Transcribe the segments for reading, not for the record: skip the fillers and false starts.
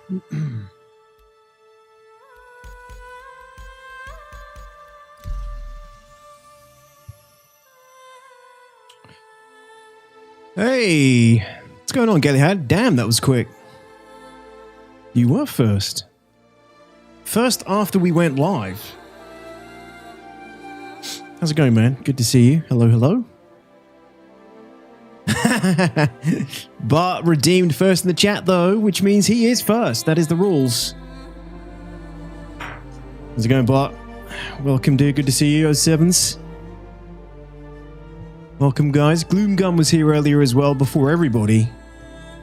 Hey, what's going on, Gallyhad? Damn, that was quick. You were first. First after we went live. How's it going, man? Good to see you. Hello, hello. Bart redeemed first in the chat, though, which means he is first. That is the rules. How's it going, Bart? Welcome, dude. Good to see you, 07s. Welcome, guys. Gloomgun was here earlier as well, before everybody.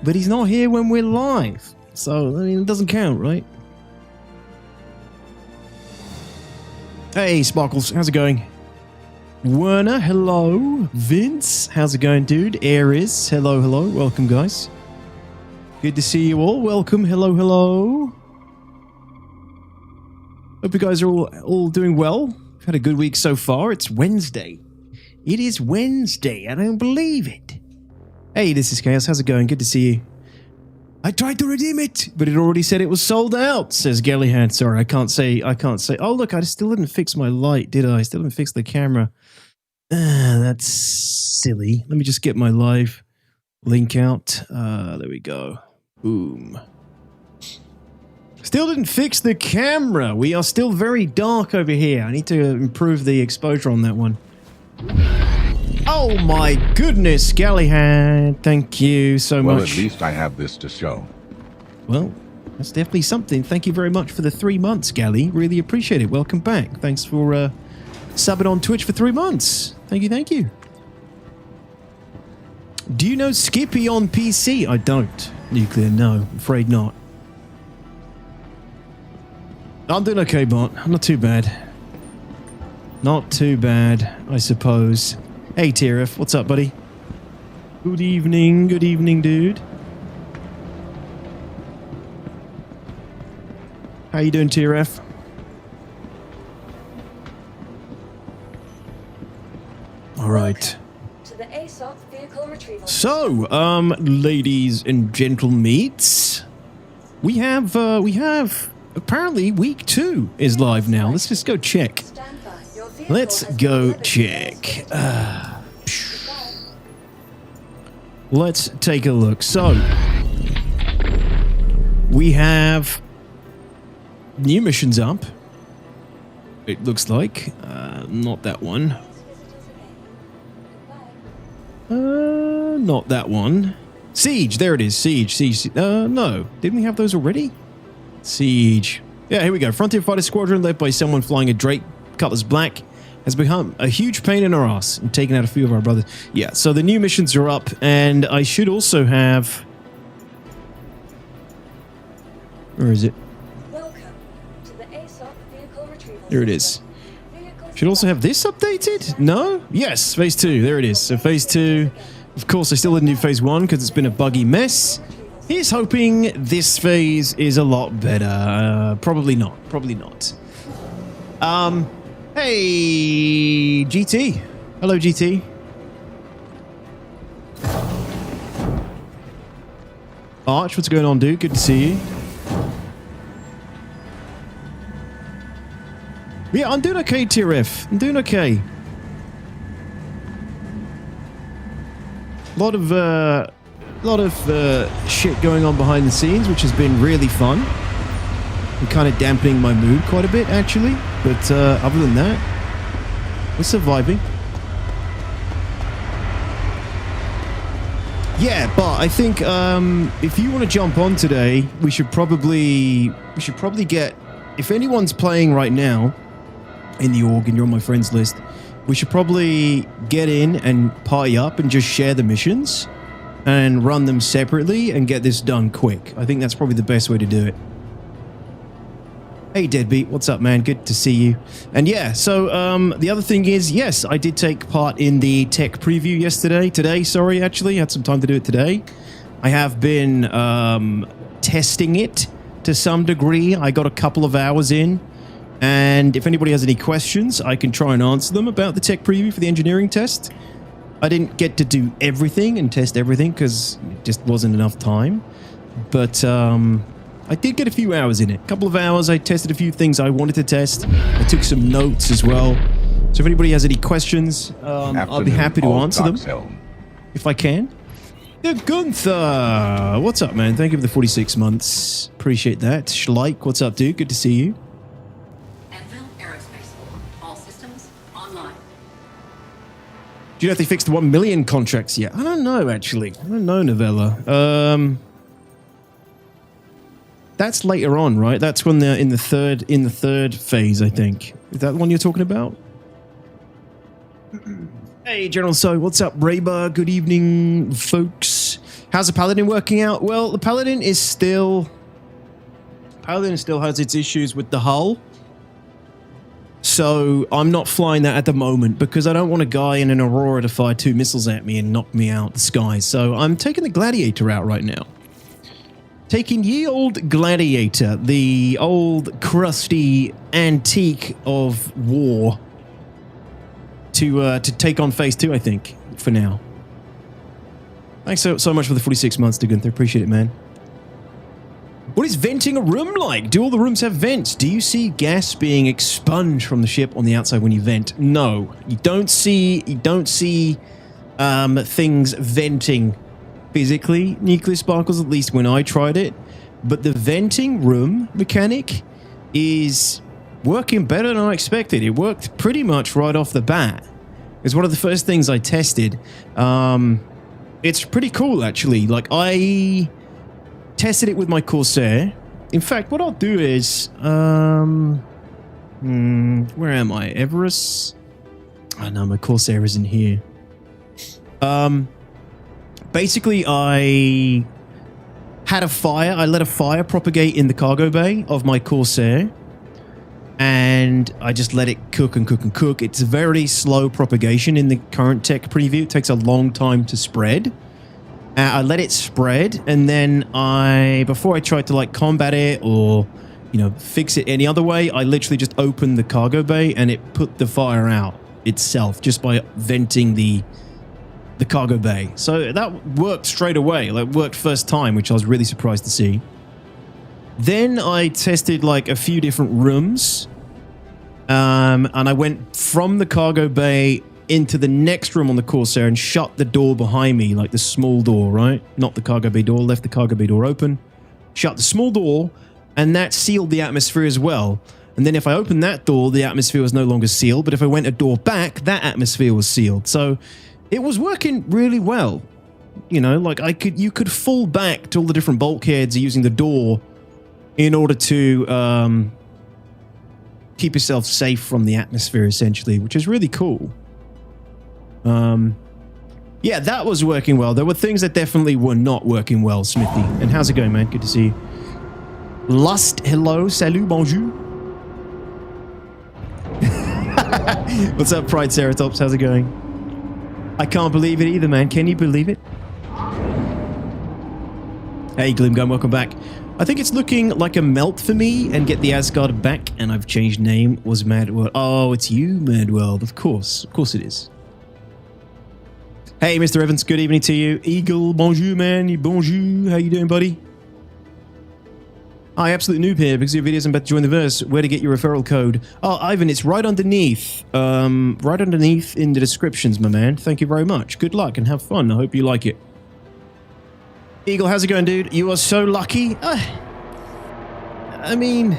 But he's not here when we're live. So, I mean, it doesn't count, right? Hey, Sparkles. How's it going? Werner, hello. Vince, how's it going, dude? Aries, hello, hello. Welcome, guys. Good to see you all. Welcome, hello, hello. Hope you guys are all doing well. We've had a good week so far. It's Wednesday. It is Wednesday. I don't believe it. Hey, this is Chaos. How's it going? Good to see you. I tried to redeem it, but it already said it was sold out, says Gallyhand. Sorry, I can't say. Oh, look, I still didn't fix my light, did I? I still didn't fix the camera. That's silly. Let me just get my live link out. There we go. Boom. Still didn't fix the camera. We are still very dark over here. I need to improve the exposure on that one. Oh my goodness, Gallyhand. Thank you so much. Well, at least I have this to show. Well, that's definitely something. Thank you very much for the 3 months, Gally. Really appreciate it. Welcome back. Thanks for subbing on Twitch for 3 months. Thank you, thank you. Do you know Skippy on PC? I don't. Nuclear, no. I'm afraid not. I'm doing okay, Bot. I'm not too bad. Not too bad, I suppose. Hey, Tiriff. What's up, buddy? Good evening, dude. How you doing, Tiriff? All right. To the ASOP vehicle retrieval. So, ladies and gentlemeets, we have apparently week 2 is live now. Let's just go check. Let's go check. Let's take a look. So, we have new missions up. It looks like. Not that one. Not that one. Siege, there it is. Siege. No. Didn't we have those already? Siege. Yeah, here we go. Frontier Fighter Squadron, led by someone flying a Drake Cutlass Black, has become a huge pain in our ass and taken out a few of our brothers. Yeah, so the new missions are up, and I should also have... Where is it? Welcome to the ASOP vehicle retrieval. Here it is. Should also have this updated? No? Yes, Phase 2. There it is. So Phase 2, of course, I still didn't do Phase 1 because it's been a buggy mess. Here's hoping this phase is a lot better. Probably not. Probably not. Hey, GT. Hello, GT. Arch, what's going on, dude? Good to see you. Yeah, I'm doing okay, TRF. I'm doing okay. Lot of shit going on behind the scenes, which has been really fun. And kind of dampening my mood quite a bit, actually. But other than that, we're surviving. Yeah, but I think if you want to jump on today, we should probably get, if anyone's playing right now in the org and you're on my friends list, we should probably get in and party up and just share the missions and run them separately and get this done quick. I think that's probably the best way to do it. Hey Deadbeat, what's up, man? Good to see you. And yeah, so the other thing is, yes, I did take part in the tech preview today, sorry, actually, had some time to do it today. I have been testing it to some degree. I got a couple of hours in, and if anybody has any questions, I can try and answer them about the tech preview for the engineering test. I didn't get to do everything and test everything because it just wasn't enough time. But I did get a few hours in it. A couple of hours. I tested a few things I wanted to test. I took some notes as well. So if anybody has any questions, I'll be happy to answer them if I can. Yeah, Gunther, what's up, man? Thank you for the 46 months. Appreciate that. Schleich, what's up, dude? Good to see you. All systems online. Do you know if they fixed the 1 million contracts yet? I don't know, actually. I don't know, Novella. That's later on, right? That's when they're in the third phase, I think. Is that the one you're talking about? Hey, General So, what's up, Raybar? Good evening, folks. How's the Paladin working out? Well, the Paladin still has its issues with the hull. So I'm not flying that at the moment because I don't want a guy in an Aurora to fire 2 missiles at me and knock me out the sky. So I'm taking the Gladiator route right now. Taking ye old Gladiator, the old crusty antique of war, to take on phase 2, I think, for now. Thanks so much for the 46 months, Gunther. Appreciate it, man. What is venting a room like? Do all the rooms have vents? Do you see gas being expunged from the ship on the outside when you vent? No, you don't see things venting physically, Nuclear Sparkles, at least when I tried it. But the venting room mechanic is working better than I expected. It worked pretty much right off the bat. It's one of the first things I tested. It's pretty cool, actually. Like, I tested it with my Corsair. In fact, what I'll do is... where am I? Everest? Oh, no, my Corsair isn't here. Basically, I had a fire. I let a fire propagate in the cargo bay of my Corsair. And I just let it cook and cook and cook. It's a very slow propagation in the current tech preview. It takes a long time to spread. I let it spread, and then before I tried to like combat it or, you know, fix it any other way, I literally just opened the cargo bay and it put the fire out itself just by venting the cargo bay. So that worked straight away. Like, worked first time, which I was really surprised to see. Then I tested like a few different rooms, and I went from the cargo bay into the next room on the Corsair and shut the door behind me, like the small door, right? Not the cargo bay door, left the cargo bay door open, shut the small door, and that sealed the atmosphere as well. And then if I opened that door, the atmosphere was no longer sealed, but if I went a door back, that atmosphere was sealed. So it was working really well. You know, like you could fall back to all the different bulkheads using the door in order to keep yourself safe from the atmosphere, essentially, which is really cool. Yeah, that was working well. There were things that definitely were not working well, Smithy. And how's it going, man? Good to see you. Lust, hello, salut, bonjour. What's up, Pride Ceratops? How's it going? I can't believe it either, man. Can you believe it? Hey, Gloomgun, welcome back. I think it's looking like a melt for me and get the Asgard back, and I've changed name. Was Madworld. Oh, it's you, Madworld. Of course it is. Hey, Mr. Evans, good evening to you. Eagle, bonjour, man. Bonjour. How you doing, buddy? Hi, absolute noob here because your videos I'm about to join the verse. Where to get your referral code? Oh, Ivan, it's right underneath. Right underneath in the descriptions, my man. Thank you very much. Good luck and have fun. I hope you like it. Eagle, how's it going, dude? You are so lucky. I mean,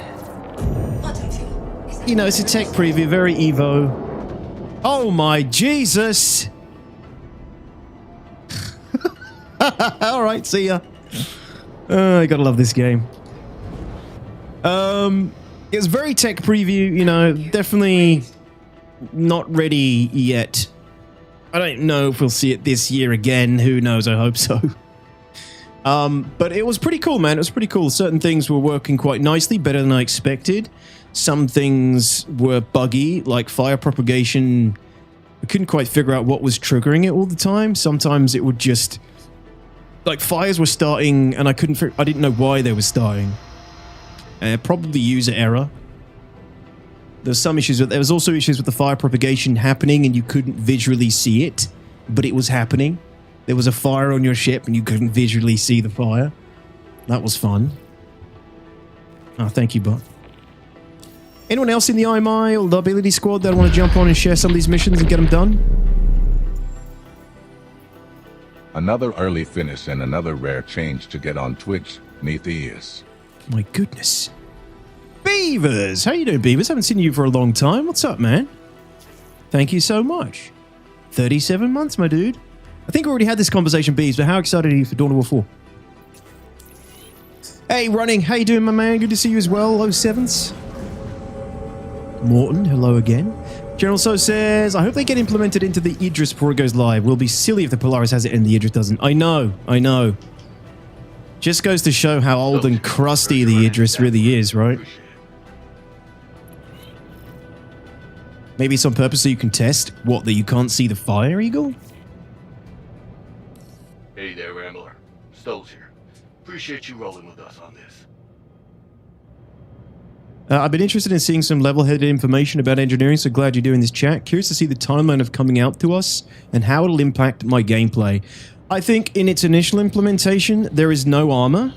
you know, it's a tech preview, very Evo. Oh my Jesus! All right, see ya. I gotta love this game. It was very tech preview, you know, definitely not ready yet. I don't know if we'll see it this year again. Who knows? I hope so. But it was pretty cool, man. It was pretty cool. Certain things were working quite nicely, better than I expected. Some things were buggy, like fire propagation. I couldn't quite figure out what was triggering it all the time. Sometimes it would just... like, fires were starting, and I didn't know why they were starting. Probably user error. There's some issues with... there was also issues with the fire propagation happening, and you couldn't visually see it, but it was happening. There was a fire on your ship, and you couldn't visually see the fire. That was fun. Oh, thank you, bot. Anyone else in the IMI or the ability squad that want to jump on and share some of these missions and get them done? Another early finish and another rare change to get on Twitch. Neath ears. My goodness. Beavers! How you doing, Beavers? Haven't seen you for a long time. What's up, man? Thank you so much. 37 months, my dude. I think we already had this conversation, Beavs, but how excited are you for Dawn of War 4? Hey, Running. How you doing, my man? Good to see you as well, 07s. Morton, hello again. General So says, I hope they get implemented into the Idris before it goes live. Will be silly if the Polaris has it and the Idris doesn't. I know. Just goes to show how old and crusty the Idris really is, right? Maybe it's on purpose so you can test what, that you can't see the Fire Eagle? Hey there, Rambler. Stowe's here. Appreciate you rolling with us on this. I've been interested in seeing some level-headed information about engineering, so glad you're doing this chat. Curious to see the timeline of coming out to us and how it'll impact my gameplay. I think in its initial implementation, there is no armor.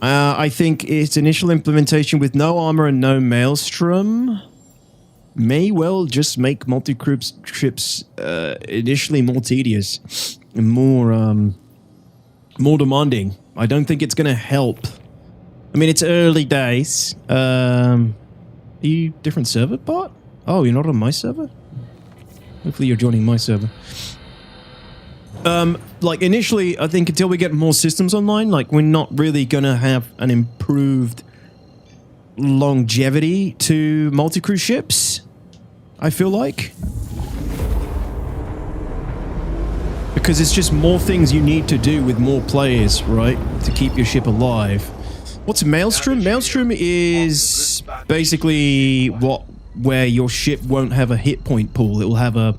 I think its initial implementation with no armor and no maelstrom may well just make multi-crew trips initially more tedious and more demanding. I don't think it's going to help. I mean, it's early days. Are you different server, bot? Oh, you're not on my server? Hopefully you're joining my server. Like, initially, I think until we get more systems online, like, we're not really gonna have an improved longevity to multi-crew ships, I feel like. Because it's just more things you need to do with more players, right? To keep your ship alive. What's Maelstrom? Maelstrom is basically where your ship won't have a hit point pool. The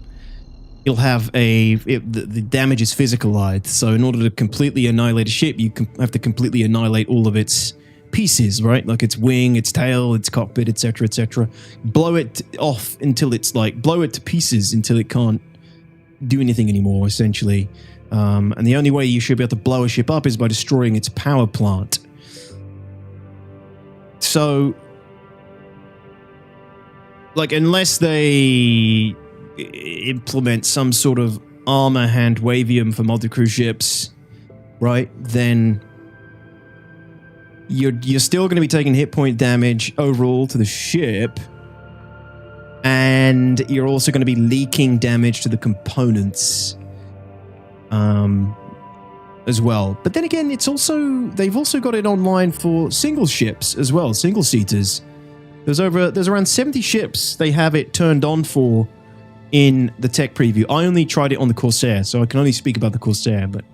damage is physicalized. So in order to completely annihilate a ship, you have to completely annihilate all of its pieces, right? Like its wing, its tail, its cockpit, etc., etc. Blow it off until it's like, blow it to pieces until it can't do anything anymore, essentially. And the only way you should be able to blow a ship up is by destroying its power plant. So, like, unless they implement some sort of armor hand wavium for multi-crew ships, right, then you're still going to be taking hit point damage overall to the ship, and you're also going to be leaking damage to the components as well. But then again, they've also got it online for single ships as well, single seaters. There's around 70 ships they have it turned on for in the tech preview. I only tried it on the Corsair, so I can only speak about the Corsair, but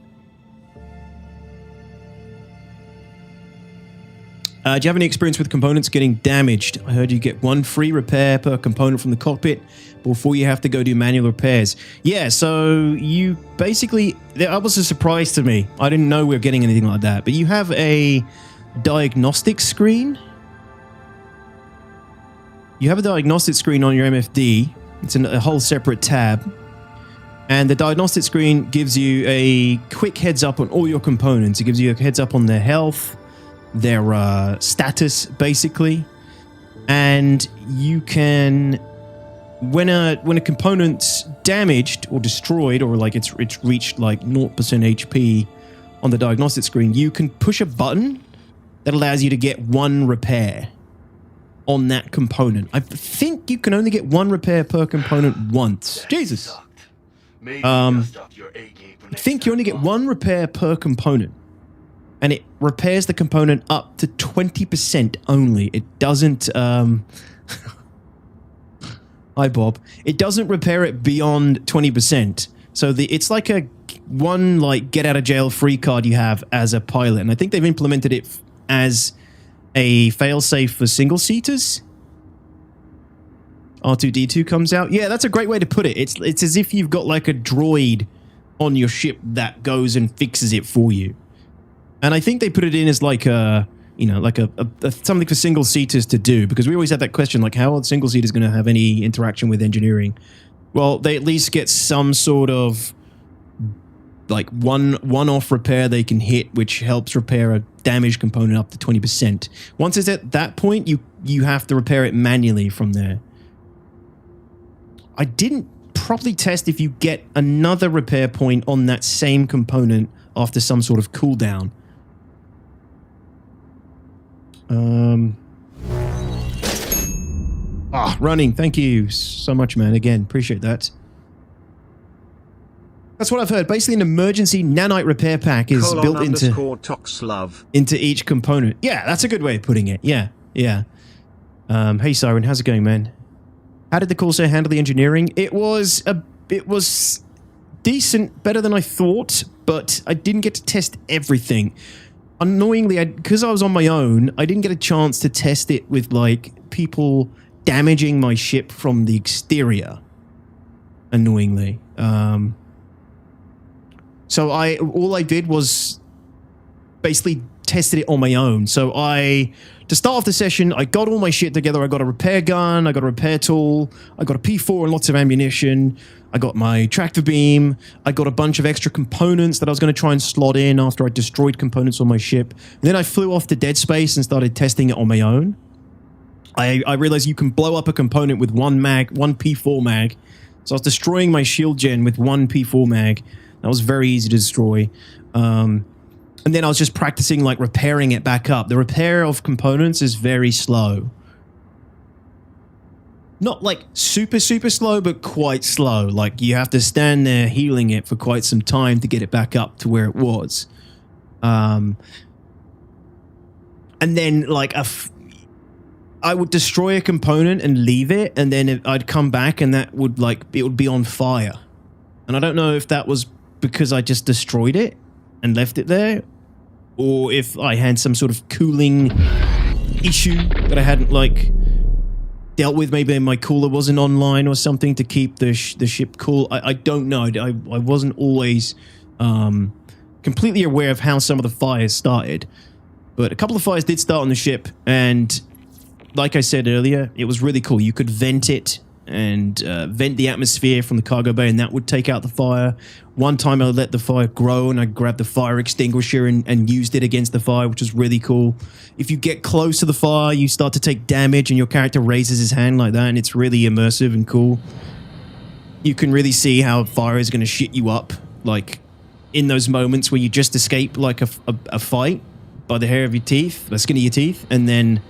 do you have any experience with components getting damaged? I heard you get one free repair per component from the cockpit before you have to go do manual repairs. Yeah, so you basically... That was a surprise to me. I didn't know we were getting anything like that. But you have a diagnostic screen. You have a diagnostic screen on your MFD. It's in a whole separate tab. And the diagnostic screen gives you a quick heads up on all your components. It gives you a heads up on their health, their status, basically. And you can... When a component's damaged or destroyed, or like it's reached like 0% HP on the diagnostic screen, you can push a button that allows you to get one repair on that component. I think you can only get one repair per component once. Jesus. I think you only get one repair per component, and it repairs the component up to 20% only. It doesn't... Hi, Bob. It doesn't repair it beyond 20%. So it's like a one get out of jail free card you have as a pilot. And I think they've implemented it as a failsafe for single seaters. R2D2 comes out. Yeah, that's a great way to put it. It's as if you've got like a droid on your ship that goes and fixes it for you. And I think they put it in as like a... like a something for single seaters to do, because we always had that question, like, how are single seaters going to have any interaction with engineering? Well, they at least get some sort of like one-off repair they can hit, which helps repair a damaged component up to 20%. Once it's at that point, you have to repair it manually from there. I didn't properly test if you get another repair point on that same component after some sort of cooldown. Running. Thank you so much, man. Again, appreciate that. That's what I've heard. Basically, an emergency nanite repair pack is built into each component. Yeah, that's a good way of putting it. Yeah, yeah. Hey, Siren, how's it going, man? How did the Corsair handle the engineering? It was decent, better than I thought, but I didn't get to test everything. Annoyingly, because I was on my own, I didn't get a chance to test it with like people damaging my ship from the exterior. Annoyingly. So all I did was basically tested it on my own. So to start off the session, I got all my shit together. I got a repair gun, I got a repair tool, I got a P4 and lots of ammunition, I got my tractor beam, I got a bunch of extra components that I was going to try and slot in after I destroyed components on my ship. And then I flew off to Dead Space and started testing it on my own. I realized you can blow up a component with one P4 mag. So I was destroying my shield gen with one P4 mag. That was very easy to destroy. And then I was just practicing like repairing it back up. The repair of components is very slow. Not like super, super slow, but quite slow. Like you have to stand there healing it for quite some time to get it back up to where it was. And then like I would destroy a component and leave it, and then I'd come back and that would like, it would be on fire. And I don't know if that was because I just destroyed it and left it there, or if I had some sort of cooling issue that I hadn't like dealt with. Maybe my cooler wasn't online or something to keep the ship cool. I don't know. I wasn't always completely aware of how some of the fires started, but a couple of fires did start on the ship, and like I said earlier, it was really cool. You could vent it and vent the atmosphere from the cargo bay, and that would take out the fire. One time I let the fire grow, and I grabbed the fire extinguisher and used it against the fire, which was really cool. If you get close to the fire, you start to take damage, and your character raises his hand like that, and it's really immersive and cool. You can really see how fire is going to shit you up, like in those moments where you just escape like a fight by the hair of your teeth, the skin of your teeth, and then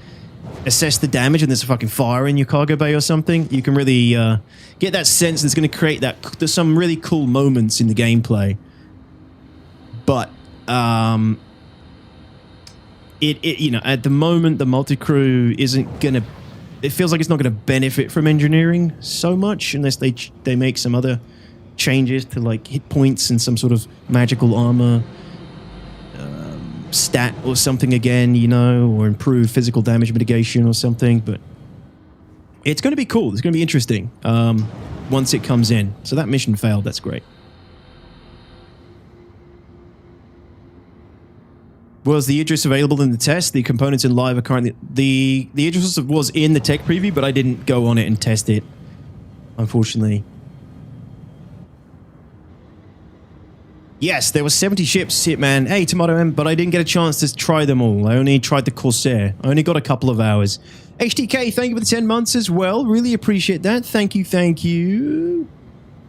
assess the damage and there's a fucking fire in your cargo bay or something. You can really get that sense that's going to create that. There's some really cool moments in the gameplay, but you know, at the moment the multi-crew isn't going to, it feels like it's not going to benefit from engineering so much unless they make some other changes to like hit points and some sort of magical armor stat or something again, you know, or improve physical damage mitigation or something. But it's going to be cool. It's going to be interesting once it comes in. So that mission failed. That's great. Was the Idris available in the test? The components in live are currently... The Idris was in the tech preview, but I didn't go on it and test it, unfortunately. Yes, there were 70 ships, Hitman. Hey, Tomato M, but I didn't get a chance to try them all. I only tried the Corsair. I only got a couple of hours. HTK, thank you for the 10 months as well. Really appreciate that. Thank you, thank you.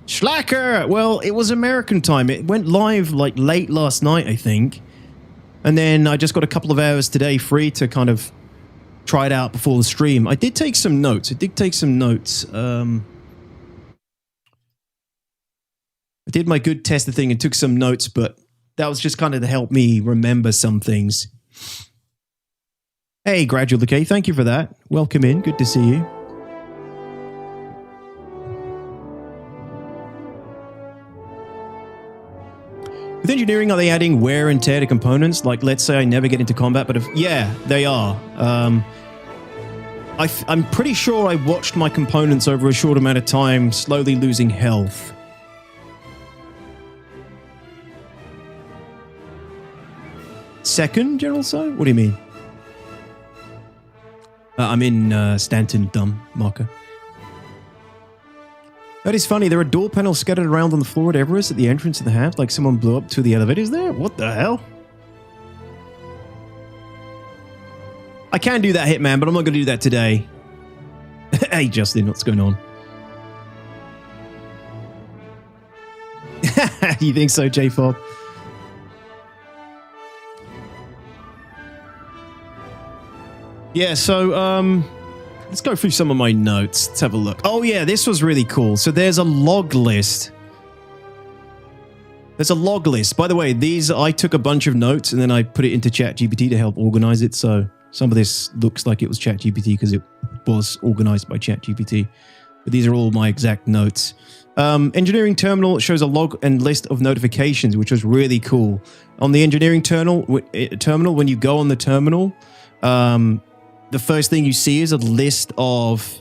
Schlacker! Well, it was American time. It went live like late last night, I think. And then I just got a couple of hours today free to kind of try it out before the stream. I did take some notes. I did my good tester thing and took some notes, but that was just kind of to help me remember some things. Hey, Gradual Decay, thank you for that. Welcome in. Good to see you. With engineering, are they adding wear and tear to components? Like, let's say I never get into combat, but yeah, they are. I'm pretty sure I watched my components over a short amount of time slowly losing health. Second, General So? What do you mean? I'm in Stanton, dumb marker. That is funny. There are door panels scattered around on the floor at Everest at the entrance of the shaft, like someone blew up to the elevators there. What the hell? I can do that, Hitman, but I'm not going to do that today. Hey, Justin, what's going on? You think so, J-Fob? Yeah, so, let's go through some of my notes. Let's have a look. Oh, yeah, this was really cool. So there's a log list. There's a log list. By the way, I took a bunch of notes and then I put it into ChatGPT to help organize it. So some of this looks like it was ChatGPT because it was organized by ChatGPT. But these are all my exact notes. Engineering terminal shows a log and list of notifications, which was really cool. On the engineering terminal, when you go on the terminal, the first thing you see is a list of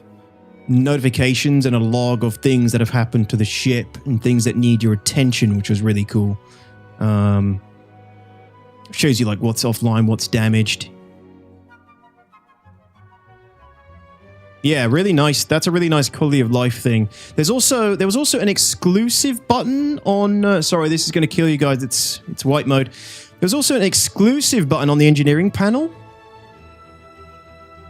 notifications and a log of things that have happened to the ship and things that need your attention, which was really cool. Shows you like what's offline, what's damaged. Yeah, really nice. That's a really nice quality of life thing. There was also an exclusive button on. Sorry, this is going to kill you guys. It's white mode. There's also an exclusive button on the engineering panel.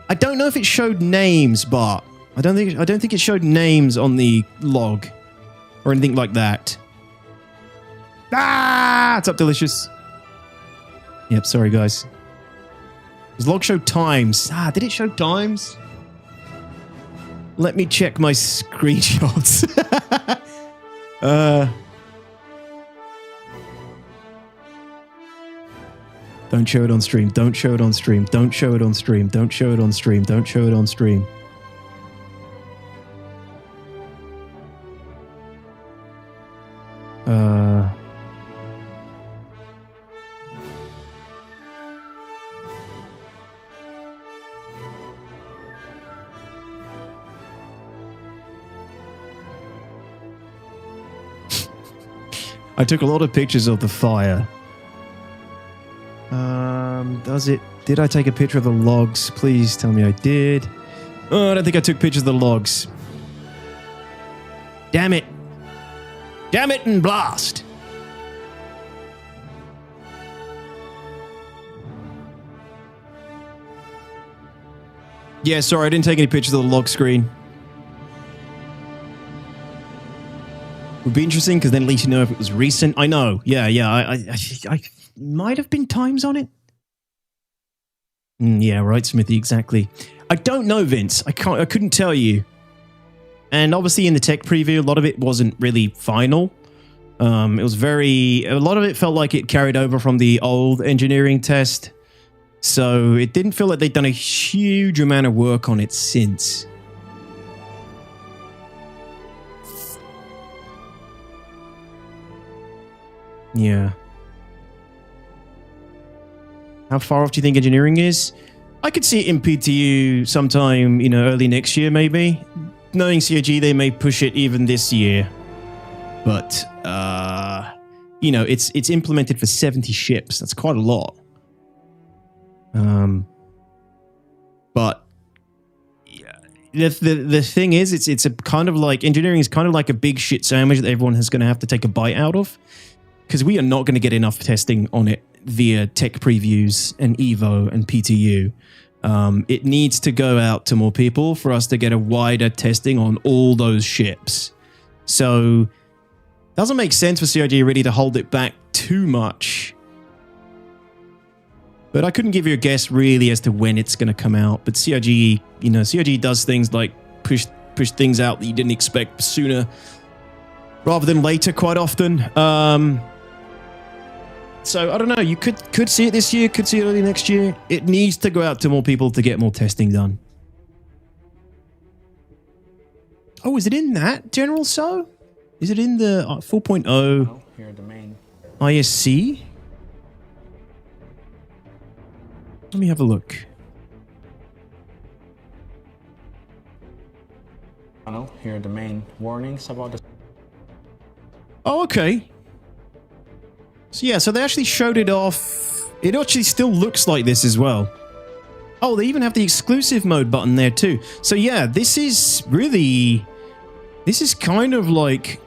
I don't know if it showed names, but I don't think it showed names on the log or anything like that. Ah, it's up, Delicious. Yep, sorry guys. Does log show times? Ah, did it show times? Let me check my screenshots. Don't show it on stream. Don't show it on stream. Don't show it on stream. Don't show it on stream. Don't show it on stream. I took a lot of pictures of the fire. Did I take a picture of the logs? Please tell me I did. Oh, I don't think I took pictures of the logs. Damn it. Damn it and blast. Yeah, sorry, I didn't take any pictures of the log screen. Would be interesting because then at least you know if it was recent. I know. Yeah. I might have been times on it. Yeah, right, Smithy, exactly. I don't know, Vince. I couldn't tell you. And obviously in the tech preview, a lot of it wasn't really final. A lot of it felt like it carried over from the old engineering test. So it didn't feel like they'd done a huge amount of work on it since. Yeah. How far off do you think engineering is? I could see it in PTU sometime, early next year, maybe. Knowing CIG, they may push it even this year. But, it's implemented for 70 ships. That's quite a lot. But yeah, the thing is, it's a kind of like engineering is kind of like a big shit sandwich that everyone is going to have to take a bite out of, because we are not going to get enough testing on it via tech previews and Evo and PTU. It needs to go out to more people for us to get a wider testing on all those ships. So it doesn't make sense for CIG really to hold it back too much. But I couldn't give you a guess really as to when it's going to come out. But CIG, CIG does things like push things out that you didn't expect sooner rather than later quite often. So I don't know. You could see it this year, could see it early next year. It needs to go out to more people to get more testing done. Oh, is it in that general so? Is it in the 4.0 here at the main ISC? Let me have a look. Here are the main warnings about the... Oh, okay. So yeah, so they actually showed it off. It actually still looks like this as well. Oh, they even have the exclusive mode button there too. So yeah, this is really This is kind of like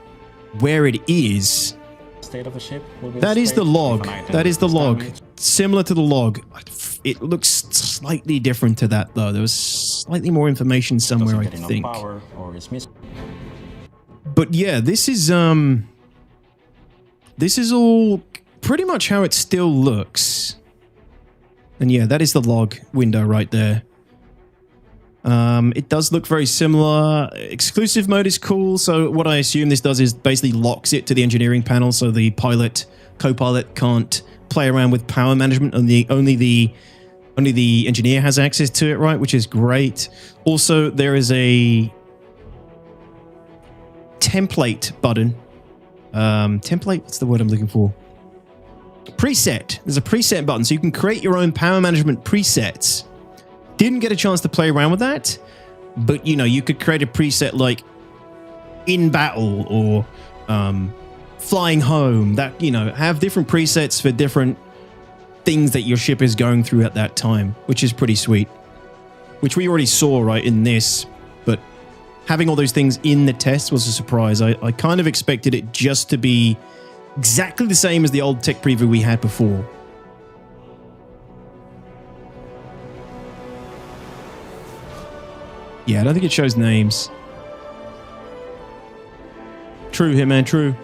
where it is. State of the ship will be That is the displayed log. if an item That is the is log. damaged. Similar to the log. It looks slightly different to that, though. There was slightly more information somewhere, I Doesn't get enough think. power or is missing. But yeah, this is all pretty much how it still looks. And yeah, that is the log window right there. It does look very similar. Exclusive mode is cool. So what I assume this does is basically locks it to the engineering panel, so the co-pilot can't play around with power management, and only the engineer has access to it, right? Which is great. Also, there is a template button. Template? What's the word I'm looking for? Preset. There's a preset button, so you can create your own power management presets. Didn't get a chance to play around with that, but you know, you could create a preset like in battle or flying home. That, you know, have different presets for different things that your ship is going through at that time, which is pretty sweet. Which we already saw right in this, but having all those things in the test was a surprise. I kind of expected it just to be exactly the same as the old tech preview we had before. Yeah, I don't think it shows names. True, Hitman, true.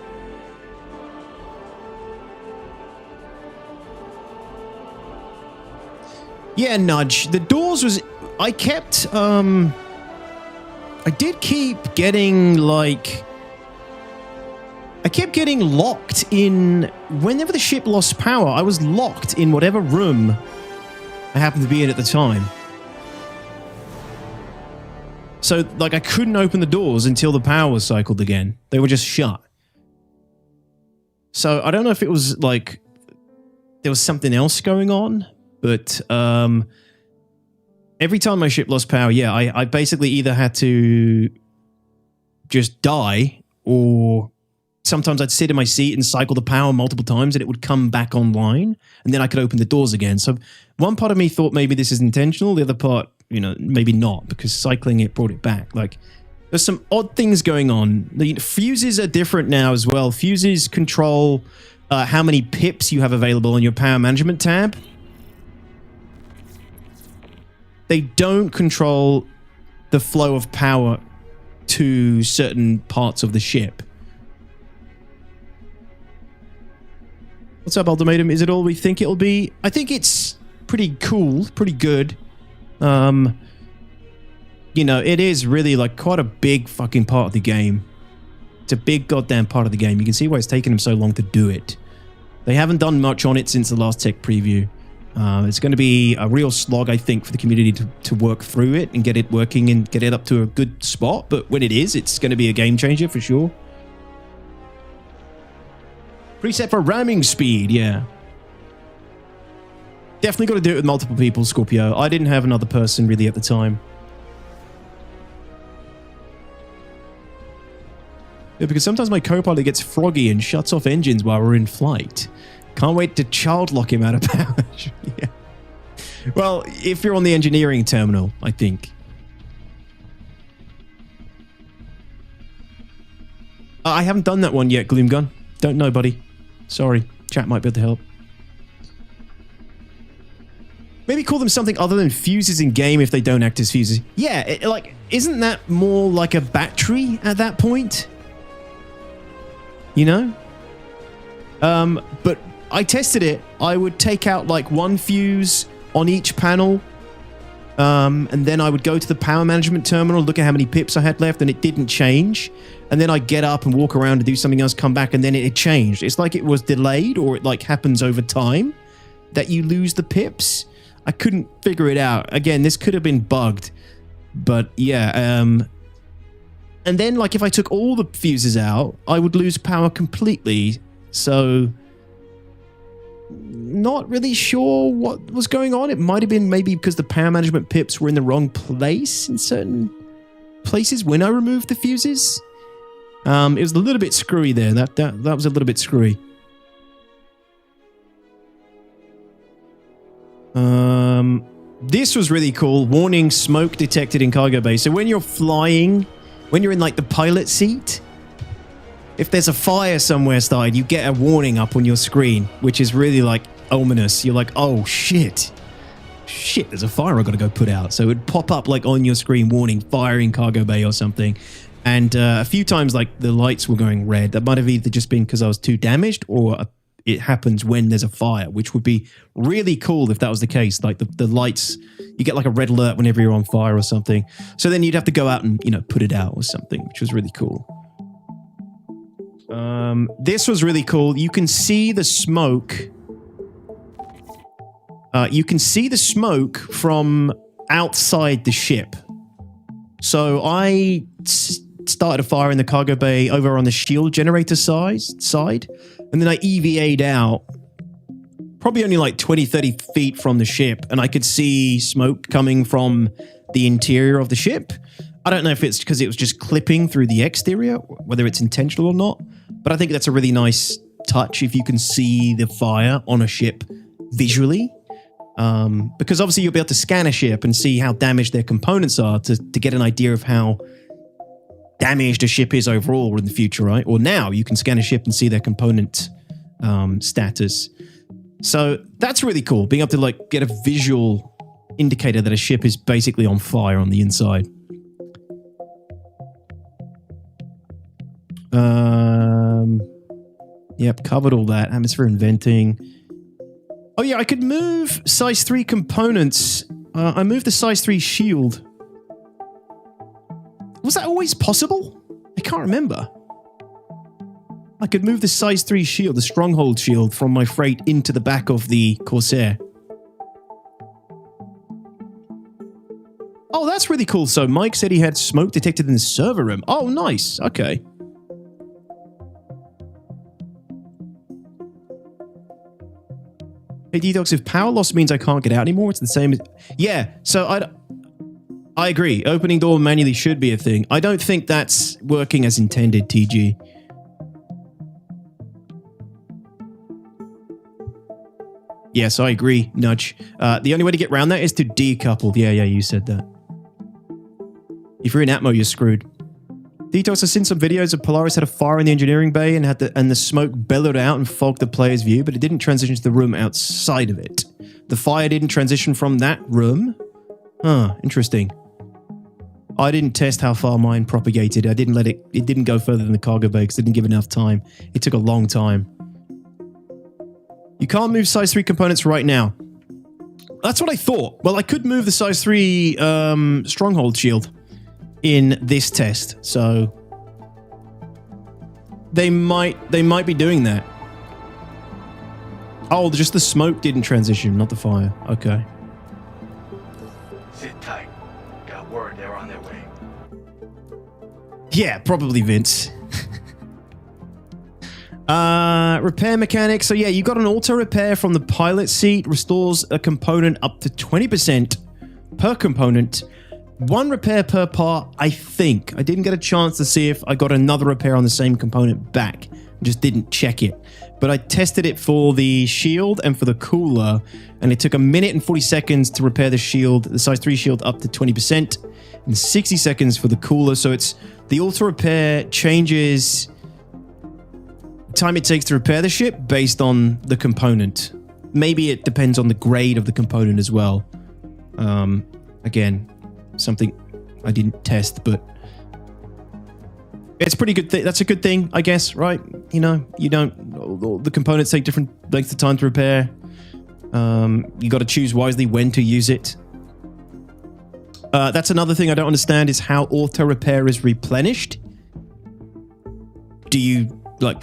Yeah, Nudge. The doors was... I kept... I did keep getting, like... I kept getting locked in... Whenever the ship lost power, I was locked in whatever room I happened to be in at the time. So, like, I couldn't open the doors until the power was cycled again. They were just shut. So, I don't know if it was, like, there was something else going on, but every time my ship lost power, yeah, I basically either had to just die, or sometimes I'd sit in my seat and cycle the power multiple times and it would come back online, and then I could open the doors again. So, one part of me thought maybe this is intentional, the other part, you know, maybe not, because cycling it brought it back. Like, there's some odd things going on. The fuses are different now as well. Fuses control how many pips you have available on your power management tab. They don't control the flow of power to certain parts of the ship. What's up, Ultimatum? Is it all we think it'll be? I think it's pretty cool, pretty good. You know, it is really like quite a big fucking part of the game. It's a big goddamn part of the game. You can see why it's taken them so long to do it. They haven't done much on it since the last tech preview. It's going to be a real slog, I think, for the community to work through it and get it working and get it up to a good spot. But when it is, it's going to be a game changer for sure. Preset for ramming speed, yeah. Definitely got to do it with multiple people, Scorpio. I didn't have another person really at the time. Yeah, because sometimes my co-pilot gets froggy and shuts off engines while we're in flight. Can't wait to child lock him out of power. Yeah. Well, if you're on the engineering terminal, I think. I haven't done that one yet, Gloomgun. Don't know, buddy. Sorry. Chat might be able to help. Maybe call them something other than fuses in game if they don't act as fuses. Yeah, like, isn't that more like a battery at that point? You know? But I tested it. I would take out like one fuse on each panel. And then I would go to the power management terminal, look at how many pips I had left, and it didn't change. And then I'd get up and walk around and do something else, come back, and then it changed. It's like it was delayed, or it like happens over time that you lose the pips. I couldn't figure it out. Again, this could have been bugged. But yeah, and then like if I took all the fuses out, I would lose power completely. So not really sure what was going on. It might have been maybe because the power management pips were in the wrong place in certain places when I removed the fuses. It was a little bit screwy there. That was a little bit screwy. This was really cool. Warning, smoke detected in cargo bay. So when you're flying when you're in like the pilot seat, if there's a fire somewhere started, you get a warning up on your screen, which is really like ominous. You're like, oh shit. Shit, there's a fire I've got to go put out. So it would pop up like on your screen, warning, fire in cargo bay or something. And a few times like the lights were going red. That might have either just been because I was too damaged or it happens when there's a fire, which would be really cool if that was the case. Like the lights, you get like a red alert whenever you're on fire or something. So then you'd have to go out and, put it out or something, which was really cool. This was really cool. You can see the smoke. You can see the smoke from outside the ship. So I started a fire in the cargo bay over on the shield generator side. And then I EVA'd out probably only like 20, 30 feet from the ship. And I could see smoke coming from the interior of the ship. I don't know if it's because it was just clipping through the exterior, whether it's intentional or not. But I think that's a really nice touch if you can see the fire on a ship visually. Because obviously you'll be able to scan a ship and see how damaged their components are to get an idea of how damaged a ship is overall in the future, right? Or now you can scan a ship and see their component status. So that's really cool, being able to like get a visual indicator that a ship is basically on fire on the inside. Yep, covered all that. Atmosphere and venting. Oh yeah, I could move size 3 components. I moved the size 3 shield. Was that always possible? I can't remember. I could move the size 3 shield, the stronghold shield, from my freight into the back of the Corsair. Oh, that's really cool. So Mike said he had smoke detected in the server room. Oh, nice. Okay. Hey, Detox, if power loss means I can't get out anymore, it's the same as... Yeah, so I agree. Opening door manually should be a thing. I don't think that's working as intended, TG. Yes, I agree, Nudge. The only way to get around that is to decouple. Yeah, you said that. If you're in Atmo, you're screwed. Detox, I've seen some videos of Polaris had a fire in the engineering bay and the smoke bellowed out and fogged the player's view, but it didn't transition to the room outside of it. The fire didn't transition from that room? Huh, interesting. I didn't test how far mine propagated. I didn't let it didn't go further than the cargo bay because it didn't give enough time. It took a long time. You can't move size 3 components right now. That's what I thought. Well, I could move the size 3 stronghold shield in this test, so they might be doing that. Oh, just the smoke didn't transition, not the fire. Okay. Sit tight. Got word they're on their way. Yeah, probably Vince. Repair mechanics. So yeah, you got an auto repair from the pilot seat. Restores a component up to 20% per component. 1 repair per part, I think. I didn't get a chance to see if I got another repair on the same component back. Just didn't check it. But I tested it for the shield and for the cooler, and it took 1 minute and 40 seconds to repair the shield, the size 3 shield up to 20%, and 60 seconds for the cooler. So it's the auto repair changes time it takes to repair the ship based on the component. Maybe it depends on the grade of the component as well. Again, something I didn't test, but it's pretty good. That's a good thing, I guess, right? You don't, the components take different lengths of time to repair. You got to choose wisely when to use it. That's another thing I don't understand is how auto repair is replenished.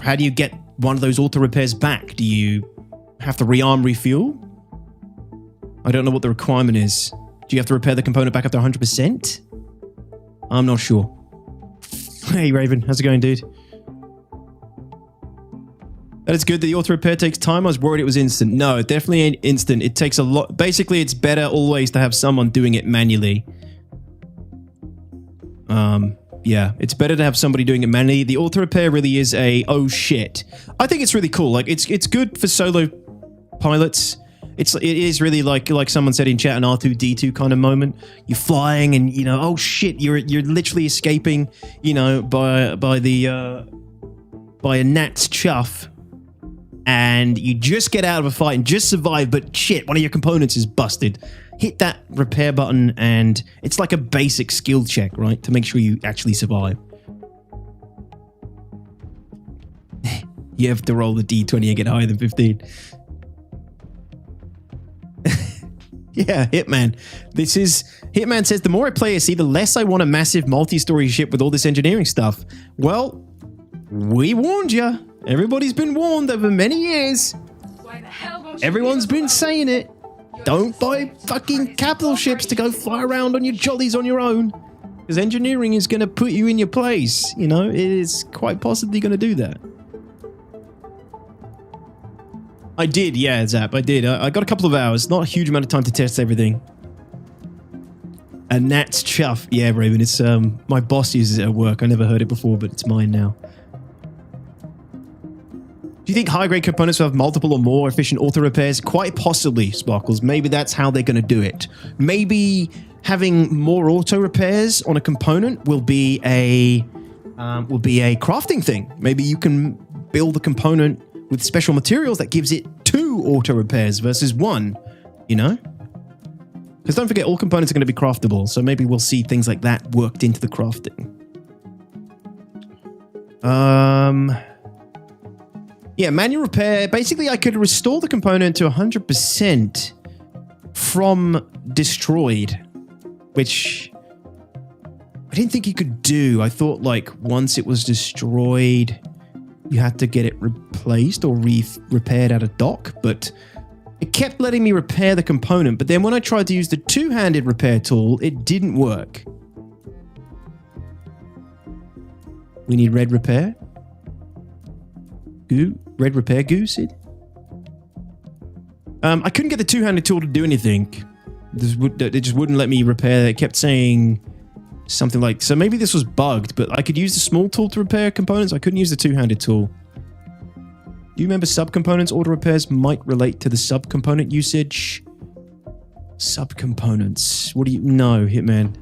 How do you get one of those auto repairs back? Do you have to rearm, refuel? I don't know what the requirement is. Do you have to repair the component back up to 100%? I'm not sure. Hey, Raven. How's it going, dude? That is good that the auto repair takes time. I was worried it was instant. No, it definitely ain't instant. It takes a lot. Basically, it's better always to have someone doing it manually. Yeah, it's better to have somebody doing it manually. The auto repair really is oh shit. I think it's really cool. Like, it's good for solo pilots. it is really like someone said in chat, an R2D2 kind of moment. You're flying and, you know, oh shit, you're literally escaping, you know, by a gnat's chuff, and you just get out of a fight and just survive, but shit, one of your components is busted. Hit that repair button, and it's like a basic skill check, right, to make sure you actually survive. You have to roll the D20 and get higher than 15. Yeah, Hitman. Hitman says, the more I play SC, the less I want a massive multi-story ship with all this engineering stuff. Well, we warned you. Everybody's been warned over many years. Why the hell won't you Everyone's be been saying it. Don't buy fucking capital ships to go fly around on your jollies on your own. Because engineering is going to put you in your place. You know, it is quite possibly going to do that. I did, yeah, Zap, I did. I got a couple of hours. Not a huge amount of time to test everything. A gnat's chuff. Yeah, Raven, it's, my boss uses it at work. I never heard it before, but it's mine now. Do you think high-grade components will have multiple or more efficient auto repairs? Quite possibly, Sparkles. Maybe that's how they're going to do it. Maybe having more auto repairs on a component will be a crafting thing. Maybe you can build a component with special materials that gives it 2 auto repairs versus 1, you know? Because don't forget, all components are going to be craftable, so maybe we'll see things like that worked into the crafting. Yeah, manual repair. Basically, I could restore the component to 100% from destroyed, which I didn't think you could do. I thought, like, once it was destroyed, you had to get it replaced or repaired at a dock, but it kept letting me repair the component. But then when I tried to use the two-handed repair tool, it didn't work. We need red repair. Red repair goo, Sid? I couldn't get the two-handed tool to do anything. It just wouldn't let me repair. It kept saying something like, so maybe this was bugged, but I could use the small tool to repair components. I couldn't use the two-handed tool. Do you remember subcomponents auto repairs might relate to the subcomponent usage? Subcomponents. What do you know, Hitman?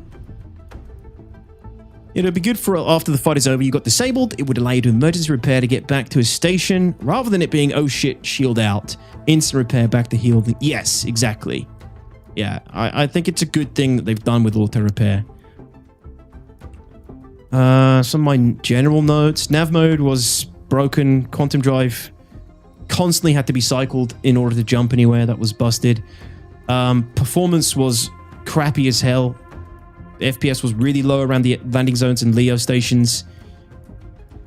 It'd be good for after the fight is over, you got disabled. It would allow you to emergency repair to get back to a station rather than it being, oh shit, shield out. Instant repair back to heal. Yes, exactly. Yeah, I think it's a good thing that they've done with auto repair. Some of my general notes. Nav mode was broken. Quantum drive constantly had to be cycled in order to jump anywhere. That was busted. Performance was crappy as hell. FPS was really low around the landing zones and Leo stations.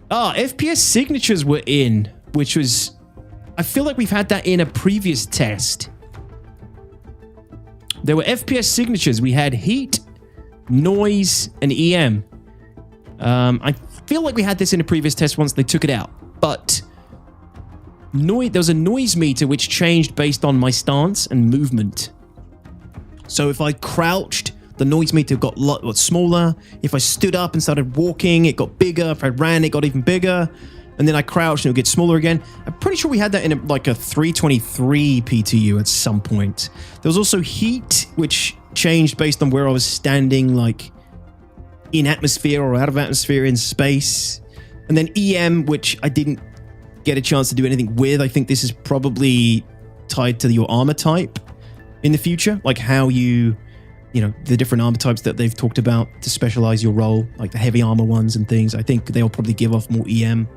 FPS signatures were in, which was... I feel like we've had that in a previous test. There were FPS signatures. We had heat, noise, and EM. I feel like we had this in a previous test once they took it out, but there was a noise meter which changed based on my stance and movement. So if I crouched, the noise meter got a lot smaller. If I stood up and started walking, it got bigger. If I ran, it got even bigger. And then I crouched and it would get smaller again. I'm pretty sure we had that in like a 323 PTU at some point. There was also heat, which changed based on where I was standing, like in atmosphere or out of atmosphere in space. And then EM, which I didn't get a chance to do anything with. I think this is probably tied to your armor type in the future, like how you know, the different armor types that they've talked about to specialize your role, like the heavy armor ones and things. I think they'll probably give off more EM.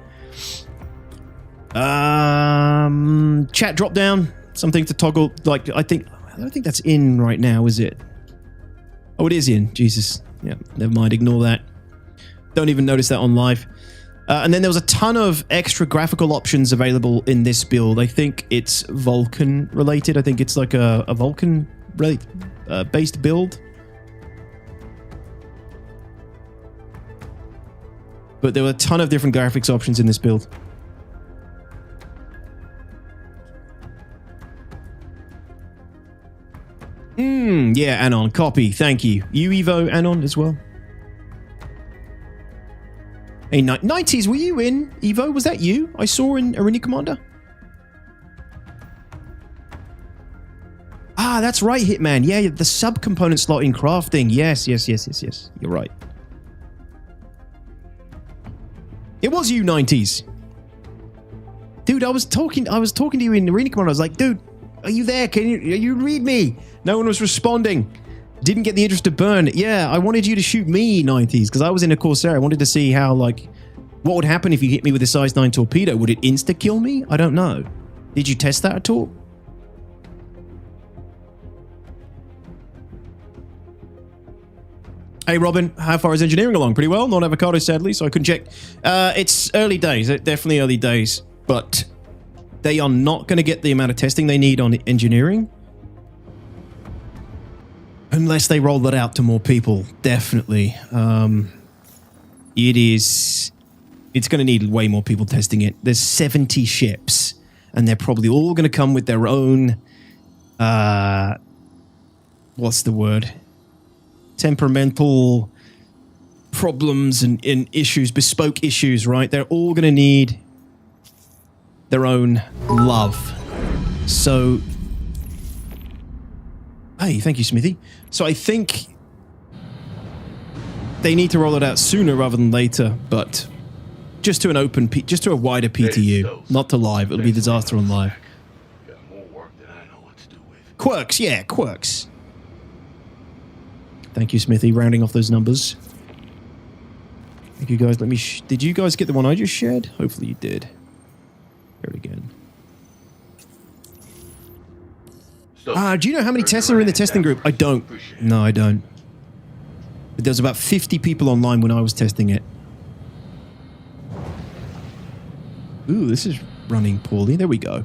Chat drop down, something to toggle. Like, I don't think that's in right now, is it? Oh, it is in. Jesus. Yeah, never mind. Ignore that. Don't even notice that on live. And then there was a ton of extra graphical options available in this build. I think it's Vulcan related. I think it's like a Vulcan based build. But there were a ton of different graphics options in this build. Yeah, Anon, copy. Thank you. You Evo, Anon, as well. Hey, 90s, were you in Evo? Was that you I saw in Arena Commander? Ah, that's right, Hitman. Yeah, the subcomponent slot in crafting. Yes. You're right. It was you, 90s. Dude, I was talking to you in Arena Command. I was like, dude, are you there? Can you read me? No one was responding. Didn't get the interest to burn. Yeah, I wanted you to shoot me, 90s, because I was in a Corsair. I wanted to see how, like, what would happen if you hit me with a size 9 torpedo. Would it insta-kill me? I don't know. Did you test that at all? Hey, Robin, how far is engineering along? Pretty well. Not avocado, sadly, so I couldn't check. It's early days. Definitely early days. But they are not going to get the amount of testing they need on engineering unless they roll that out to more people. Definitely. It's going to need way more people testing it. There's 70 ships, and they're probably all going to come with their own, what's the word? Temperamental problems and issues, bespoke issues, right? They're all going to need their own love. So, hey, thank you, Smithy. So I think they need to roll it out sooner rather than later, but just to a wider PTU, not to live. It'll be disaster on live. Got more work than I know what to do with. Quirks, yeah, quirks. Thank you, Smithy, rounding off those numbers. Thank you, guys. Did you guys get the one I just shared? Hopefully you did. Here it again. Do you know how many tests are in the testing group? I don't. No, I don't. But there was about 50 people online when I was testing it. Ooh, this is running poorly. There we go.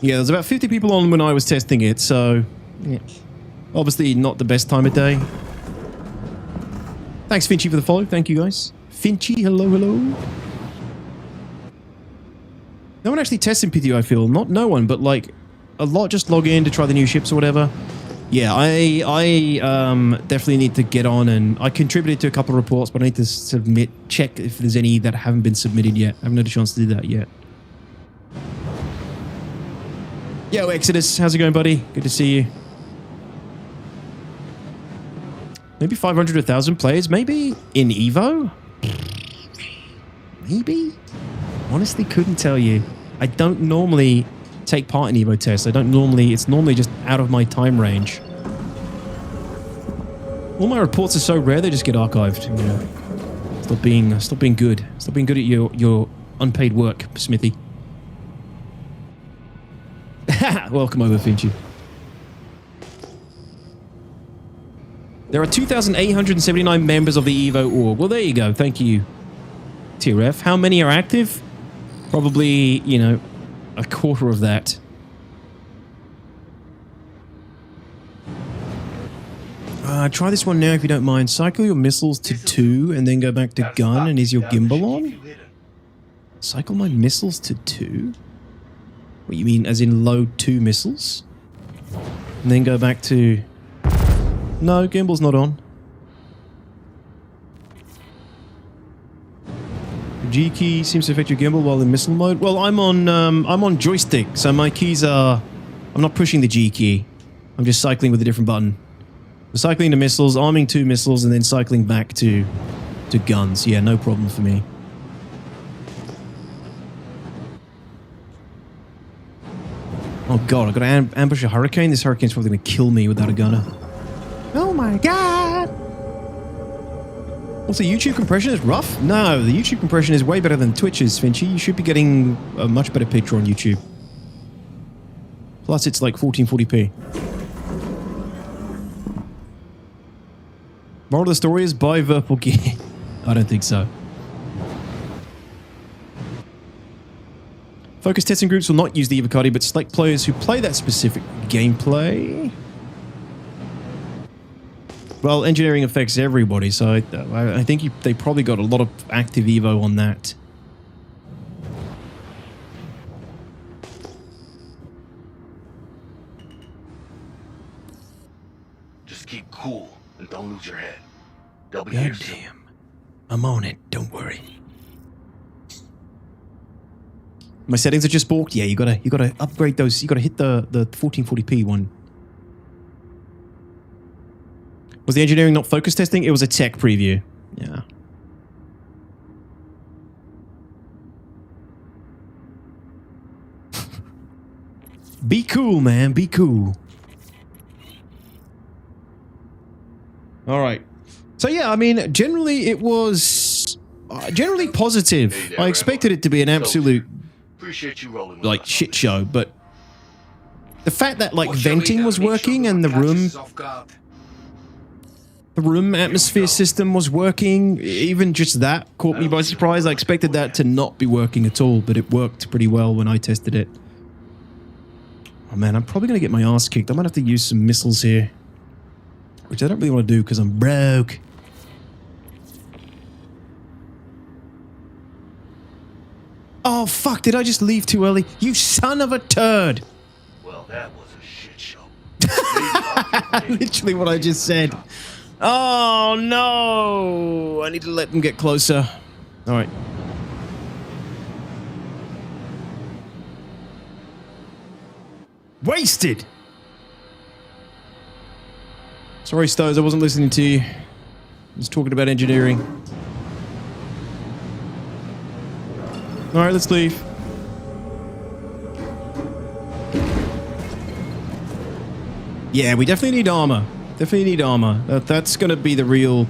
Yeah, there's about 50 people on when I was testing it, so... yeah. Obviously not the best time of day. Thanks, Finchy, for the follow. Thank you, guys. Finchy, hello. No one actually tests in PTU, I feel. Not no one, but like a lot just log in to try the new ships or whatever. Yeah, I definitely need to get on, and I contributed to a couple of reports, but I need to check if there's any that haven't been submitted yet. I haven't had a chance to do that yet. Yo, Exodus, how's it going, buddy? Good to see you. Maybe 500 to 1,000 players, maybe in Evo? Maybe? Honestly, couldn't tell you. I don't normally take part in Evo tests. It's normally just out of my time range. All my reports are so rare, they just get archived. You know. Stop being good. Stop being good at your unpaid work, Smithy. Welcome over, Finchy. There are 2,879 members of the Evo org. Well, there you go. Thank you, TRF. How many are active? Probably, you know, a quarter of that. Try this one now if you don't mind. Cycle your missiles to 2 and then go back to gun. And is your gimbal on? Cycle my missiles to 2? What you mean, as in load 2 missiles? And then go back to... No, gimbal's not on. The G key seems to affect your gimbal while in missile mode. Well, I'm on joystick, so my keys are... I'm not pushing the G key. I'm just cycling with a different button. So cycling to missiles, arming 2 missiles, and then cycling back to guns. Yeah, no problem for me. Oh god, I've got to ambush a hurricane. This hurricane's probably going to kill me without a gunner. Oh my god! Also, YouTube compression is rough? No, the YouTube compression is way better than Twitch's, Finchy. You should be getting a much better picture on YouTube. Plus, it's like 1440p. Moral of the story is buy Verpal gear. I don't think so. Focus testing groups will not use the Evocati, but select players who play that specific gameplay. Well, engineering affects everybody, so I think they probably got a lot of active Evo on that. Just keep cool and don't lose your head. They'll be here soon. Damn. I'm on it, don't worry. My settings are just balked. Yeah, you gotta upgrade those. You gotta hit the 1440p one. Was the engineering not focus testing? It was a tech preview. Yeah. Be cool, man. Be cool. All right. So yeah, I mean, generally it was generally positive. Hey there, I expected it to be an absolute Appreciate you rolling with like us. shit show, but the fact that like venting was working and the room atmosphere system was working, even just that caught me by surprise. I expected that to not be working at all, but it worked pretty well when I tested it. Oh man, I'm probably gonna get my ass kicked. I might have to use some missiles here, which I don't really want to do because I'm broke. Oh fuck, did I just leave too early? You son of a turd! Well, that was a shit show. Literally what I just said. Oh no! I need to let them get closer. Alright. Wasted! Sorry, Stones, I wasn't listening to you. I was talking about engineering. Alright, let's leave. Yeah, we definitely need armor. Definitely need armor. That's gonna be the real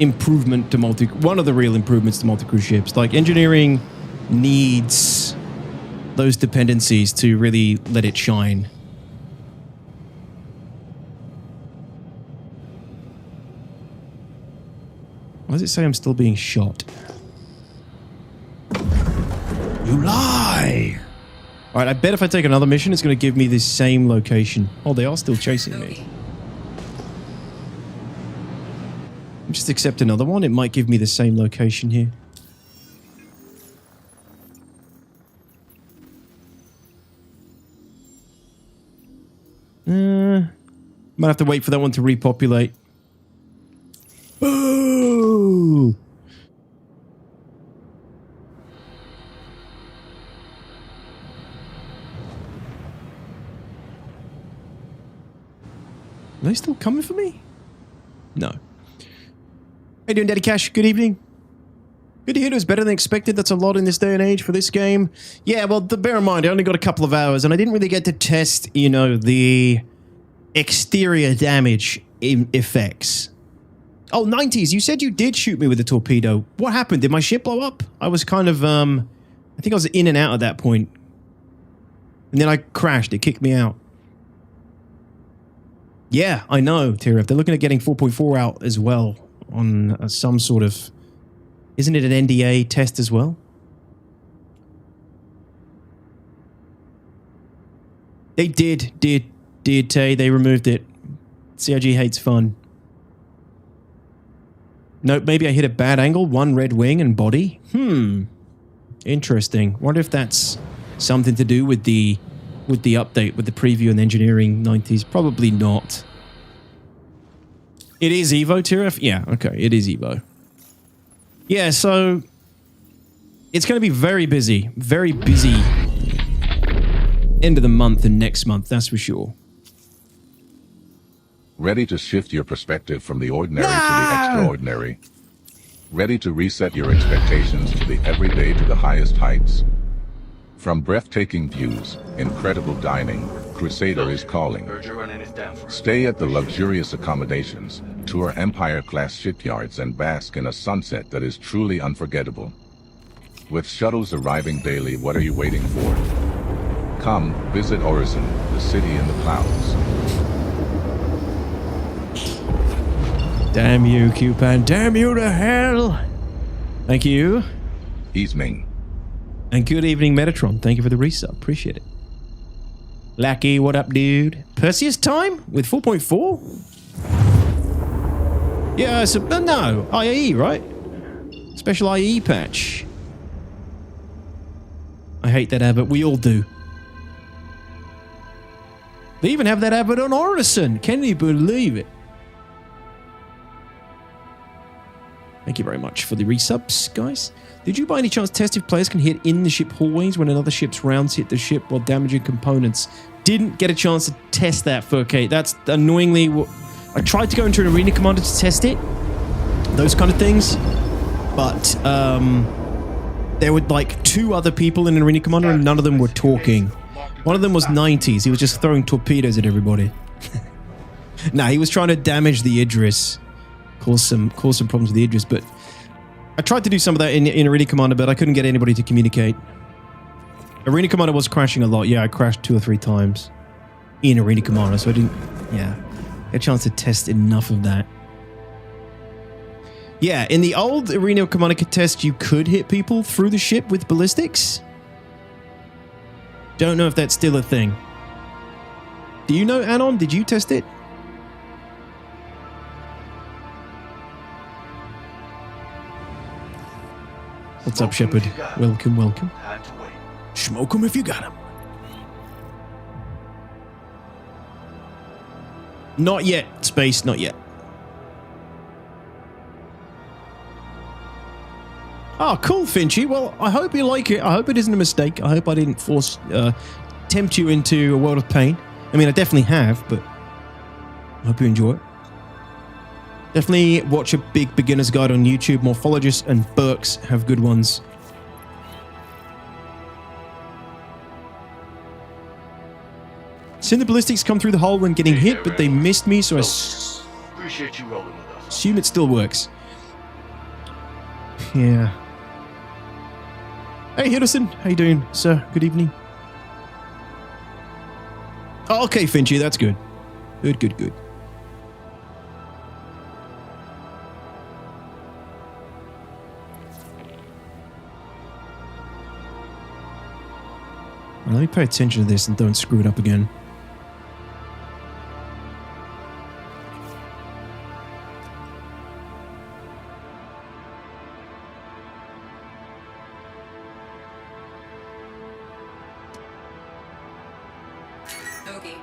improvement to one of the real improvements to multi-crew ships. Like, engineering needs those dependencies to really let it shine. Why does it say I'm still being shot? You lie! Alright, I bet if I take another mission, it's going to give me this same location. Oh, they are still chasing me. Just accept another one. It might give me the same location here. Might have to wait for that one to repopulate. Boo! Are they still coming for me? No. How you doing, Daddy Cash? Good evening. Good to hear it was better than expected. That's a lot in this day and age for this game. Yeah, well, bear in mind, I only got a couple of hours, and I didn't really get to test, you know, the exterior damage effects. Oh, 90s, you said you did shoot me with a torpedo. What happened? Did my ship blow up? I was kind of, I think I was in and out at that point. And then I crashed. It kicked me out. Yeah, I know, Tiref. They're looking at getting 4.4 out as well on some sort of... Isn't it an NDA test as well? They did, Tay. They removed it. CIG hates fun. Nope, maybe I hit a bad angle. One red wing and body. Interesting. Wonder if that's something to do with the update, with the preview and engineering 90s. Probably not. It is Evo, Tiref? Yeah, okay, it is Evo. Yeah, so it's going to be very busy. Very busy end of the month and next month, that's for sure. Ready to shift your perspective from the ordinary to the extraordinary. Ready to reset your expectations to the everyday to the highest heights. From breathtaking views, incredible dining, Crusader is calling. Heard you're running it down for us. Stay at the luxurious accommodations, tour Empire-class shipyards, and bask in a sunset that is truly unforgettable. With shuttles arriving daily, what are you waiting for? Come, visit Orison, the city in the clouds. Damn you, Cupan. Damn you to hell. Thank you. Evening. And good evening, Metatron. Thank you for the resub. Appreciate it. Lackey, what up, dude? Perseus time with 4.4? Yeah, so, no. IE, right? Special IE patch. I hate that advert. We all do. They even have that advert on Orison. Can you believe it? Thank you very much for the resubs, guys. Did you by any chance test if players can hit in the ship hallways when another ship's rounds hit the ship while damaging components? Didn't get a chance to test that for okay. That's annoyingly what I tried to go into an arena commander to test it. Those kind of things. But there were like 2 other people in an arena commander and none of them wwere talking. One of them was 90s. He was just throwing torpedoes at everybody. Nah, he was trying to damage the Idris. Cause some problems with the Idris, but I tried to do some of that in Arena Commander, but I couldn't get anybody to communicate. Arena Commander was crashing a lot. Yeah, I crashed 2 or 3 times in Arena Commander, so I didn't, get a chance to test enough of that. Yeah, in the old Arena Commander test, you could hit people through the ship with ballistics. Don't know if that's still a thing. Do you know, Anon? Did you test it? What's up, Shepard? Welcome, welcome. Smoke 'em if you got 'em. Not yet, Space, not yet. Oh, cool, Finchy. Well, I hope you like it. I hope it isn't a mistake. I hope I didn't tempt you into a world of pain. I mean, I definitely have, but I hope you enjoy it. Definitely watch a big beginner's guide on YouTube. Morphologists and Burks have good ones. Seen the ballistics come through the hole when getting hit, but they missed me, so I appreciate you rolling with us. Assume it still works. Yeah. Hey, Henderson. How you doing, sir? Good evening. Oh, okay, Finchy. That's good. Good. Let me pay attention to this and don't screw it up again. Okay.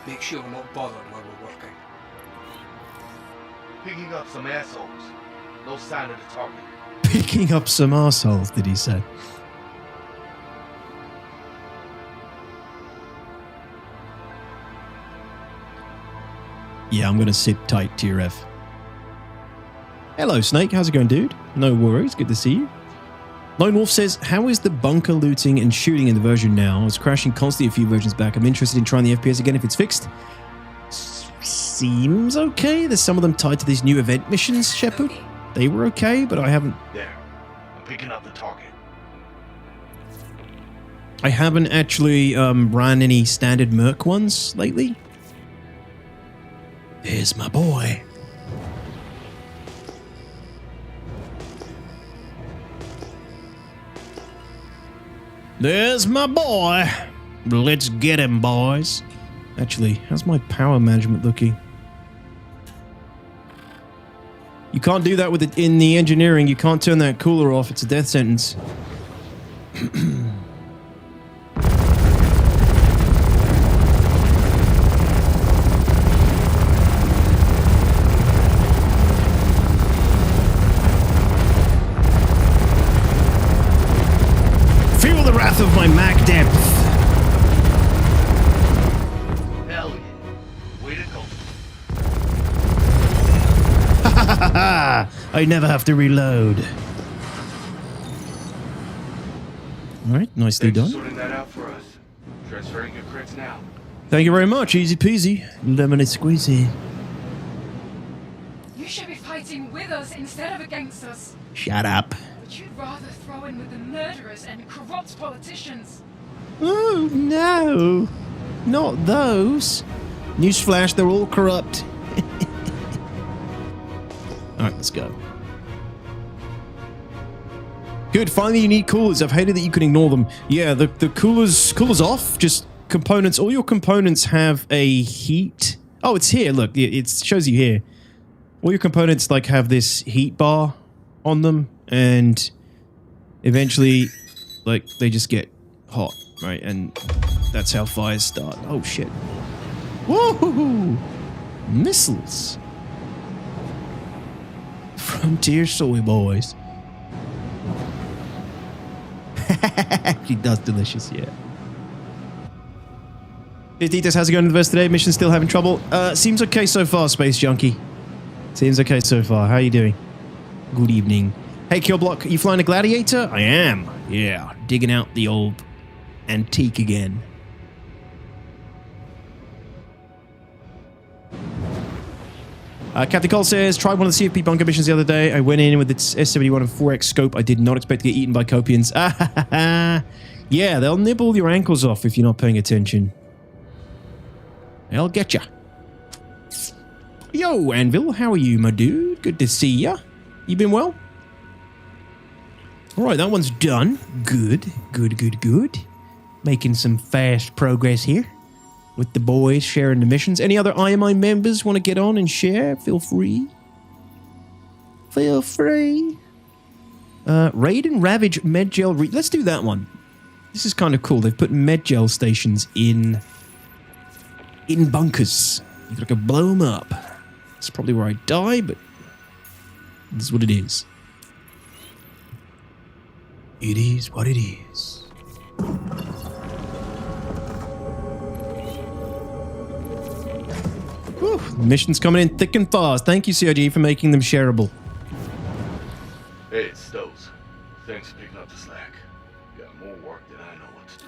Make sure we're not bothered while we're working. Picking up some assholes. No sign of the target. Picking up some assholes, did he say? Yeah, I'm going to sit tight, TRF. Hello, Snake. How's it going, dude? No worries. Good to see you. Lone Wolf says, how is the bunker looting and shooting in the version now? I was crashing constantly a few versions back. I'm interested in trying the FPS again if it's fixed. Seems okay. There's some of them tied to these new event missions, Shepard. Okay. They were okay, but I haven't... There. I'm picking up the target. I haven't actually ran any standard Merc ones lately. There's my boy. There's my boy. Let's get him, boys. Actually, how's my power management looking? You can't do that with it in the engineering. You can't turn that cooler off. It's a death sentence. Feel the wrath of my Mac depth. Hell yeah. Way to go. I never have to reload. Alright, nicely Thanks for done. sorting that out for us. Transferring your crits now. Thank you very much. Easy peasy. Lemony squeezy. You should be fighting with us instead of against us. Shut up. But you'd rather throw in with the murderers and corrupt politicians. Oh, no. Not those. Newsflash, they're all corrupt. Alright, let's go. Good, finally you need coolers. I've hated that you can ignore them. Yeah, the coolers off. Just components. All your components have a heat. Oh, it's here. Look, it shows you here. All your components like have this heat bar on them, and eventually, like, they just get hot, right? And that's how fires start. Oh shit! Woohoo! Missiles Frontier soy boys. He does delicious, yeah. Hey, Titus, how's it going in the verse today? Mission still having trouble? Seems okay so far, Space Junkie. Seems okay so far. How are you doing? Good evening. Hey, Killblock, you flying a Gladiator? I am. Yeah, digging out the old antique again. Captain Cole says, tried one of the CFP bunker missions the other day. I went in with its S71 and 4X scope. I did not expect to get eaten by Copians. Yeah, they'll nibble your ankles off if you're not paying attention. They'll get ya. Yo, Anvil, how are you, my dude? Good to see ya. You been well? Alright, that one's done. Good. Making some fast progress here with the boys sharing the missions. Any other IMI members want to get on and share? Feel free. Feel free. Raid and Ravage Medgel. Let's do that one. This is kind of cool. They've put Medgel stations in bunkers. You gotta go blow them up. It's probably where I die, but this is what it is. It is what it is. Whew, mission's coming in thick and fast. Thank you, CIG, for making them shareable. Hey, it's Stoves. Thanks for picking up the slack. You got more work than I know what to do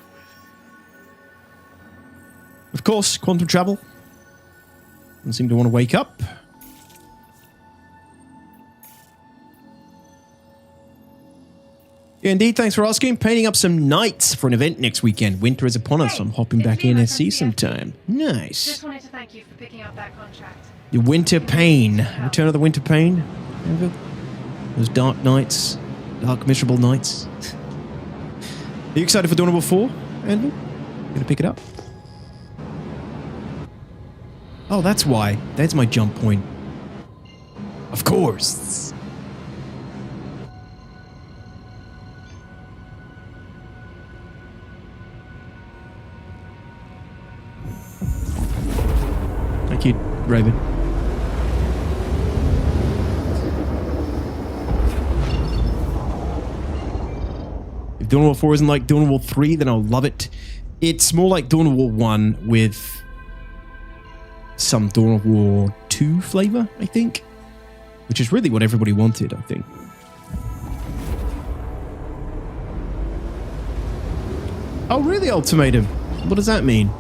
with. Of course, quantum travel. Doesn't seem to want to wake up. Yeah, indeed, thanks for asking. Painting up some nights for an event next weekend. Winter is upon us, so I'm hopping back in and see sometime. Nice. Just wanted to thank you for picking up that contract. The Winter Pain. Return of the Winter Pain. Ever? Those dark nights. Dark, miserable nights. Are you excited for Dawn of War 4, Andrew? Gonna pick it up? Oh, that's why. That's my jump point. Of course. Thank you, Raven. If Dawn of War 4 isn't like Dawn of War 3, then I'll love it. It's more like Dawn of War 1 with some Dawn of War 2 flavor, I think. Which is really what everybody wanted, I think. Oh, really, Ultimatum? What does that mean?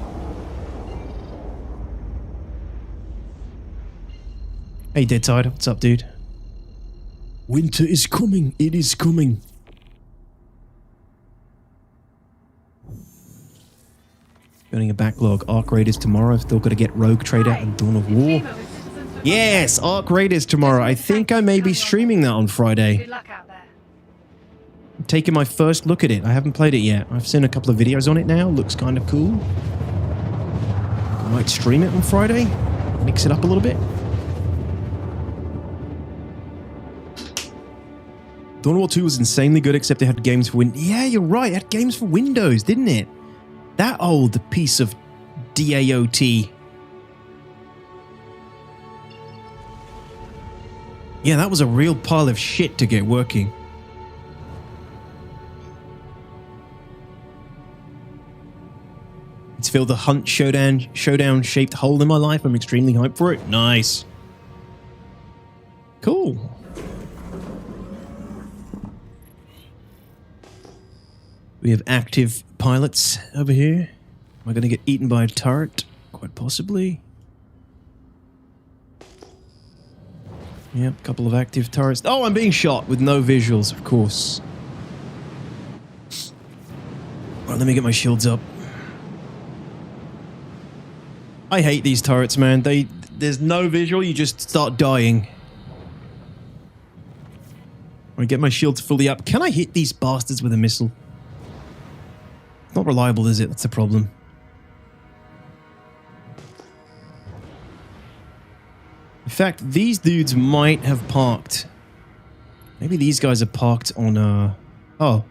Hey, Dead Tide, what's up, dude? Winter is coming. It is coming. Building a backlog. Arc Raiders tomorrow. I've still got to get Rogue Trader and Dawn of War. Yes, Arc Raiders tomorrow. I think I may be streaming that on Friday. Good luck out there. I'm taking my first look at it. I haven't played it yet. I've seen a couple of videos on it now. Looks kind of cool. I might stream it on Friday. Mix it up a little bit. Dawn of War 2 was insanely good, except it had games for Windows. Yeah, you're right. It had games for Windows, didn't it? That old piece of DAOT. Yeah, that was a real pile of shit to get working. It's filled the Hunt showdown shaped hole in my life. I'm extremely hyped for it. Nice. Cool. We have active pilots over here. Am I going to get eaten by a turret? Quite possibly. Yep, a couple of active turrets. Oh, I'm being shot with no visuals, of course. All right, let me get my shields up. I hate these turrets, man. There's no visual, you just start dying. I get my shields fully up. Can I hit these bastards with a missile? Not reliable, is it? That's the problem. In fact, these dudes might have parked. Maybe these guys are parked on oh.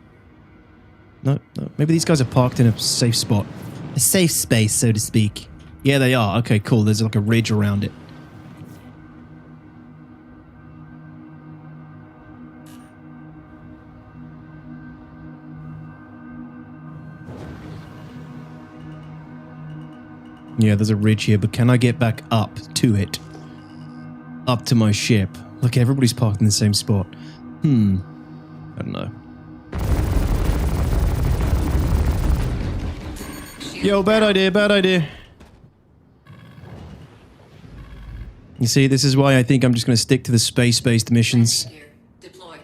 No. Maybe these guys are parked in a safe spot. A safe space, so to speak. Yeah, they are. Okay, cool. There's like a ridge around it. Yeah, there's a ridge here, but can I get back up to it? Up to my ship? Look, everybody's parked in the same spot. I don't know. Yo, bad idea, bad idea. You see, this is why I think I'm just going to stick to the space-based missions. Gear deployed.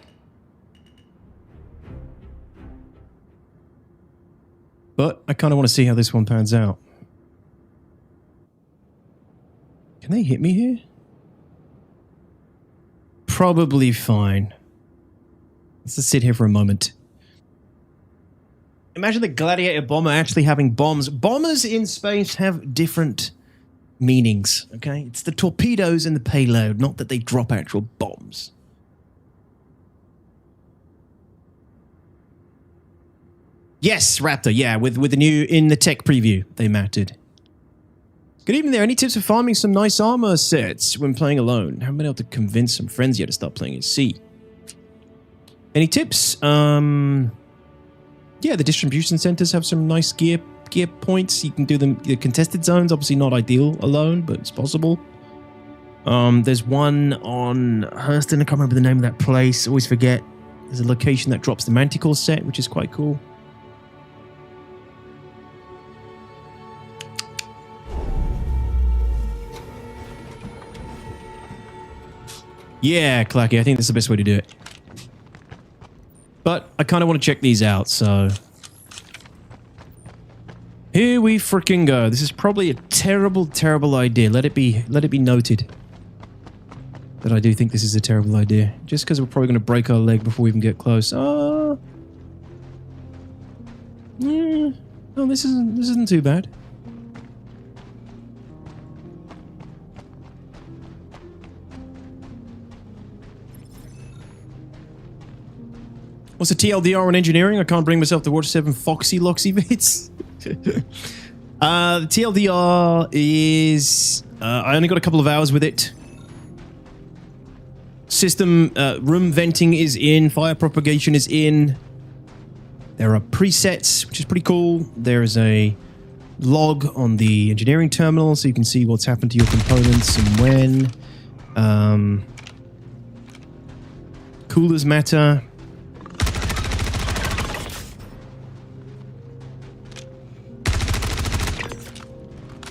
But I kind of want to see how this one pans out. Can they hit me here? Probably fine. Let's just sit here for a moment. Imagine the Gladiator bomber actually having bombs. Bombers in space have different meanings, okay? It's the torpedoes and the payload, not that they drop actual bombs. Yes, Raptor, yeah, with the new, in the tech preview, they mattered. Good evening there. Any tips for farming some nice armor sets when playing alone? Haven't been able to convince some friends yet to start playing at sea. Any tips? Yeah, the distribution centers have some nice gear points. You can do them. The contested zones, obviously not ideal alone, but it's possible. There's one on Hurston. I can't remember the name of that place. Always forget. There's a location that drops the Manticore set, which is quite cool. Yeah, Clacky, I think that's the best way to do it. But I kind of want to check these out, so... Here we freaking go. This is probably a terrible, terrible idea. Let it be noted that I do think this is a terrible idea. Just because we're probably going to break our leg before we even get close. No, this isn't too bad. What's the TLDR on engineering? I can't bring myself to watch 7 Foxy Loxy vids. The TLDR is... I only got a couple of hours with it. System room venting is in. Fire propagation is in. There are presets, which is pretty cool. There is a log on the engineering terminal, so you can see what's happened to your components and when. Coolers matter.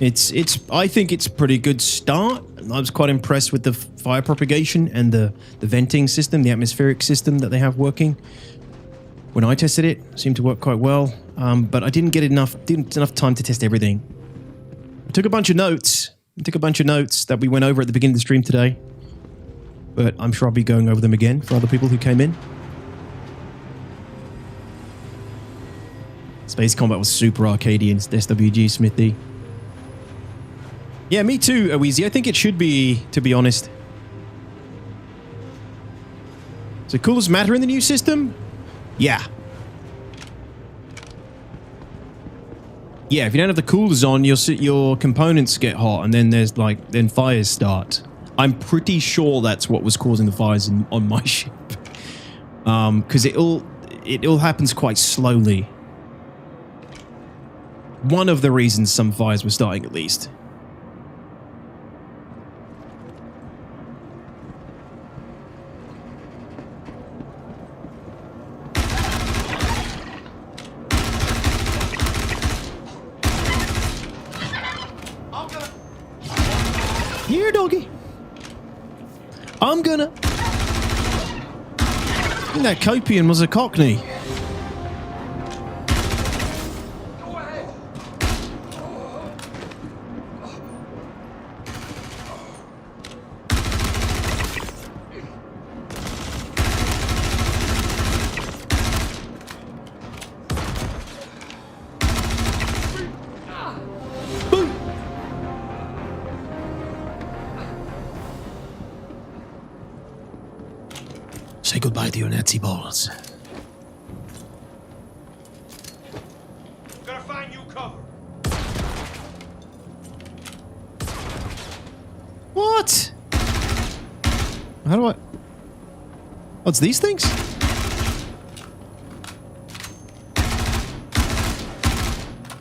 I think it's a pretty good start. I was quite impressed with the fire propagation and the venting system, the atmospheric system that they have working. When I tested it, it seemed to work quite well, but I didn't get enough time to test everything. I took a bunch of notes. That we went over at the beginning of the stream today, but I'm sure I'll be going over them again for other people who came in. Space combat was super arcadey in SWG Smithy. Yeah, me too, Aweezy. I think it should be, to be honest. So coolers matter in the new system? Yeah. Yeah, if you don't have the coolers on, your components get hot, and then then fires start. I'm pretty sure that's what was causing the fires on my ship, because it all happens quite slowly. One of the reasons some fires were starting, at least. Here, doggy. I'm gonna... I think that Copian was a Cockney. Go ahead. Say goodbye to your Nazi balls. I'm gonna find you cover. What? How do I... What's these things?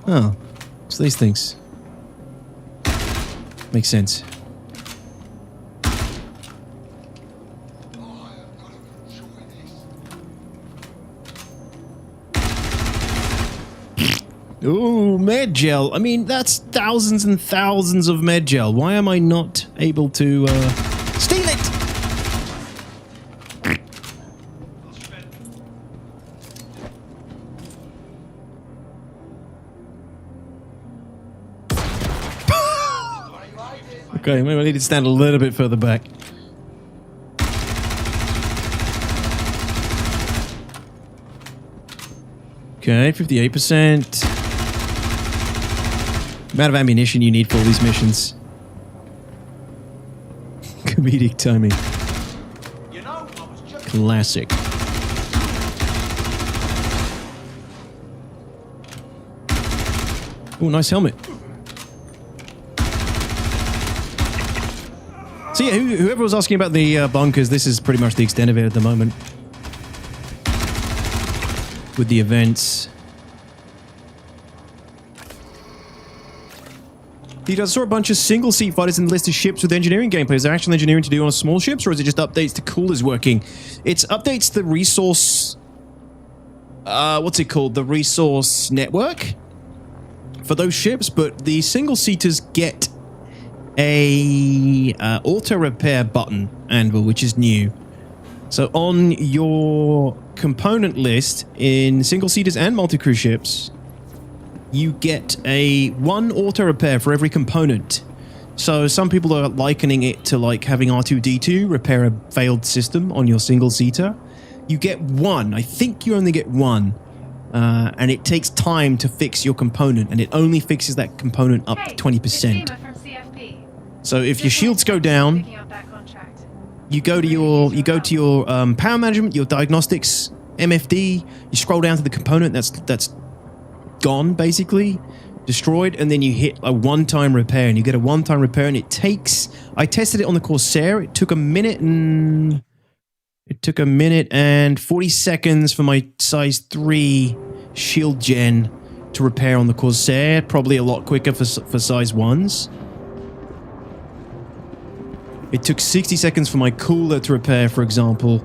Oh. What's these things? Makes sense. Ooh, med gel. I mean, that's thousands and thousands of med gel. Why am I not able to steal it? Okay, maybe I need to stand a little bit further back. Okay, 58%. Amount of ammunition you need for all these missions. Comedic timing. Classic. Oh, nice helmet. So yeah, whoever was asking about the bunkers, this is pretty much the extent of it at the moment. With the events. I saw a bunch of single-seat fighters in the list of ships with engineering gameplay. Is there actual engineering to do on small ships, or is it just updates to coolers working? It's updates the resource... what's it called? The resource network? For those ships, but the single-seaters get a auto-repair button, Anvil, which is new. So on your component list in single-seaters and multi-crew ships... you get one auto repair for every component. So some people are likening it to like having R2-D2 repair a failed system on your single seater. You get one. I think you only get one. And it takes time to fix your component, and it only fixes that component up to 20%. So if your shields go down, you go to your power management, your diagnostics, MFD, you scroll down to the component that's gone, basically destroyed, and then you hit a one-time repair, and you get a one-time repair, and it takes... I tested it on the Corsair. It took a minute and 40 seconds for my size 3 shield gen to repair on the Corsair. Probably a lot quicker for size 1s. It took 60 seconds for my cooler to repair, for example.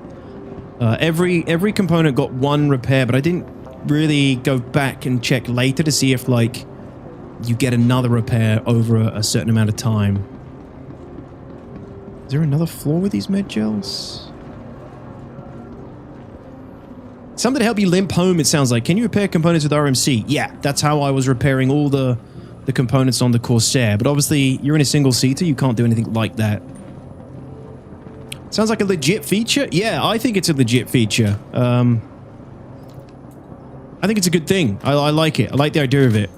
Every component got one repair, but I didn't really go back and check later to see if, like, you get another repair over a certain amount of time. Is there another floor with these med gels? Something to help you limp home, it sounds like. Can you repair components with RMC? Yeah, that's how I was repairing all the components on the Corsair. But obviously, you're in a single-seater, you can't do anything like that. Sounds like a legit feature? Yeah, I think it's a legit feature. I think it's a good thing. I like it. I like the idea of it.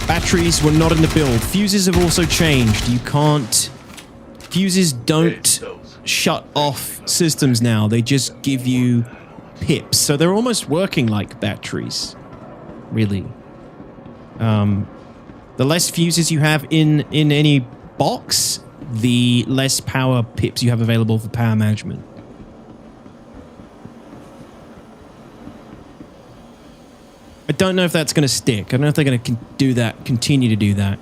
Batteries were not in the build. Fuses have also changed. You can't... Fuses don't shut off systems now. They just give you pips. So they're almost working like batteries. Really. The less fuses you have in any box, the less power pips you have available for power management. I don't know if that's going to stick. I don't know if they're going to do that, continue to do that.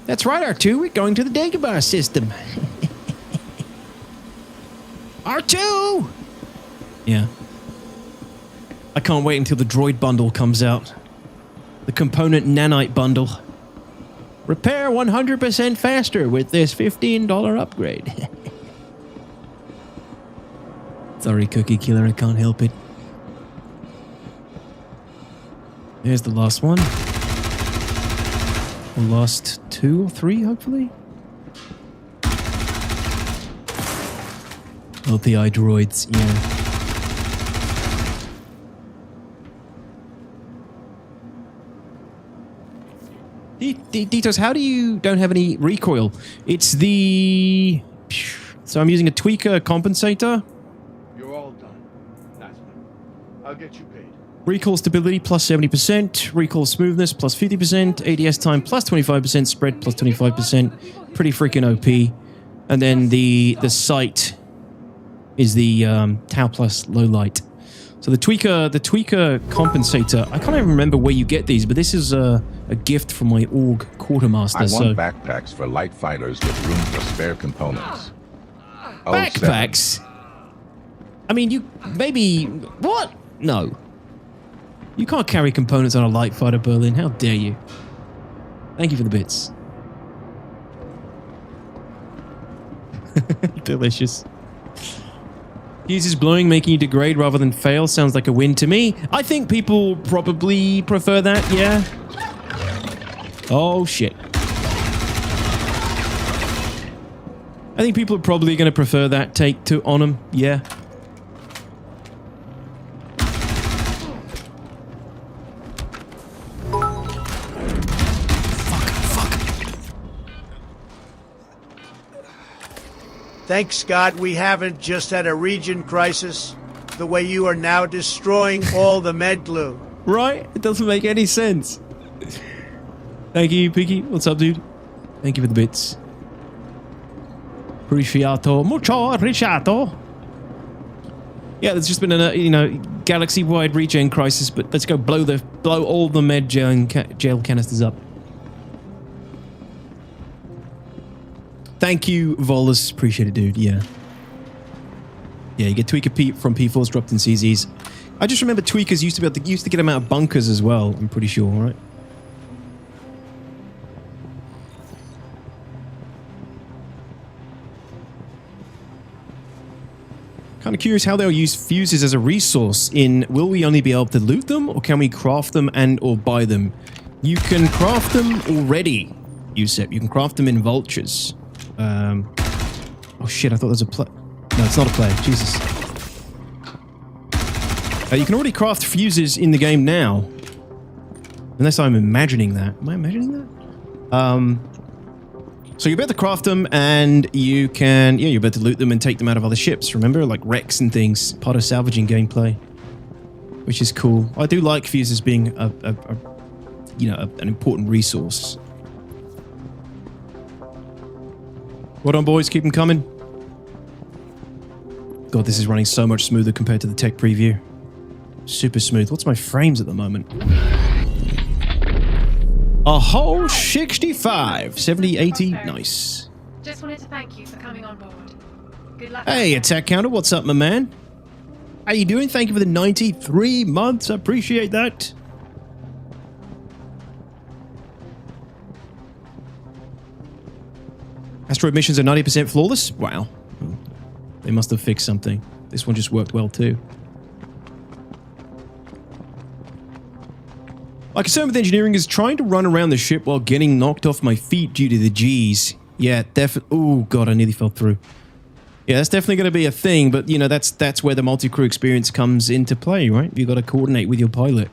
That's right, R2. We're going to the Dagobah system. R2! Yeah. I can't wait until the droid bundle comes out. The component nanite bundle. Repair 100% faster with this $15 upgrade. Sorry, Cookie Killer, I can't help it. There's the last one. The last 2 or 3, hopefully. LPI droids, yeah. Ditos, how do you don't have any recoil? It's the... So I'm using a tweaker compensator. You're all done. That's fine. I'll get you paid. Recoil stability plus 70%, recoil smoothness plus 50%, ADS time plus 25%, spread plus 25%. Pretty freaking OP. And then the sight is the Tau plus low light. So the tweaker compensator, I can't even remember where you get these, but this is a gift from my org quartermaster. I so want backpacks for light fighters with room for spare components. Oh, backpacks? I mean, you maybe what? No. You can't carry components on a light fighter, Berlin. How dare you? Thank you for the bits. Delicious. Fuses blowing, making you degrade rather than fail. Sounds like a win to me. I think people probably prefer that, yeah. Oh, shit. I think people are probably going to prefer that take to on them, yeah. Thanks, God, we haven't just had a region crisis the way you are now destroying all the med glue. Right? It doesn't make any sense. Thank you, Piggy. What's up, dude? Thank you for the bits. Appreciato. Mucho appreciato. Yeah, there's just been a, galaxy-wide regen crisis, but let's go blow all the med jail canisters up. Thank you, Volus. Appreciate it, dude. Yeah. Yeah, you get Tweaker from P4s dropped in CZs. I just remember Tweakers used to get them out of bunkers as well, I'm pretty sure, right? Kind of curious how they'll use fuses as a resource in will we only be able to loot them or can we craft them and or buy them? You can craft them already, Yusep. You can craft them in vultures. Oh shit, I thought there was a play. No, it's not a play. Jesus. You can already craft fuses in the game now. Unless I'm imagining that. Am I imagining that? So you're about to craft them and you can, you're about to loot them and take them out of other ships, remember? Like wrecks and things, part of salvaging gameplay. Which is cool. I do like fuses being an important resource. Well done, boys. Keep them coming. God, this is running so much smoother compared to the tech preview. Super smooth. What's my frames at the moment? A whole 65. 70, 80. Nice. Just wanted to thank you for coming on board. Good luck. Hey, Attack Counter. What's up, my man? How you doing? Thank you for the 93 months. I appreciate that. Asteroid missions are 90% flawless? Wow. They must have fixed something. This one just worked well too. My concern with engineering is trying to run around the ship while getting knocked off my feet due to the G's. Yeah, definitely. Oh god, I nearly fell through. Yeah, that's definitely going to be a thing, but that's where the multi-crew experience comes into play, right? You got to coordinate with your pilot.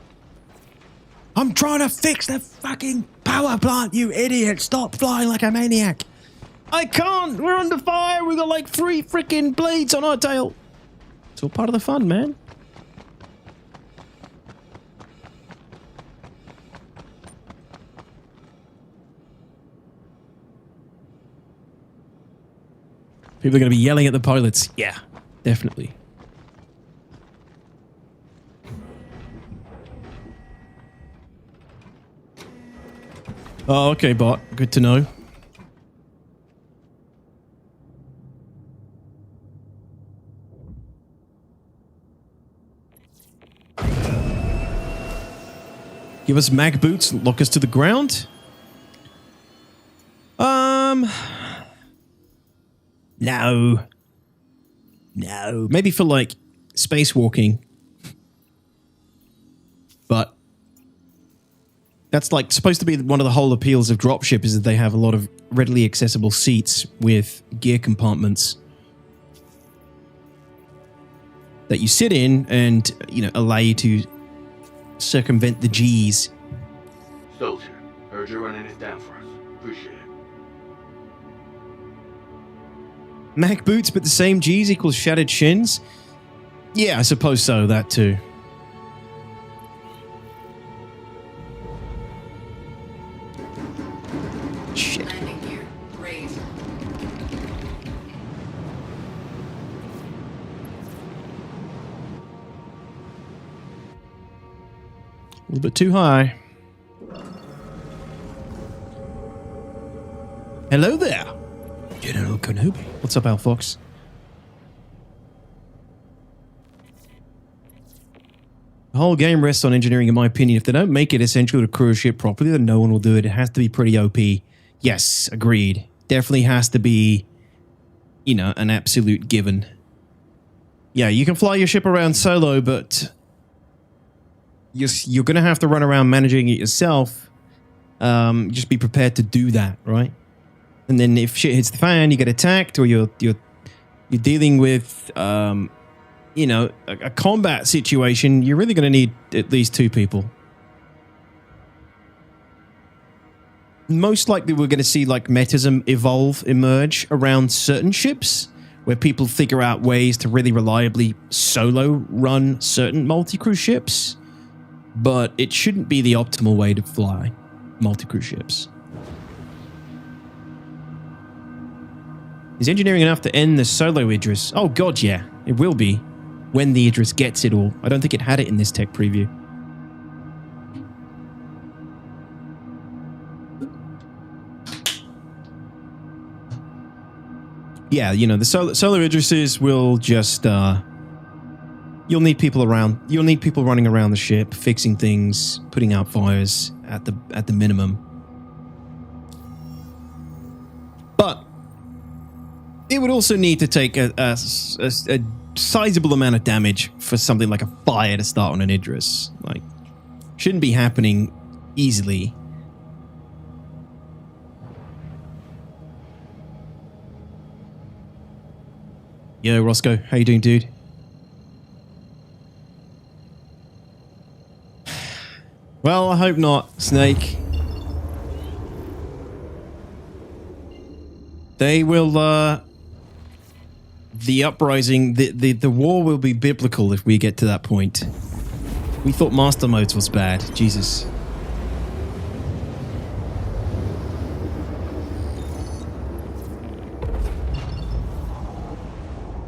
I'm trying to fix the fucking power plant, you idiot! Stop flying like a maniac! I can't! We're under fire! We got like 3 freaking blades on our tail! It's all part of the fun, man. People are going to be yelling at the pilots. Yeah, definitely. Oh, okay, bot. Good to know. Give us mag boots and lock us to the ground. No. No. Maybe for like spacewalking. But that's like supposed to be one of the whole appeals of dropship is that they have a lot of readily accessible seats with gear compartments that you sit in and, allow you to circumvent the G's. Soldier, heard you're running it down for us. Appreciate it. Mac boots, but the same G's equals shattered shins? Yeah, I suppose so, that too. Shit. Landing gear. Raise. A little bit too high. Hello there, General Kenobi. What's up, Al Fox? The whole game rests on engineering, in my opinion. If they don't make it essential to crew a ship properly, then no one will do it. It has to be pretty OP. Yes, agreed. Definitely has to be, you know, an absolute given. Yeah, you can fly your ship around solo, but you're going to have to run around managing it yourself. Just be prepared to do that, right? And then if shit hits the fan, you get attacked, or you're dealing with, you know, a combat situation. You're really going to need at least 2 people. Most likely, we're going to see like metism emerge around certain ships, where people figure out ways to really reliably solo run certain multi-crew ships. But it shouldn't be the optimal way to fly multi-crew ships. Is engineering enough to end the solo Idris? Oh god, yeah. It will be. When the Idris gets it all. I don't think it had it in this tech preview. Yeah, you know, the solo Idrises will just, you'll need people around. You'll need people running around the ship, fixing things, putting out fires at the minimum. But it would also need to take a sizable amount of damage for something like a fire to start on an Idris. Like, shouldn't be happening easily. Yo, Roscoe, how you doing, dude? Well, I hope not, Snake. They will, the uprising, the war will be biblical if we get to that point. We thought master modes was bad. Jesus.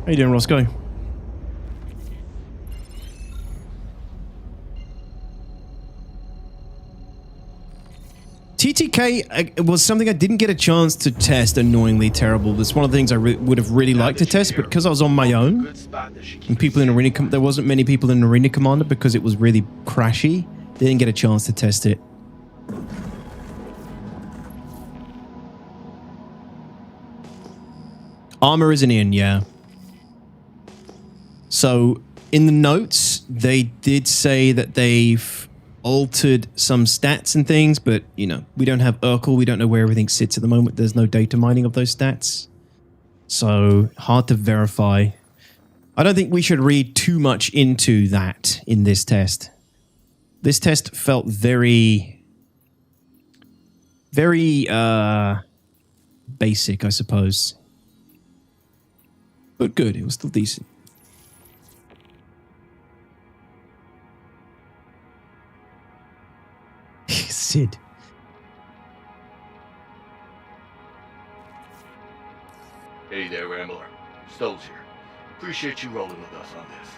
How you doing, Roscoe? TTK was something I didn't get a chance to test, annoyingly terrible. It's one of the things I would have really liked to test, but because I was on my own, and people in Arena, there wasn't many people in Arena Commander because it was really crashy, didn't get a chance to test it. Armor isn't in, yeah. So, in the notes, they did say that they've altered some stats and things, but, you know, we don't have Urkel. We don't know where everything sits at the moment. There's no data mining of those stats. So, hard to verify. I don't think we should read too much into that in this test. This test felt very basic, I suppose. But good. It was still decent. Sid. Hey there, Rambler. Stowe's here. Appreciate you rolling with us on this.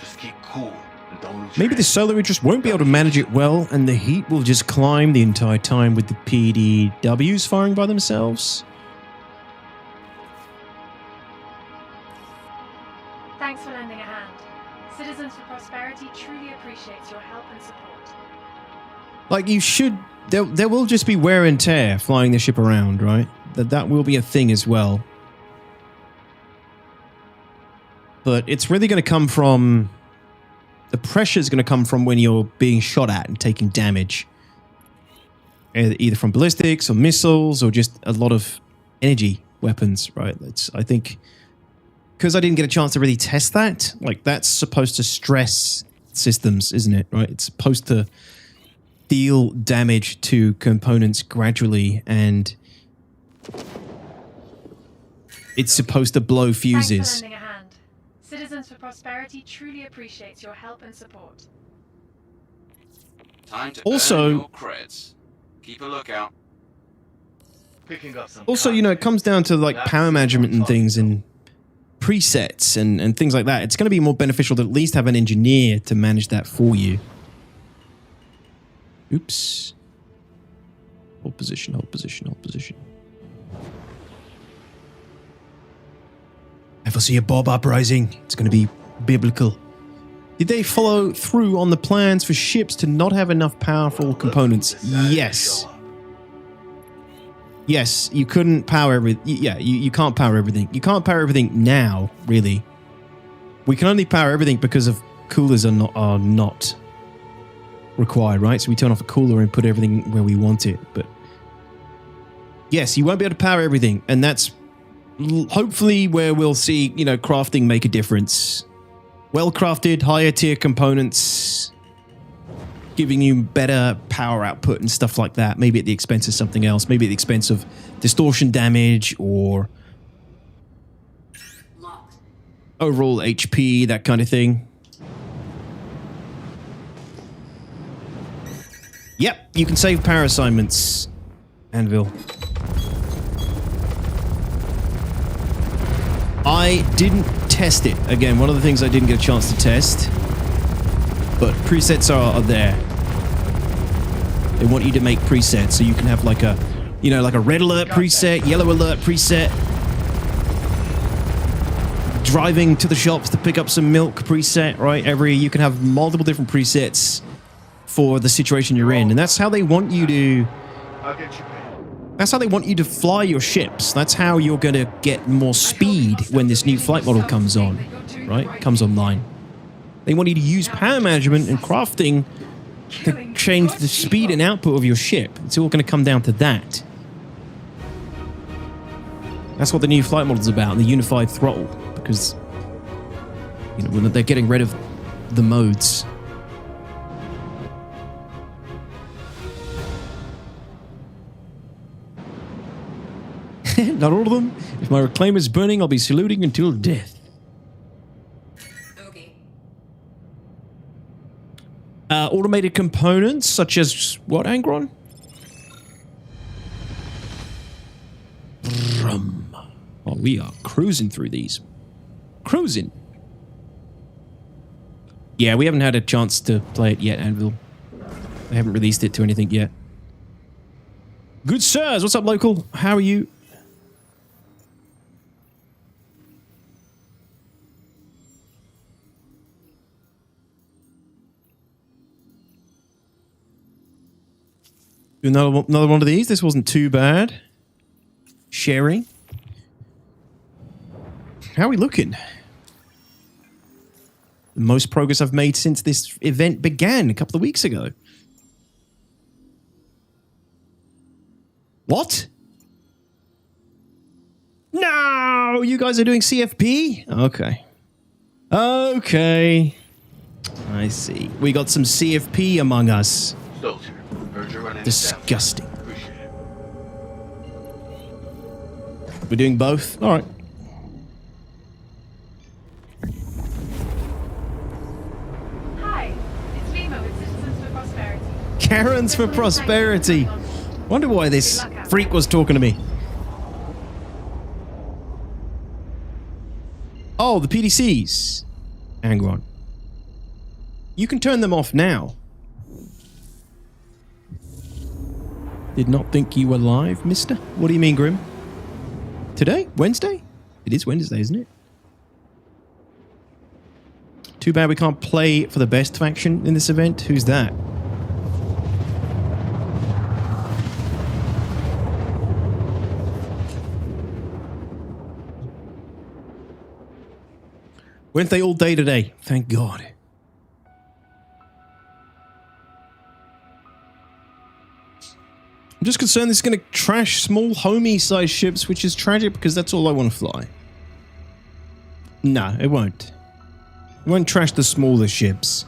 Just keep cool and don't lose Maybe the solar Idris won't be able to manage it well, and the heat will just climb the entire time with the PDWs firing by themselves. Thanks for lending a hand. Citizens for Prosperity truly appreciates your help and support. Like, you should... There will just be wear and tear flying the ship around, right? That will be a thing as well. But it's really going to come from... The pressure is going to come from when you're being shot at and taking damage. Either from ballistics or missiles or just a lot of energy weapons, right? I think... Because I didn't get a chance to really test that, like, that's supposed to stress systems, isn't it? Right? It's supposed to deal damage to components gradually, and it's supposed to blow fuses. Thanks for lending a hand. Citizens for Prosperity truly appreciates your help and support. Time to Also, earn your creds. Keep a lookout. Picking up some also, you know, it comes down to like power management and things, and presets and things like that, it's going to be more beneficial to at least have an engineer to manage that for you. Oops. Hold position, hold position, hold position. If I see a Bob uprising, it's going to be biblical. Did they follow through on the plans for ships to not have enough powerful components? Yes. Yes, you couldn't power everything. Yeah, you can't power everything. You can't power everything now, really. We can only power everything because of coolers are not required, right? So we turn off a cooler and put everything where we want it. But yes, you won't be able to power everything, and that's hopefully where we'll see, crafting make a difference. Well-crafted, higher-tier components, giving you better power output and stuff like that. Maybe at the expense of something else. Maybe at the expense of distortion damage or overall HP, that kind of thing. Yep, you can save power assignments, Anvil. I didn't test it. Again, one of the things I didn't get a chance to test. But presets are there. They want you to make presets, so you can have like a, like a red alert preset, yellow alert preset. Driving to the shops to pick up some milk preset, right? You can have multiple different presets for the situation you're in, and that's how they want you to. That's how they want you to fly your ships. That's how you're going to get more speed when this new flight model comes on, right? Comes online. They want you to use power management and crafting to change the speed and output of your ship. It's all going to come down to that. That's what the new flight model is about, the unified throttle, because when they're getting rid of the modes. Not all of them. If my reclaimer is burning, I'll be saluting until death. Okay. Automated components, such as what, Angron? Oh, we are cruising through these. Cruising. Yeah, we haven't had a chance to play it yet, Anvil. They haven't released it to anything yet. Good sirs, what's up, local? How are you? Do another one of these. This wasn't too bad. Sharing. How are we looking? The most progress I've made since this event began a couple of weeks ago. What? No! You guys are doing CFP? Okay. Okay. I see. We got some CFP among us. Disgusting. We're doing both? Alright. Hi, it's Vimo with Citizens for Prosperity. Karens for Prosperity. Wonder why this freak was talking to me. Oh, the PDCs. Hang on. You can turn them off now. Did not think you were live, mister. What do you mean, Grim? Today? Wednesday? It is Wednesday, isn't it? Too bad we can't play for the best faction in this event. Who's that? Wednesday all day today. Thank God. I'm just concerned this is going to trash small homey-sized ships, which is tragic because that's all I want to fly. No, it won't. It won't trash the smaller ships.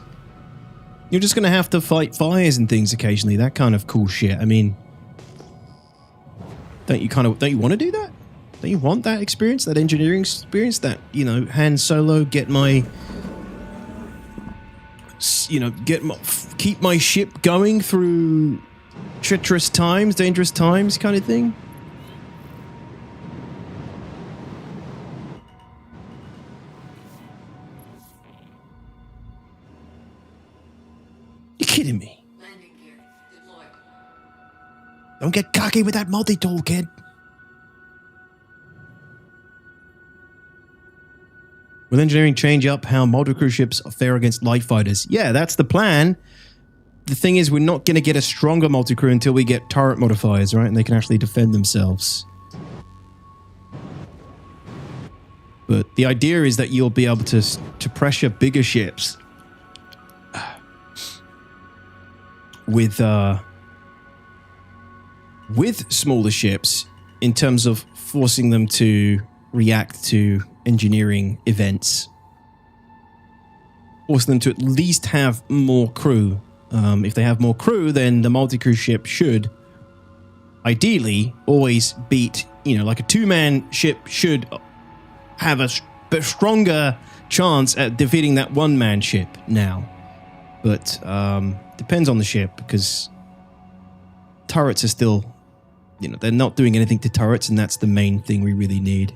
You're just going to have to fight fires and things occasionally. That kind of cool shit. I mean, don't you want to do that? Don't you want that experience, that engineering experience, that, Han Solo, keep my ship going through treacherous times, dangerous times kind of thing? You kidding me? Landing gear deployed. Don't get cocky with that multi-tool, kid. Will engineering change up how multi-crew ships fare against light fighters? Yeah, that's the plan. The thing is, we're not going to get a stronger multi-crew until we get turret modifiers, right? And they can actually defend themselves. But the idea is that you'll be able to pressure bigger ships with smaller ships in terms of forcing them to react to engineering events. Forcing them to at least have more crew. If they have more crew, then the multi-crew ship should ideally always beat, like a two-man ship should have a stronger chance at defeating that one-man ship now. But depends on the ship, because turrets are still, they're not doing anything to turrets, and that's the main thing we really need.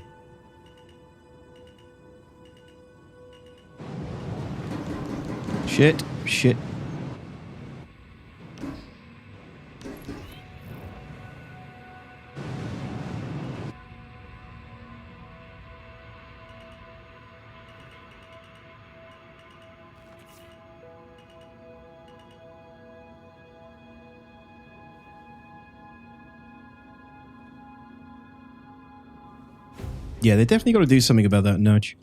Shit. Yeah, they definitely got to do something about that nudge.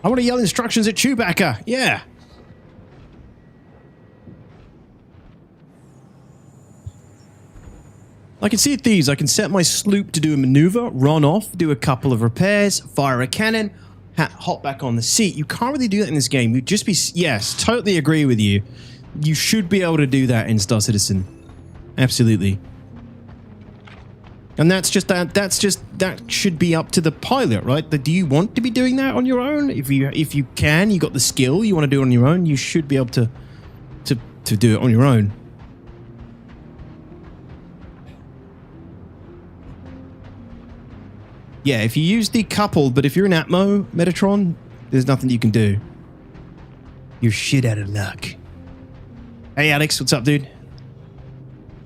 I want to yell instructions at Chewbacca. Yeah. I can see it these. I can set my sloop to do a maneuver, run off, do a couple of repairs, fire a cannon, hop back on the seat. You can't really do that in this game. You'd just be... Yes, totally agree with you. You should be able to do that in Star Citizen. Absolutely. And that should be up to the pilot, right? Do you want to be doing that on your own? If you can, you got the skill, you want to do it on your own, you should be able to do it on your own. Yeah, if you use decoupled, but if you're in Atmo, Metatron, there's nothing you can do. You're shit out of luck. Hey Alex, what's up, dude?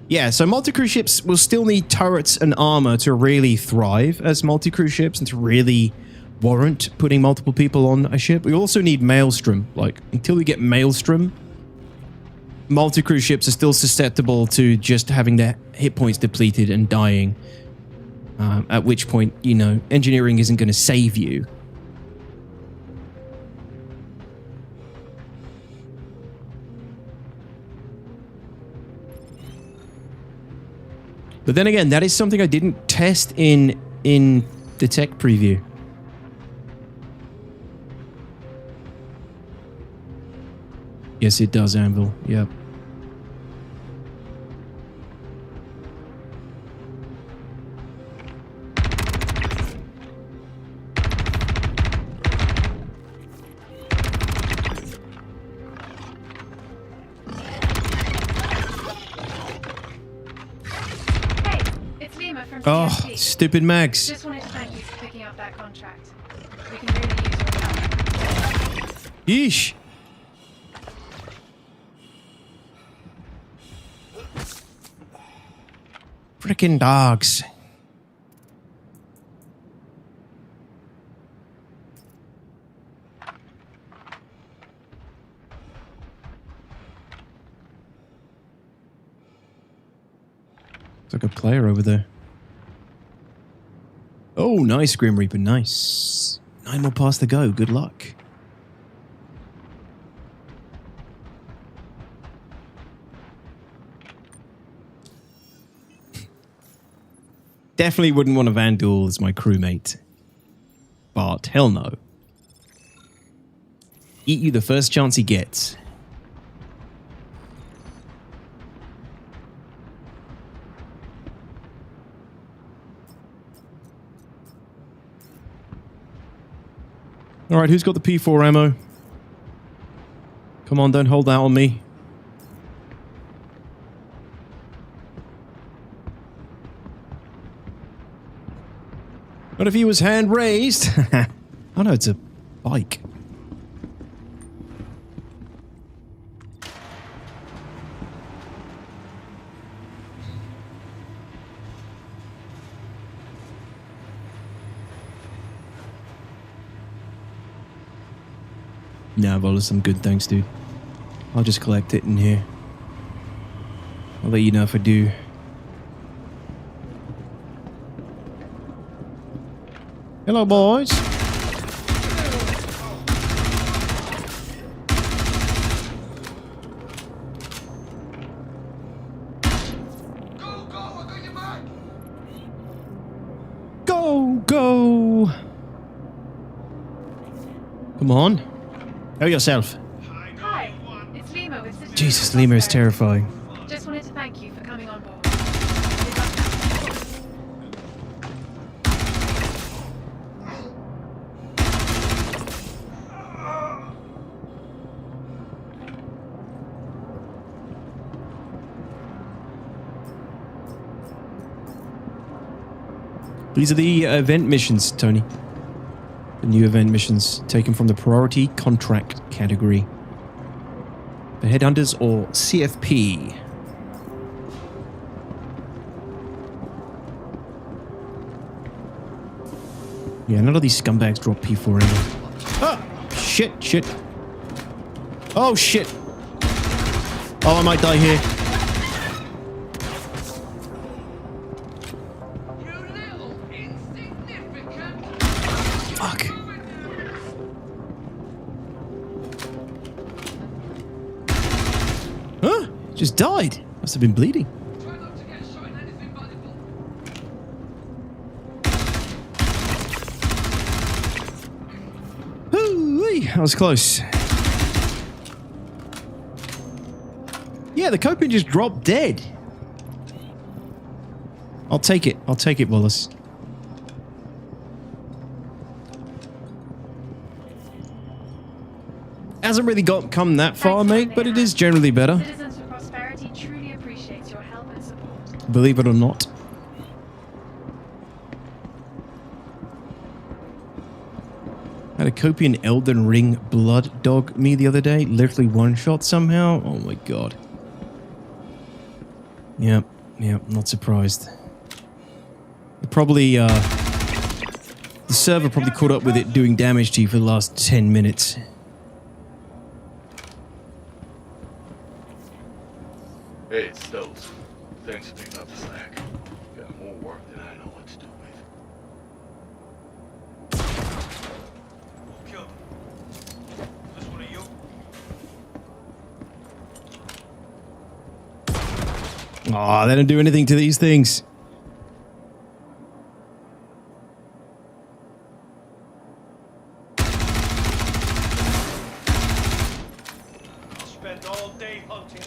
Yeah, so multi-crew ships will still need turrets and armor to really thrive as multi-crew ships and to really warrant putting multiple people on a ship. We also need Maelstrom. Like, until we get Maelstrom, multi-crew ships are still susceptible to just having their hit points depleted and dying. At which point, engineering isn't going to save you. But then again, that is something I didn't test in the tech preview. Yes, it does, Anvil. Yep. Oh, stupid mags. Just wanted to thank you for picking up that contract. We can really use your help. Yeesh. Frickin' dogs. It's like a player over there. Oh, nice, Grim Reaper, nice. 9 more past to go, good luck. Definitely wouldn't want a Vandal as my crewmate. But hell no. Eat you the first chance he gets. Alright, who's got the P4 ammo? Come on, don't hold out on me. What if he was hand raised? Oh no, it's a bike. Nah, Volas, I'm good, thanks, dude. I'll just collect it in here. I'll let you know if I do. Hello, boys. Go! Come on. Help yourself. Hi, it's Lima with Citizens Jesus, for Lima is Prosperity. terrifying. Just wanted to thank you for coming on board. These are the event missions, Tony. The new event missions taken from the priority contract category. The Headhunters or CFP. Yeah, none of these scumbags drop P4 anymore. Ah! Shit. Oh, shit. Oh, I might die here. Fuck. Huh? Just died. Must have been bleeding. Ooh-wee, that was close. Yeah, the Copian just dropped dead. I'll take it, Wallace. Hasn't really come that far, mate, but it is generally better. Citizens for Prosperity truly appreciates your help and support. Believe it or not. Had a Copian Elden Ring blood dog me the other day. Literally one shot somehow. Oh my god. Yep, not surprised. Probably, the server probably caught up with it doing damage to you for the last 10 minutes. Hey, it's Stoves. Thanks for picking up the slack. Got more work than I know what to do with. Who killed him? This one of you? Aw, they don't do anything to these things. I'll spend all day hunting.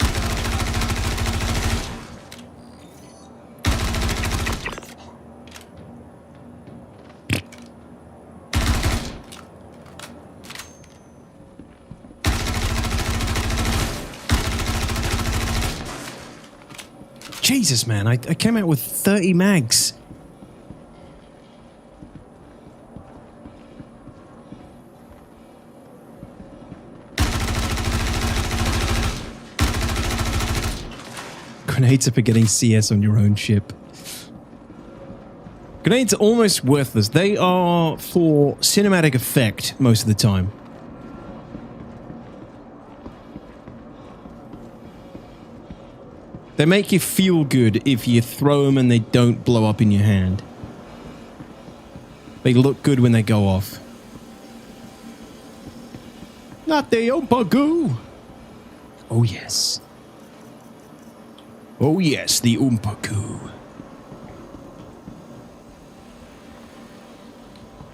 Jesus, man, I came out with 30 mags. Grenades are for getting CS on your own ship. Grenades are almost worthless. They are for cinematic effect most of the time. They make you feel good if you throw them and they don't blow up in your hand. They look good when they go off. Not the Oompa-goo! Oh yes. Oh yes, the Oompa-goo.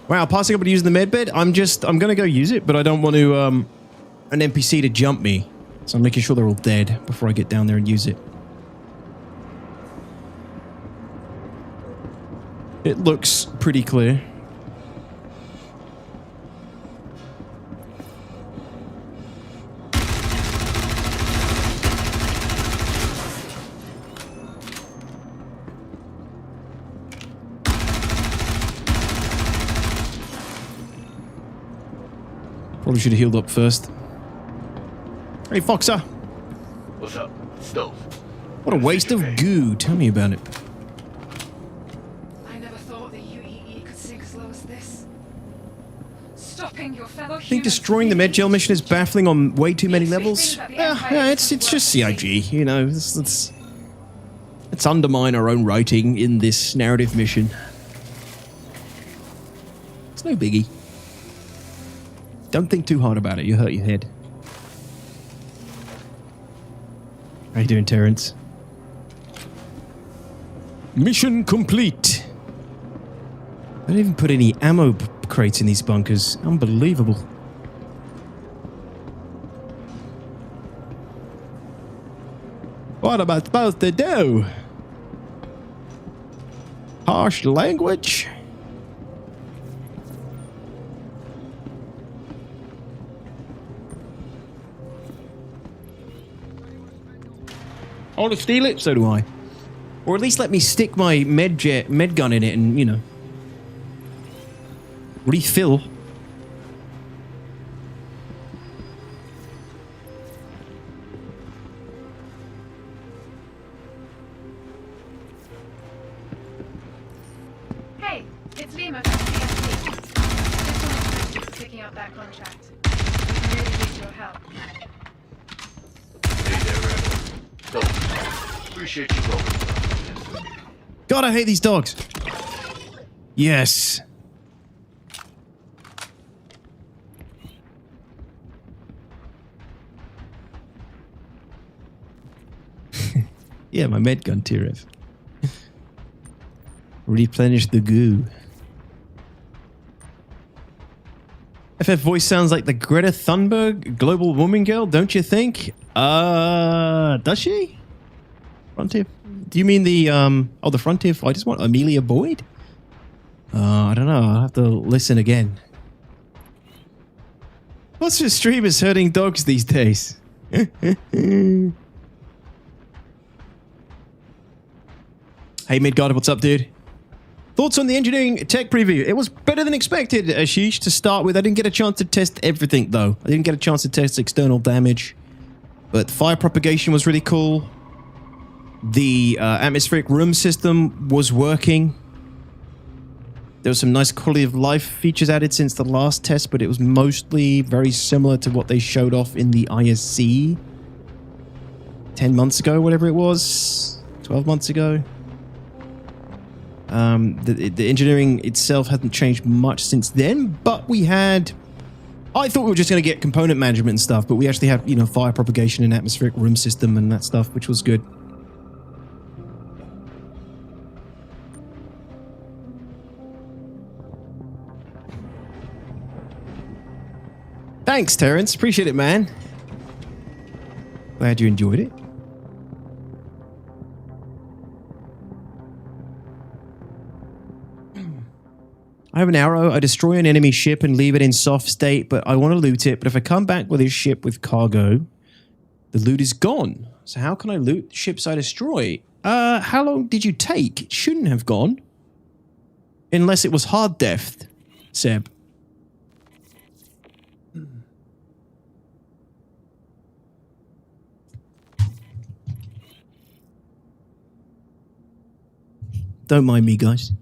Wow, passing up and using the medbed? I'm gonna go use it, but I don't want to, an NPC to jump me. So I'm making sure they're all dead before I get down there and use it. It looks pretty clear. Probably should have healed up first. Hey, Foxer. What's up? Stove. What a waste of goo. Tell me about it. stopping your fellow I think destroying the med gel mission is baffling on way too many levels. Yeah, it's just CIG, you know. Let's undermine our own writing in this narrative mission. It's no biggie. Don't think too hard about it, you hurt your head. How you doing, Terrence? Mission complete. I didn't even put any ammo crates in these bunkers. Unbelievable. What am I supposed to do? Harsh language? I want to steal it? So do I. Or at least let me stick my med gun in it and, you know, refill. Hey, it's Lima from CFP. Just wanted to thank you for picking up that contract. We can really use your help. Hey there, Rebel. So, appreciate you going. God, I hate these dogs. Yes. Yeah, my med gun, T-Rev. Replenish the goo. FF voice sounds like the Greta Thunberg global woman girl, don't you think? Does she? Frontier? Do you mean the, the Frontier Fighters one? Amelia Boyd? I don't know. I'll have to listen again. What's your streamers herding dogs these days? Hey, Midgard, what's up, dude? Thoughts on the engineering tech preview? It was better than expected, Ashish, to start with. I didn't get a chance to test everything, though. I didn't get a chance to test external damage. But fire propagation was really cool. The atmospheric room system was working. There was some nice quality of life features added since the last test, but it was mostly very similar to what they showed off in the ISC 10 months ago, whatever it was. 12 months ago. The engineering itself hasn't changed much since then, but we had... I thought we were just going to get component management and stuff, but we actually had, you know, fire propagation and atmospheric room system and that stuff, which was good. Thanks, Terrence. Appreciate it, man. Glad you enjoyed it. I have an arrow. I destroy an enemy ship and leave it in soft state, but I want to loot it. But if I come back with his ship with cargo, the loot is gone. So how can I loot the ships I destroy? How long did you take? It shouldn't have gone. Unless it was hard death, Seb. Don't mind me, guys.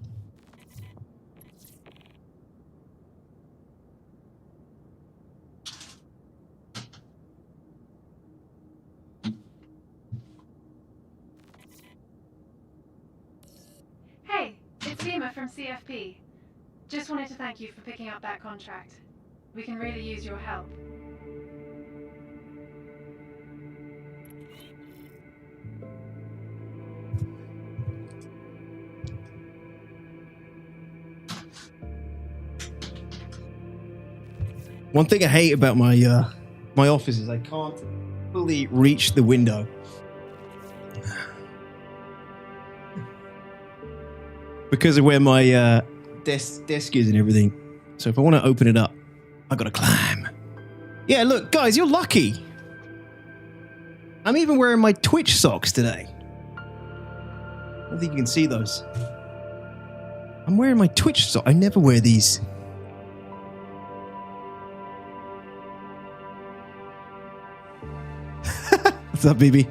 Hey, it's Lima from CFP. Just wanted to thank you for picking up that contract. We can really use your help. One thing I hate about my my office is I can't fully reach the window. Because of where my desk is and everything. So if I want to open it up, I gotta climb. Yeah, look, guys, you're lucky. I'm even wearing my Twitch socks today. I don't think you can see those. I'm wearing my Twitch socks. I never wear these. What's up, BB?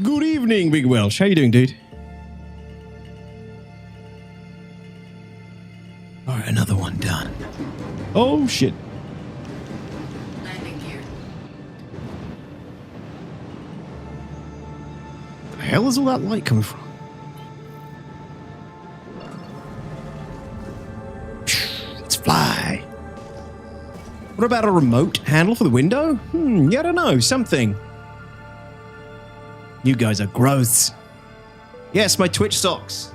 Good evening, Big Welsh. How you doing, dude? All right, another one done. Oh, shit. Landing gear. Where the hell is all that light coming from? Let's fly. What about a remote handle for the window? Yeah, I don't know. Something. You guys are gross. Yes, my Twitch socks.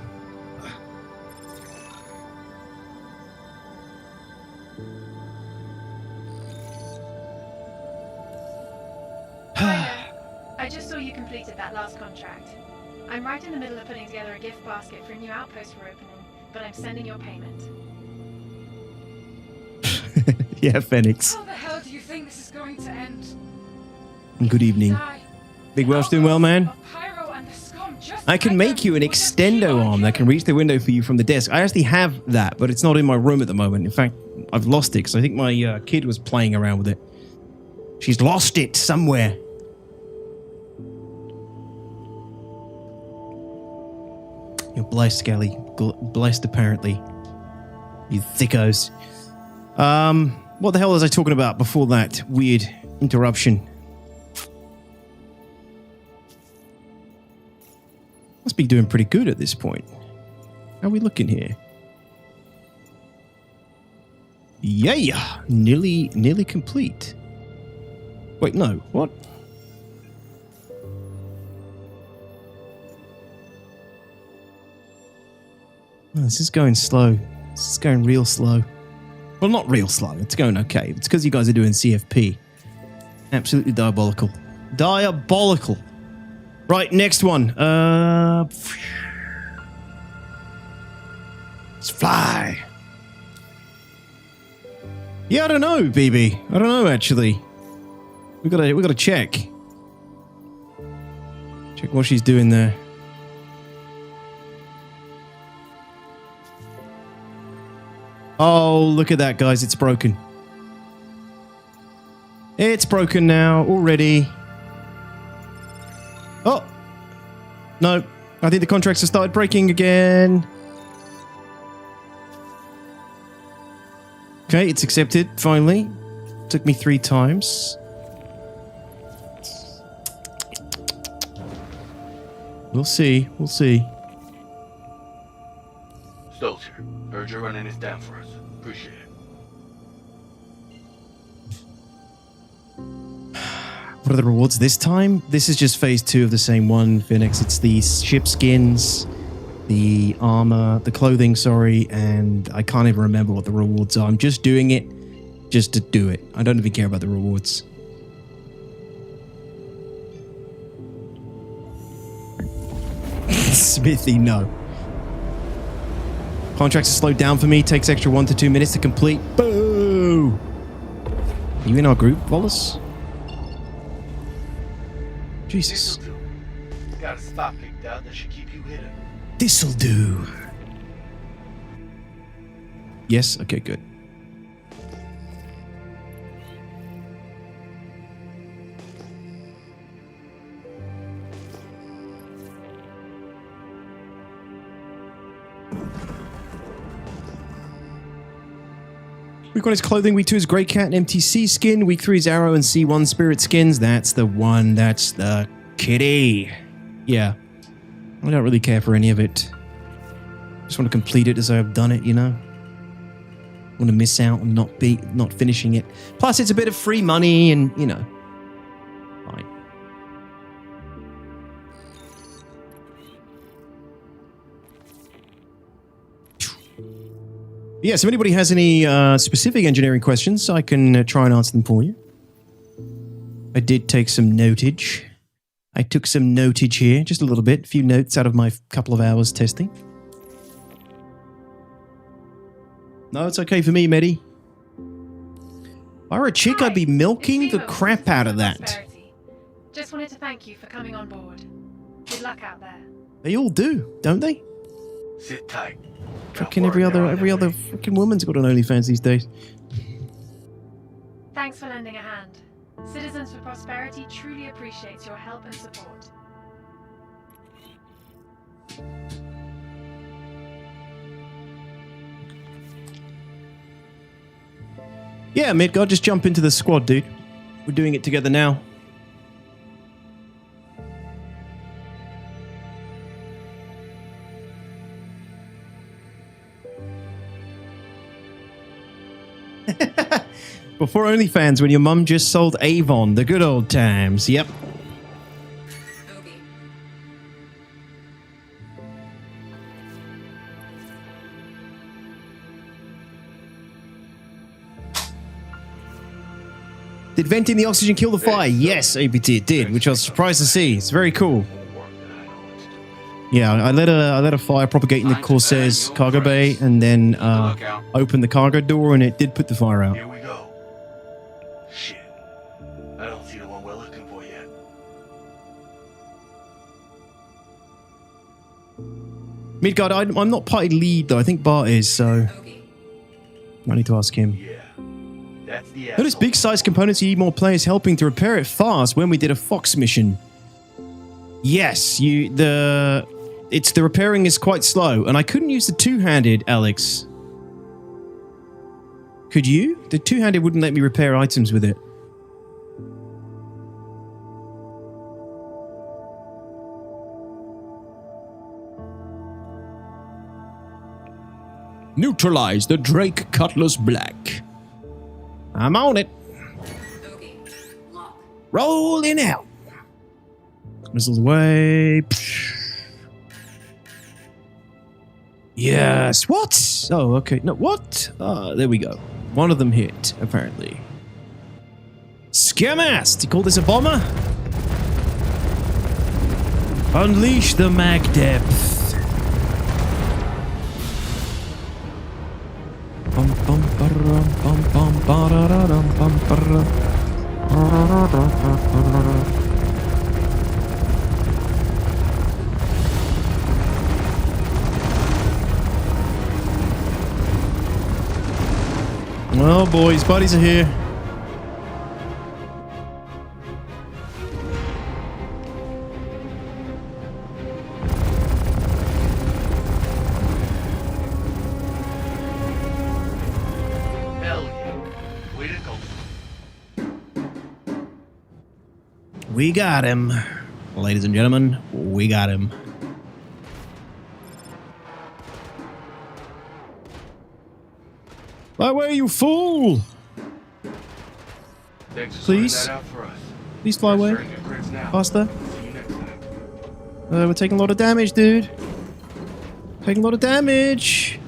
I just saw you completed that last contract. I'm right in the middle of putting together a gift basket for a new outpost we're opening, but I'm sending your payment. Yeah, Phoenix. How the hell do you think this is going to end? Good evening. Die. Big Welsh doing well, man? Pyro and the scum just I can make you an extendo arm that can reach the window for you from the desk. I actually have that, but it's not in my room at the moment. In fact, I've lost it because I think my kid was playing around with it. She's lost it somewhere. You're blessed, Skelly. Blessed, apparently. You thickos. What the hell was I talking about before that weird interruption? Must be doing pretty good at this point. How are we looking here? Yeah, nearly complete. Wait, no, what? Oh, this is going slow. This is going real slow. Well, not real slow. It's going okay. It's because you guys are doing CFP. Absolutely diabolical. Diabolical. Right, next one. Let's fly. Yeah, I don't know, BB. I don't know, actually. We gotta check. Check what she's doing there. Oh, look at that, guys. It's broken. It's broken now already. Oh. No. I think the contracts have started breaking again. Okay, it's accepted, finally. Took me 3 times. We'll see. We'll see. Stokes here. Heard you're running this down for us. Appreciate it. What are the rewards this time? This is just phase 2 of the same one, Phoenix. It's the ship skins, the armor, the clothing, sorry, and I can't even remember what the rewards are. I'm just doing it just to do it. I don't even care about the rewards. Smithy, no. Contracts are slowed down for me. Takes extra 1 to 2 minutes to complete. Boo! Are you in our group, Wallace? Jesus. This'll do. Got a spot picked out that should keep you hidden. This'll do. Yes? Okay, good. Week 1 is clothing, week 2 is Grey Cat and MTC skin, week 3 is Arrow and C1 Spirit skins. That's the one, that's the kitty. Yeah. I don't really care for any of it. Just want to complete it as I've done it, you know? Want to miss out and not finishing it. Plus, it's a bit of free money and, you know. Fine. Yeah, so if anybody has any specific engineering questions, I can try and answer them for you. I did take some notage. I took some notage here, just a little bit. A few notes out of my couple of hours testing. No, it's okay for me, Medi. If I were a chick, I'd be milking the crap out of that. Just wanted to thank you for coming on board. Good luck out there. They all do, don't they? Sit tight. Fucking every other freaking woman's got an OnlyFans these days. Thanks for lending a hand. Citizens for Prosperity truly appreciates your help and support. Yeah, Midgard, just jump into the squad, dude. We're doing it together now. Before OnlyFans, when your mum just sold Avon, the good old times. Yep. Okay. Did venting the oxygen kill the fire? Yes, APT, it did, which I was surprised to see. It's very cool. Yeah, I let a fire propagate in the Corsair's cargo bay, and then opened the cargo door, and it did put the fire out. Here we go. Shit. I don't see the one we're looking for yet. Midgard, I'm not party lead though. I think Bart is, so Okay. I need to ask him. Yeah. That's the Notice big size components, you need more players helping to repair it fast when we did a Fox mission. Yes, the repairing is quite slow, and I couldn't use the two-handed, Alex. Could you? The two-handed wouldn't let me repair items with it. Neutralize the Drake Cutlass Black. I'm on it. Okay. Lock. Rolling out. Missiles away. Yes. What? Oh, okay. No, what? There we go. One of them hit, apparently. Scamass! Do you call this a bomber? Unleash the mag depth. Bum, bum, ba-da-dum, bum, bum, ba-da-da-dum, bum, ba-da-da. Oh boy, his buddies are here. Hell yeah. Way to go. We got him. Ladies and gentlemen, we got him. Fly away, you fool! Thanks for Please? sorting that out for us. Please fly away. Starting your crits now. Faster. See you next time. We're taking a lot of damage, dude. Taking a lot of damage.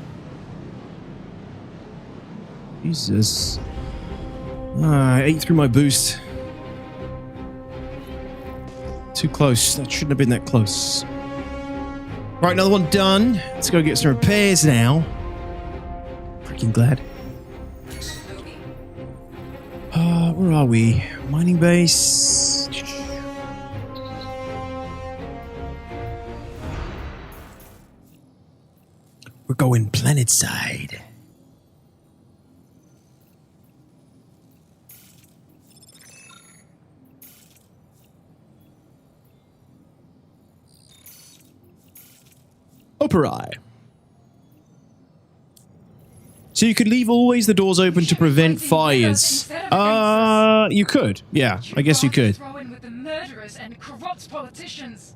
Jesus. I ate through my boost. Too close. That shouldn't have been that close. Right, another one done. Let's go get some repairs now. Freaking glad. Where are we? Mining base. We're going planet side. Opera. So you could leave always the doors open to prevent fires. You could. Yeah, I guess you could. Throw in with the murderers and corrupt politicians.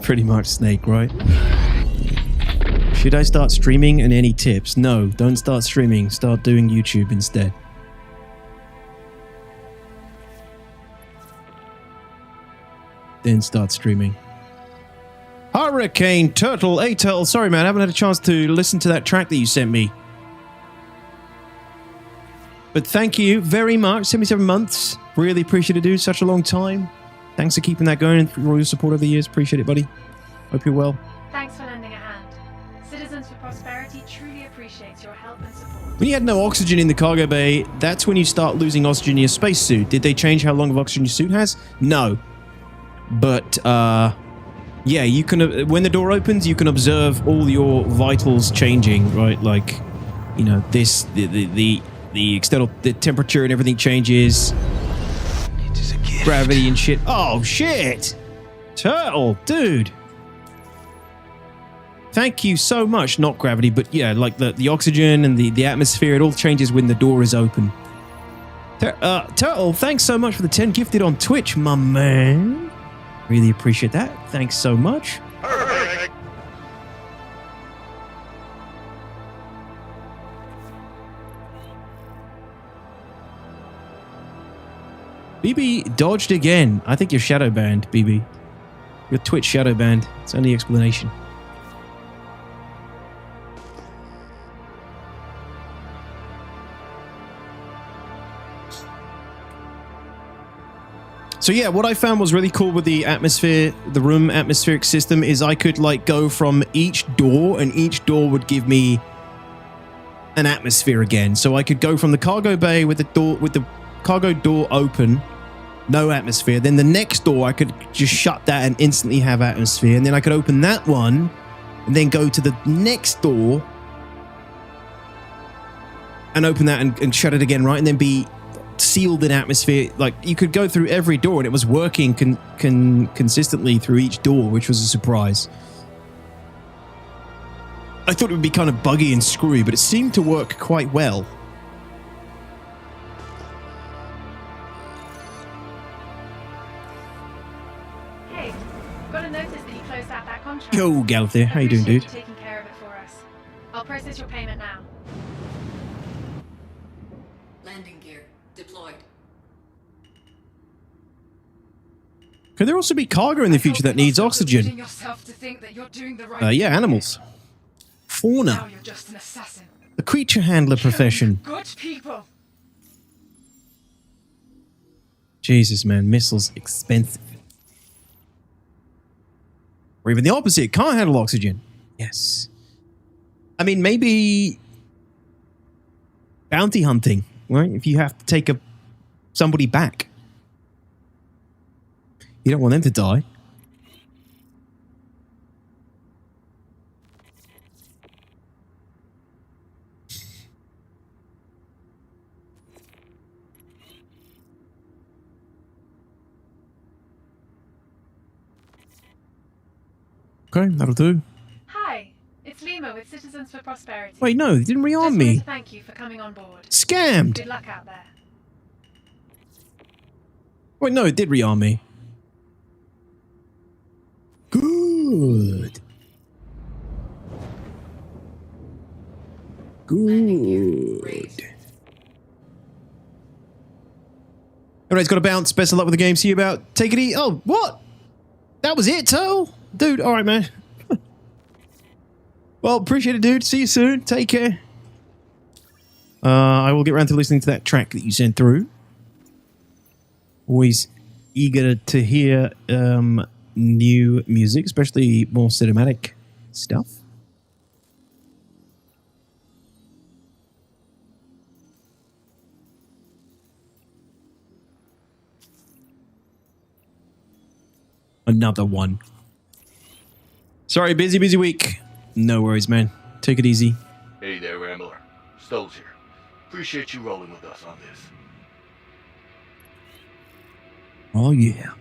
Pretty much, Snake, right? Should I start streaming, and any tips? No, don't start streaming. Start doing YouTube instead. Then start streaming. Hurricane Turtle Atel. Sorry, man, I haven't had a chance to listen to that track that you sent me. But thank you very much. 77 months. Really appreciate it, dude. Such a long time. Thanks for keeping that going and for all your support over the years. Appreciate it, buddy. Hope you're well. Thanks for lending a hand. Citizens for Prosperity truly appreciates your help and support. When you had no oxygen in the cargo bay, that's when you start losing oxygen in your spacesuit. Did they change how long of oxygen your suit has? No. But yeah, you can when the door opens, you can observe all your vitals changing, right? Like, you know, this the external temperature and everything changes. It is a gift. Gravity and shit. Oh shit, Turtle, dude. Thank you so much. Not gravity, but yeah, like the oxygen and the atmosphere. It all changes when the door is open. Turtle, thanks so much for the 10 gifted on Twitch, my man. Really appreciate that. Thanks so much. BB dodged again. I think you're shadow banned, BB. Your Twitch shadow banned. It's only explanation. So yeah, what I found was really cool with the atmosphere, the room atmospheric system, is I could like go from each door, and each door would give me an atmosphere again. So I could go from the cargo bay with the cargo door open, no atmosphere. Then the next door I could just shut that and instantly have atmosphere. And then I could open that one and then go to the next door and open that and shut it again, right? And then be sealed in atmosphere. Like, you could go through every door and it was working consistently through each door, which was a surprise. I thought it would be kind of buggy and screwy, but it seemed to work quite well. Hey, got a notice that you closed out that contract. Yo, Galathea, how you doing, dude? Appreciate you taking care of it for us. I'll process your payment now. Landing gear deployed. Could there also be cargo in the future that needs oxygen? Yourself to think that you're doing the right Yeah, animals. Now Fauna. you're just an assassin. The creature handler profession. Good people. Jesus, man, missiles expensive. Or even the opposite, can't handle oxygen. Yes. I mean, maybe bounty hunting, right? If you have to take somebody back. You don't want them to die. Okay, that'll do. Hi, it's Lima with Citizens for Prosperity. Wait, no, they didn't rearm Just wanted me. to thank you for coming on board. Scammed. Good luck out there. Wait, no, it did rearm me. Good. Good. Everybody's got to bounce. Best of luck with the game. See you about. Take it easy. Oh, what? That was it, Toe? Dude, all right, man. Well, appreciate it, dude. See you soon. Take care. I will get around to listening to that track that you sent through. Always eager to hear new music, especially more cinematic stuff. Another one. Sorry, busy week. No worries, man. Take it easy. Hey there, Rambler. Stowe's here. Appreciate you rolling with us on this. Oh, yeah.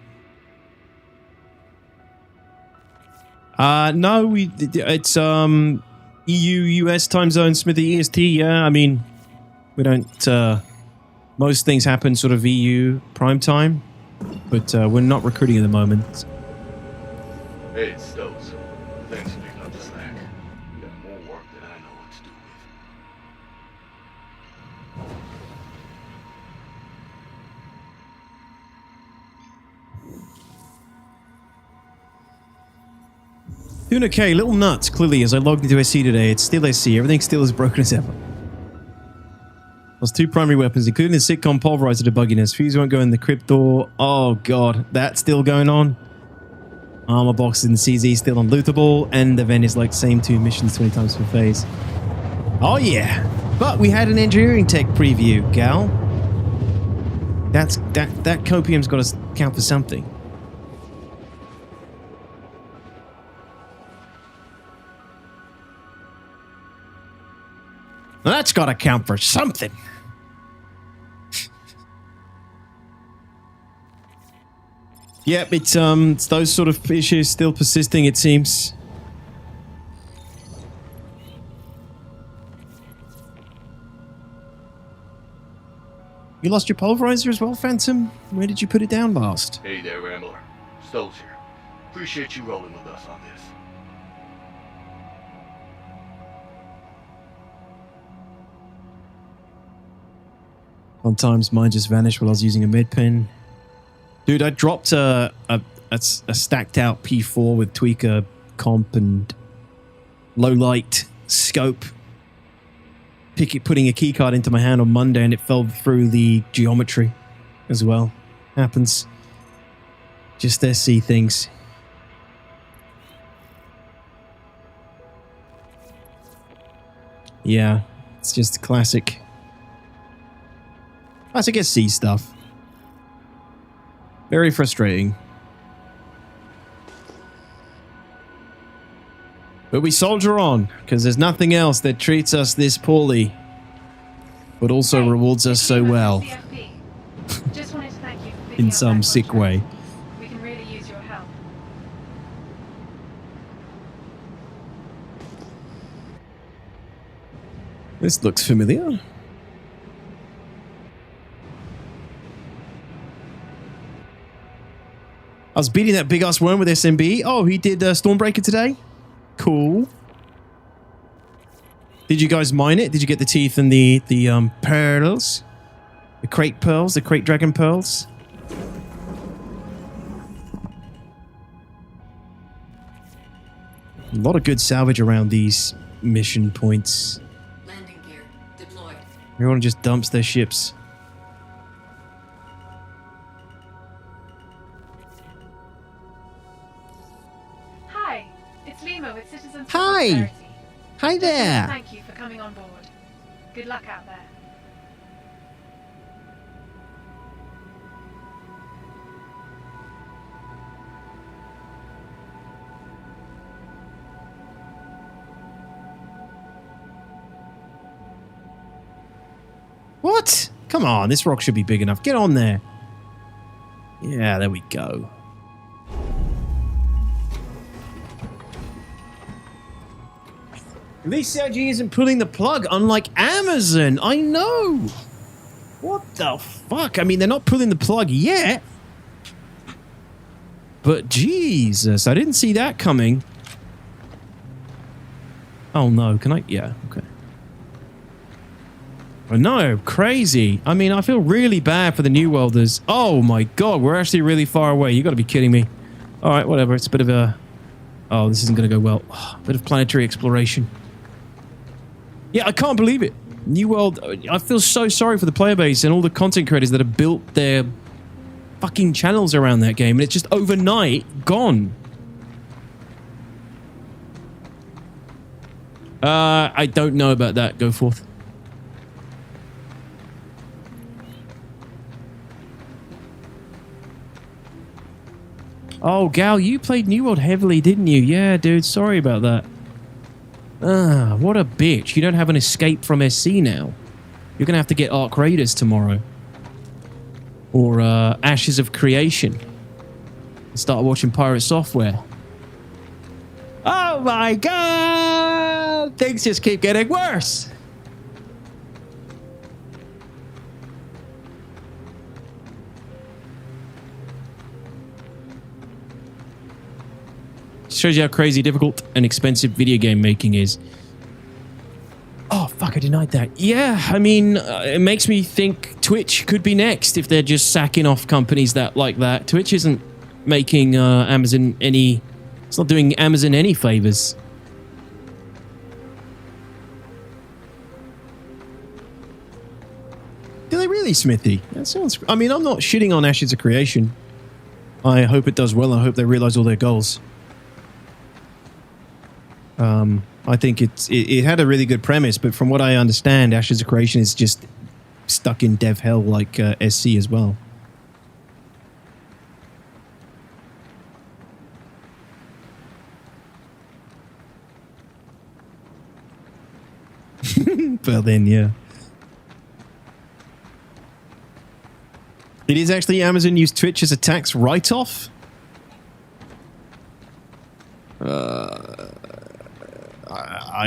No, it's EU, US time zone, Smithy, EST, yeah. I mean, we don't, most things happen sort of EU prime time, but we're not recruiting at the moment. Hey, it's Stowe's. Thanks for picking up the slack. We got more work than I know what to do with. Tuna K, little nuts, clearly, as I logged into SC today. It's still SC. Everything's still as broken as ever. Plus 2 primary weapons, including the sitcom pulverizer to bugginess. Fuse won't go in the crypt door. Oh, God. That's still going on. Armor box and CZ still unlootable. And the vent is like same 2 missions 20 times per phase. Oh, yeah. But we had an engineering tech preview, gal. That copium's got to count for something. got to count for something. Yep, it's those sort of issues still persisting, it seems. You lost your pulverizer as well, Phantom? Where did you put it down last? Hey there, Rambler. Stowe's here. Appreciate you rolling with us on this. Sometimes mine just vanished while I was using a med pen. Dude, I dropped a stacked out P4 with tweaker comp and low light scope. Putting a keycard into my hand on Monday and it fell through the geometry as well. Happens. Just SC things. Yeah, it's just classic SC stuff. Very frustrating. But we soldier on, because there's nothing else that treats us this poorly, but also rewards us so well. Just wanted to thank you for In some sick way. We can really use your help. This looks familiar. I was beating that big ass worm with SMB. Oh, he did Stormbreaker today? Cool. Did you guys mine it? Did you get the teeth and the pearls? The crate pearls? The crate dragon pearls? A lot of good salvage around these mission points. Landing gear deployed. Everyone just dumps their ships. Hi, it's Lima with Citizens for Hi. Prosperity. Hi Just wanted to there. thank you for coming on board. Good luck out there. What? Come on, this rock should be big enough. Get on there. Yeah, there we go. At least CIG isn't pulling the plug, unlike Amazon. I know. What the fuck? I mean, they're not pulling the plug yet. But Jesus, I didn't see that coming. Oh no, can I? Yeah, okay. Oh no, crazy. I mean, I feel really bad for the New Worlders. Oh my god, we're actually really far away. You gotta be kidding me. Alright, whatever. It's a bit of a... Oh, this isn't gonna go well. A bit of planetary exploration. Yeah, I can't believe it. New World... I feel so sorry for the player base and all the content creators that have built their fucking channels around that game, and it's just overnight gone. I don't know about that. Go forth. Oh, Gal, you played New World heavily, didn't you? Yeah, dude, sorry about that. Ah, what a bitch. You don't have an escape from SC now. You're gonna have to get Arc Raiders tomorrow. Or, Ashes of Creation. Start watching Pirate Software. Oh my god! Things just keep getting worse! Shows you how crazy difficult and expensive video game making is. Oh, fuck, I denied that. Yeah, I mean, it makes me think Twitch could be next if they're just sacking off companies that like that. Twitch isn't making Amazon any... It's not doing Amazon any favors. Do they really, Smithy? That sounds... I mean, I'm not shitting on Ashes of Creation. I hope it does well. I hope they realize all their goals. I think it had a really good premise, but from what I understand, Ashes of Creation is just stuck in dev hell like SC as well. Well then, yeah. It is actually Amazon used Twitch as a tax write-off.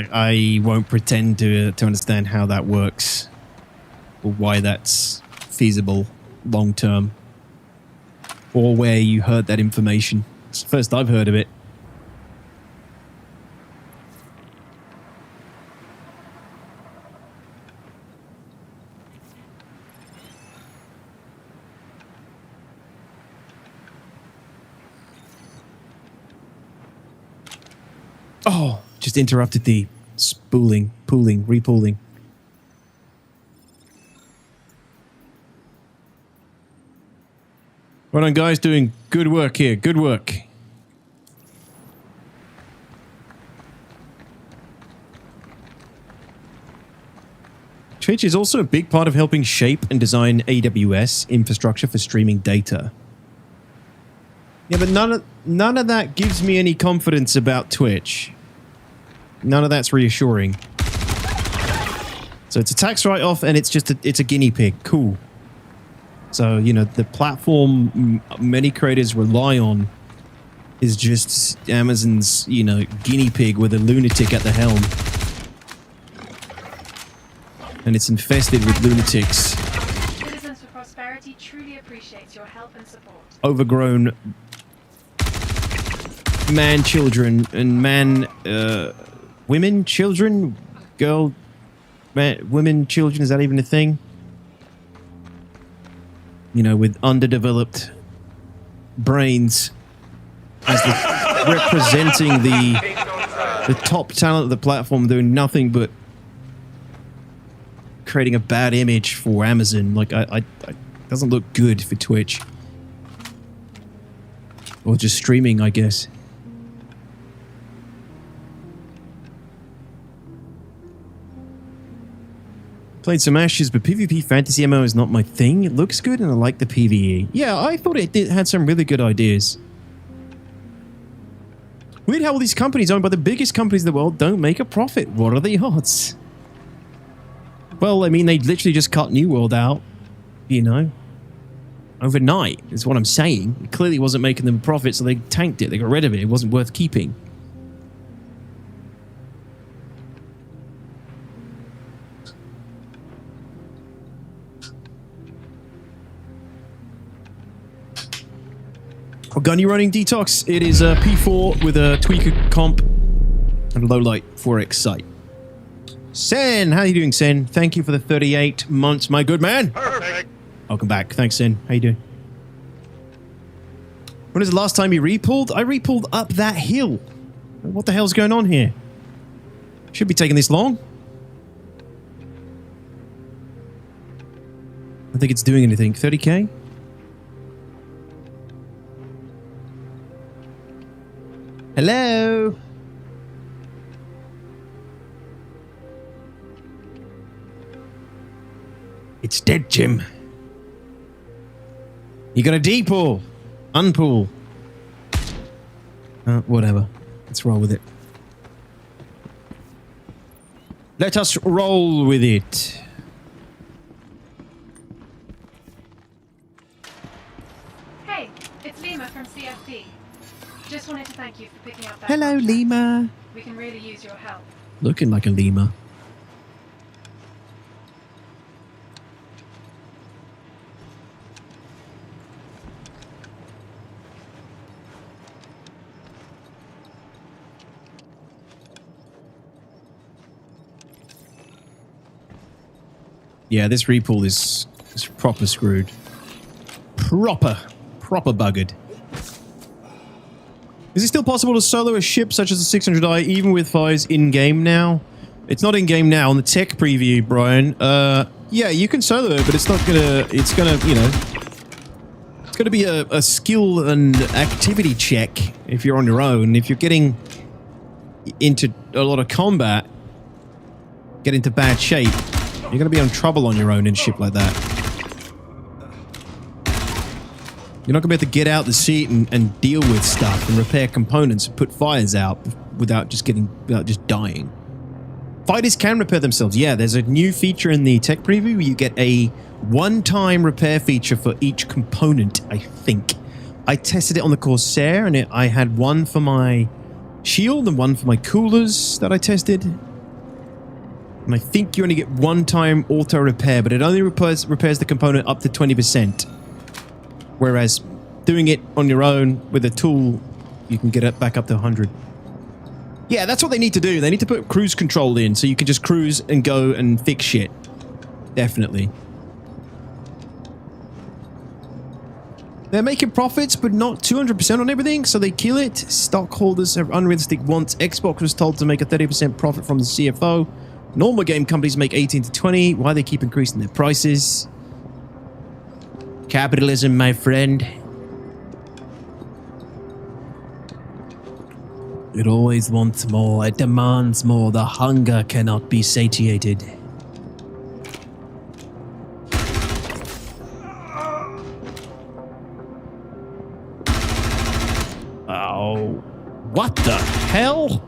I won't pretend to understand how that works or why that's feasible long term, or where you heard that information. It's the first I've heard of it. Oh, just interrupted the repooling. Well done, guys, doing good work here. Good work. Twitch is also a big part of helping shape and design AWS infrastructure for streaming data. Yeah, but none of that gives me any confidence about Twitch. None of that's reassuring. So it's a tax write-off, and it's just it's a guinea pig. Cool. So, you know, the platform many creators rely on is just Amazon's, you know, guinea pig with a lunatic at the helm. And it's infested with lunatics. Citizens for Prosperity truly appreciates your help and support. Overgrown man children and women children, women children, is that even a thing? You know, with underdeveloped brains as representing the top talent of the platform, doing nothing but creating a bad image for Amazon. Like, I doesn't look good for Twitch. Or just streaming, I guess. Played some Ashes, but PvP fantasy MMO is not my thing. It looks good and I like the PvE. Yeah, I thought it had some really good ideas. Weird how all these companies owned by the biggest companies in the world don't make a profit. What are the odds? Well, I mean, they literally just cut New World out, you know, overnight, is what I'm saying. It clearly wasn't making them a profit, so they tanked it. They got rid of it. It wasn't worth keeping. Oh, gunny running detox. It is a P4 with a tweaker comp and a low light 4X sight. Sen, how are you doing, Sen? Thank you for the 38 months, my good man. Perfect. Welcome back. Thanks, Sen. How you doing? When was the last time you repulled? I repulled up that hill. What the hell's going on here? Should be taking this long. I don't think it's doing anything. 30k? Hello? It's dead, Jim. You got a D-pull. Unpull. Whatever. Let's roll with it. Let us roll with it. Hey, it's Lima from CFP. Just wanted to thank you for picking up that Hello, contract. Lima. We can really use your help. Looking like a lemur. Yeah, this repull is proper screwed. Proper buggered. Is it still possible to solo a ship such as the 600i even with fires in-game now? It's not in-game now. On the tech preview, Brian, yeah, you can solo it, but it's not gonna, it's gonna, you know, it's gonna be a skill and activity check if you're on your own. If you're getting into a lot of combat, get into bad shape, you're going to be in trouble on your own in ship like that. You're not going to be able to get out the seat and deal with stuff and repair components and put fires out without just dying. Fighters can repair themselves. Yeah, there's a new feature in the tech preview where you get a one-time repair feature for each component, I think. I tested it on the Corsair, and I had one for my shield and one for my coolers that I tested. And I think you only get one-time auto-repair, but it only repairs the component up to 20%. Whereas doing it on your own with a tool, you can get it back up to 100. Yeah, that's what they need to do. They need to put cruise control in so you can just cruise and go and fix shit. Definitely. They're making profits, but not 200% on everything, so they kill it. Stockholders have unrealistic wants. Xbox was told to make a 30% profit from the CFO. Normal game companies make 18 to 20. Why they keep increasing their prices? Capitalism, my friend. It always wants more. It demands more. The hunger cannot be satiated. Oh, what the hell?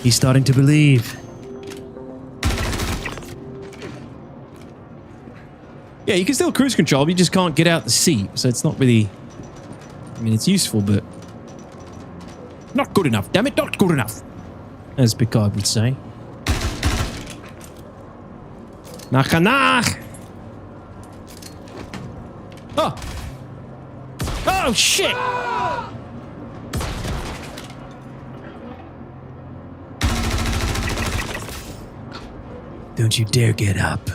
He's starting to believe. Yeah, you can still cruise control, but you just can't get out the seat. So it's not really... I mean, it's useful, but... not good enough, damn it, not good enough. As Picard would say. Nachanach! Oh! Oh, shit! Don't you dare get up.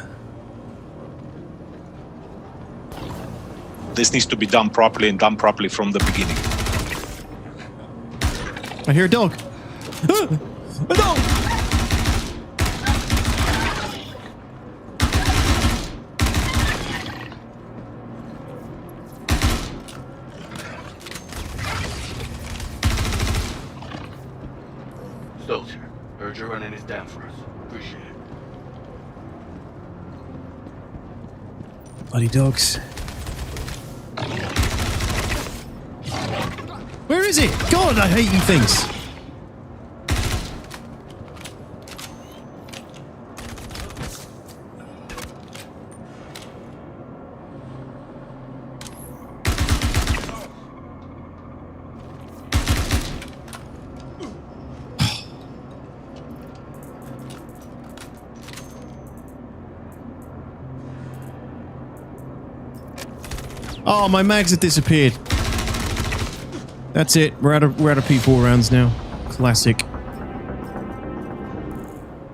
This needs to be done properly and done properly from the beginning. I hear a dog. Ah! A dog! Soldier, heard you're running this down for us. Appreciate it. Bloody dogs. Where is it? God, I hate you things. Oh, my mags have disappeared. That's it. We're out of P4 rounds now. Classic.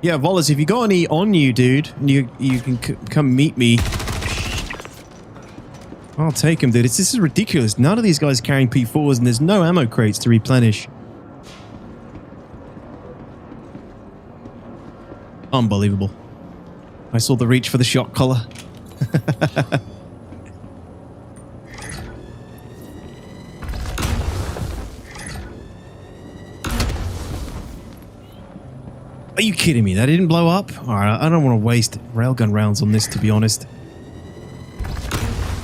Yeah, Volas, if you got any on you, dude, you can come meet me. I'll take him, dude. This is ridiculous. None of these guys carrying P4s, and there's no ammo crates to replenish. Unbelievable. I saw the reach for the shot collar. Are you kidding me? That didn't blow up? Alright, I don't want to waste railgun rounds on this, to be honest.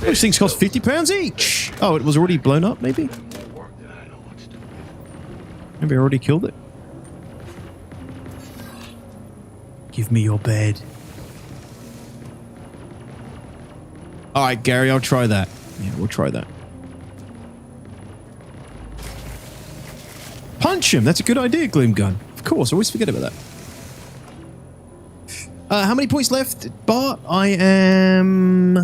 Those things cost £50 each! Oh, it was already blown up, maybe? Maybe I already killed it? Give me your bed. Alright, Gary, I'll try that. Yeah, we'll try that. Punch him! That's a good idea, Gloom Gun. Of course, I always forget about that. How many points left, Bart? I am...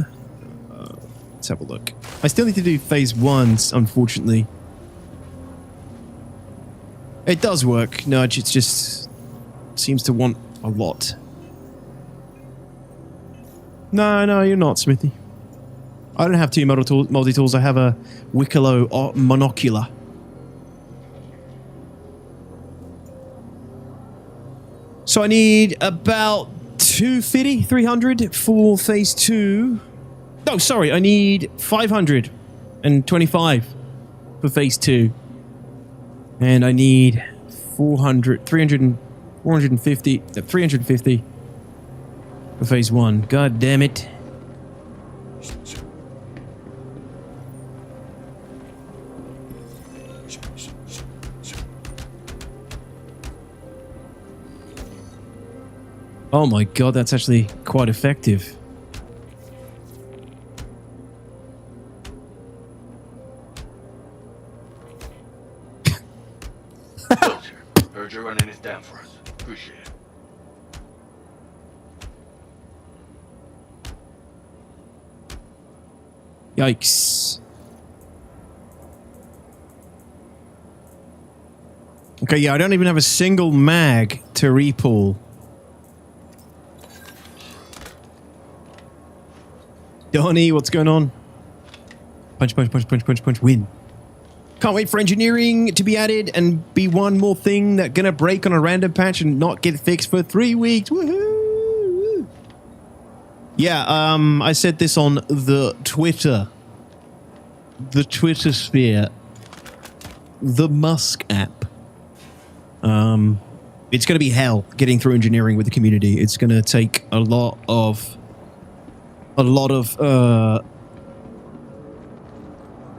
let's have a look. I still need to do phase 1, unfortunately. It does work. No, it just seems to want a lot. No, you're not, Smithy. I don't have two multi-tools. I have a Wicklow monocular. So I need about 250, 300 for phase 2. No, sorry, I need 525 for phase 2. And I need 350 for phase 1. God damn it. Oh my god, that's actually quite effective. Soldier, heard you're running this down for us. Appreciate it. Yikes. Okay, yeah, I don't even have a single mag to repull. Donnie, what's going on? Punch, punch, punch, punch, punch, punch, win. Can't wait for engineering to be added and be one more thing that gonna break on a random patch and not get fixed for 3 weeks. Woohoo! Yeah, I said this on the Twitter. The Twitter sphere. The Musk app. It's gonna be hell getting through engineering with the community. It's gonna take a lot of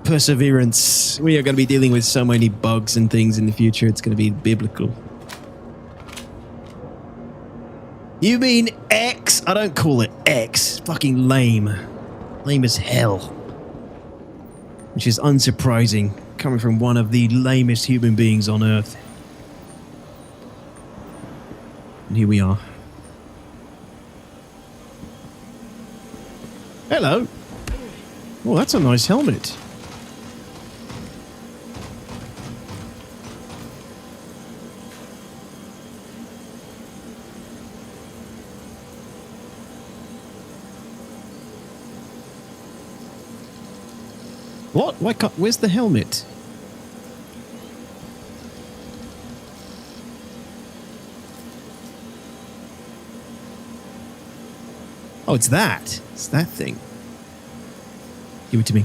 perseverance. We are going to be dealing with so many bugs and things in the future. It's going to be biblical. You mean X? I don't call it X. Fucking lame. Lame as hell. Which is unsurprising, coming from one of the lamest human beings on Earth. And here we are. Hello. Oh, that's a nice helmet. What? Why can't... Where's the helmet? Oh, it's that. It's that thing. Give it to me.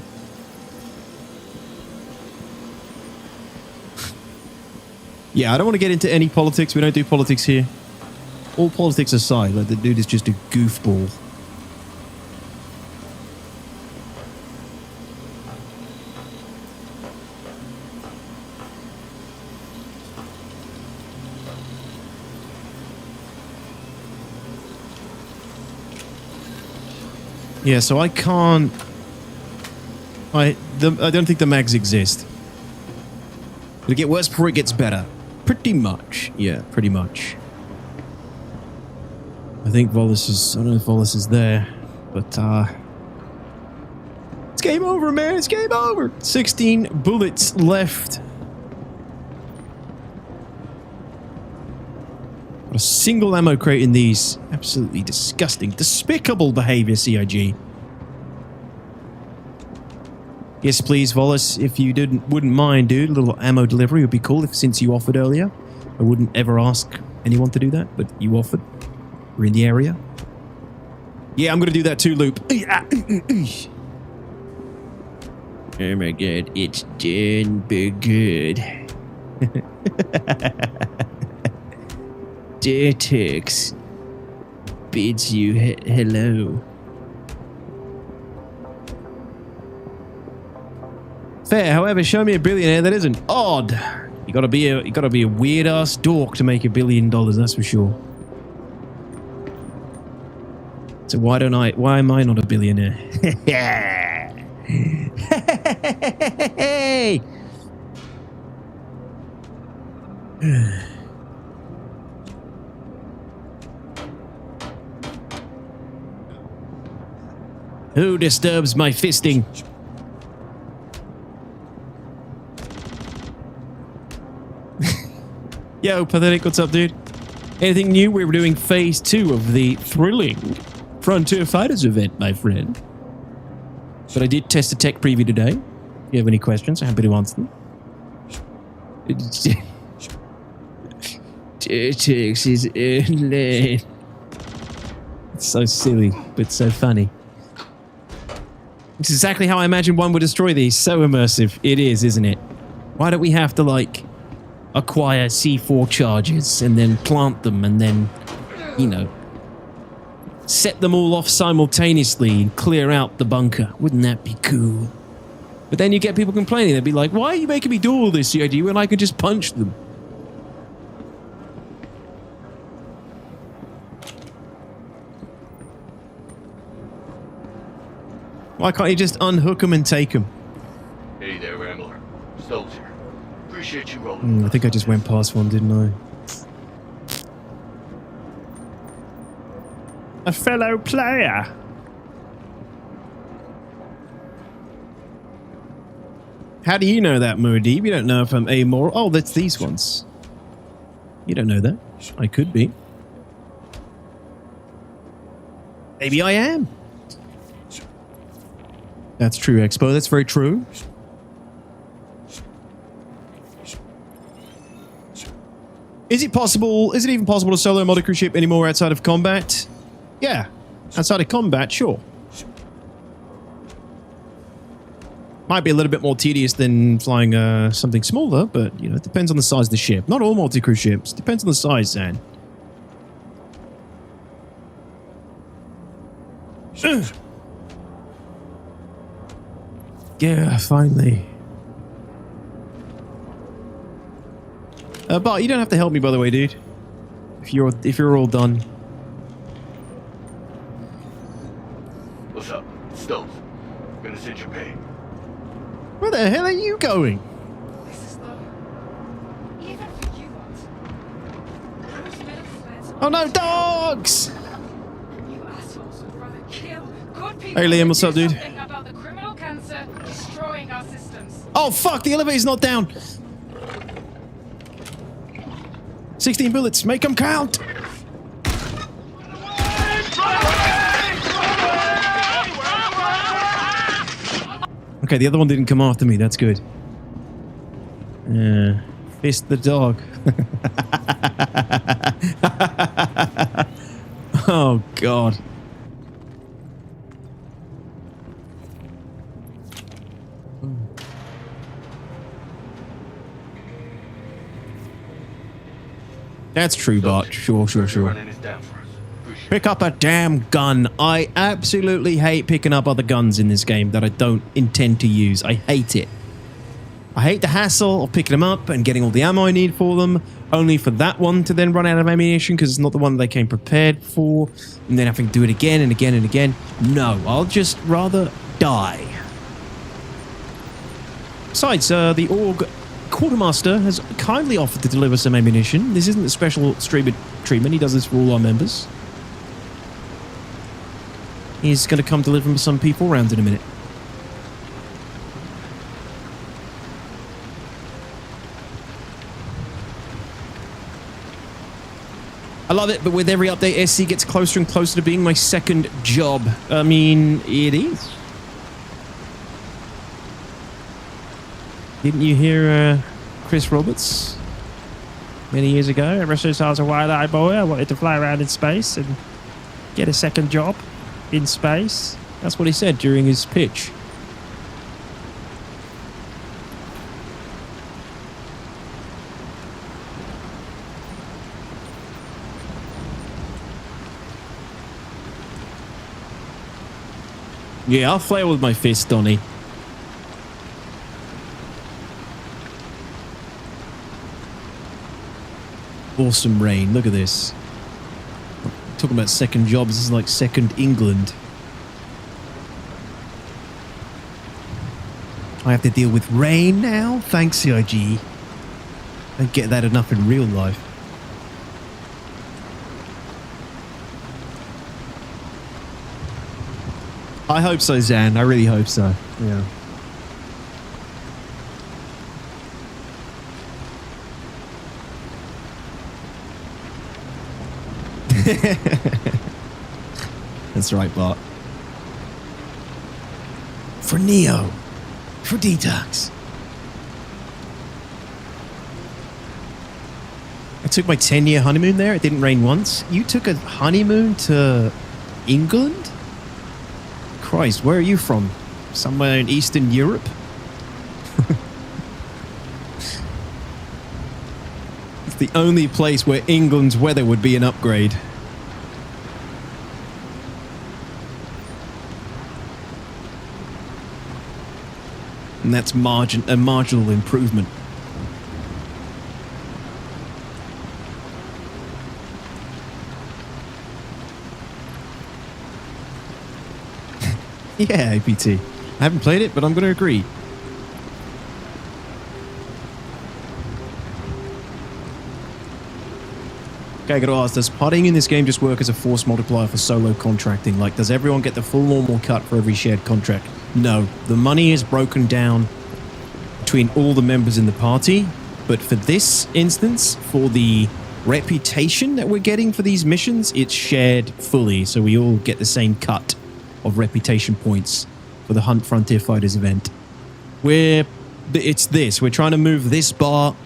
Yeah, I don't want to get into any politics. We don't do politics here. All politics aside, like the dude is just a goofball. Yeah, so I can't... I don't think the mags exist. It'll get worse before it gets better. Pretty much. Yeah, pretty much. I think Volus is... I don't know if Volus is there, but it's game over, man. It's game over. 16 bullets left. Not a single ammo crate in these. Absolutely disgusting. Despicable behavior, CIG. Yes, please, Volus, if you wouldn't mind, dude, a little ammo delivery would be cool since you offered earlier. I wouldn't ever ask anyone to do that, but you offered. We're in the area. Yeah, I'm going to do that too, Loop. Oh my god, it's done be good. Dirtix bids you hello. Fair, however, show me a billionaire that isn't odd. You gotta be a weird ass dork to make $1 billion, that's for sure. So why am I not a billionaire? Hey! Who disturbs my fisting? Yo, Pathetic, what's up, dude? Anything new? We're doing phase 2 of the thrilling Frontier Fighters event, my friend. But I did test a tech preview today. If you have any questions, I'm happy to answer them. Dirtix is early. It's so silly, but so funny. It's exactly how I imagine one would destroy these. So immersive. It is, isn't it? Why don't we have to, like, acquire C4 charges and then plant them and then, you know, set them all off simultaneously and clear out the bunker? Wouldn't that be cool? But then you get people complaining. They'd be like, why are you making me do all this, CID, when I could just punch them? Why can't you just unhook them and take them? Hey there, Rambler. Stoves here. Appreciate you rolling. I think I just went past one, didn't I? A fellow player. How do you know that, Muad'Dib? You don't know if I'm amoral. Oh, that's these ones. You don't know that. I could be. Maybe I am. That's true, Expo. That's very true. Is it possible? Is it even possible to solo a mod cruise ship anymore outside of combat? Yeah, outside of combat, sure. Might be a little bit more tedious than flying something smaller, but you know, it depends on the size of the ship. Not all multi-cruise ships. Depends on the size, Zan. Yeah, finally. Bart, you don't have to help me, by the way, dude. If you're all done. What's up? Stoves. Gonna send your pay. Where the hell are you going? This is low. Even for you lot. Whose medical plans Oh no, dogs! You assholes would rather kill good people. Hey, Liam, than what's do up, dude? something about the criminal cancer destroying our systems. Oh fuck, the elevator's not down. 16 bullets, make them count. Okay, the other one didn't come after me. That's good. Fist the dog. Oh, God. That's true, Bart. Sure. Running this down for us. Appreciate Pick up a damn gun. I absolutely hate picking up other guns in this game that I don't intend to use. I hate it. I hate the hassle of picking them up and getting all the ammo I need for them, only for that one to then run out of ammunition because it's not the one they came prepared for, and then having to do it again and again and again. No, I'll just rather die. Besides, the Org Quartermaster has kindly offered to deliver some ammunition. This isn't a special streamer treatment. He does this for all our members. He's going to come deliver some people around in a minute. I love it, but with every update, SC gets closer and closer to being my second job. I mean, it is. Didn't you hear Chris Roberts many years ago? Ever since I was a wide-eyed boy, I wanted to fly around in space and get a second job in space. That's what he said during his pitch. Yeah, I'll flail with my fist, Donnie. Awesome rain. Look at this. Talking about second jobs, this is like second England. I have to deal with rain now? Thanks, CIG. Don't get that enough in real life. I hope so, Zan. I really hope so. Yeah. That's right, Bart. For Neo. For Detox. I took my 10-year honeymoon there. It didn't rain once. You took a honeymoon to England? Christ, where are you from? Somewhere in Eastern Europe? It's the only place where England's weather would be an upgrade. And that's a marginal improvement. Yeah, APT. I haven't played it, but I'm going to agree. Okay, I gotta ask, does potting in this game just work as a force multiplier for solo contracting? Like, does everyone get the full normal cut for every shared contract? No. The money is broken down between all the members in the party, but for this instance, for the reputation that we're getting for these missions, it's shared fully, so we all get the same cut of reputation points for the Hunt Frontier Fighters event. We're trying to move this bar,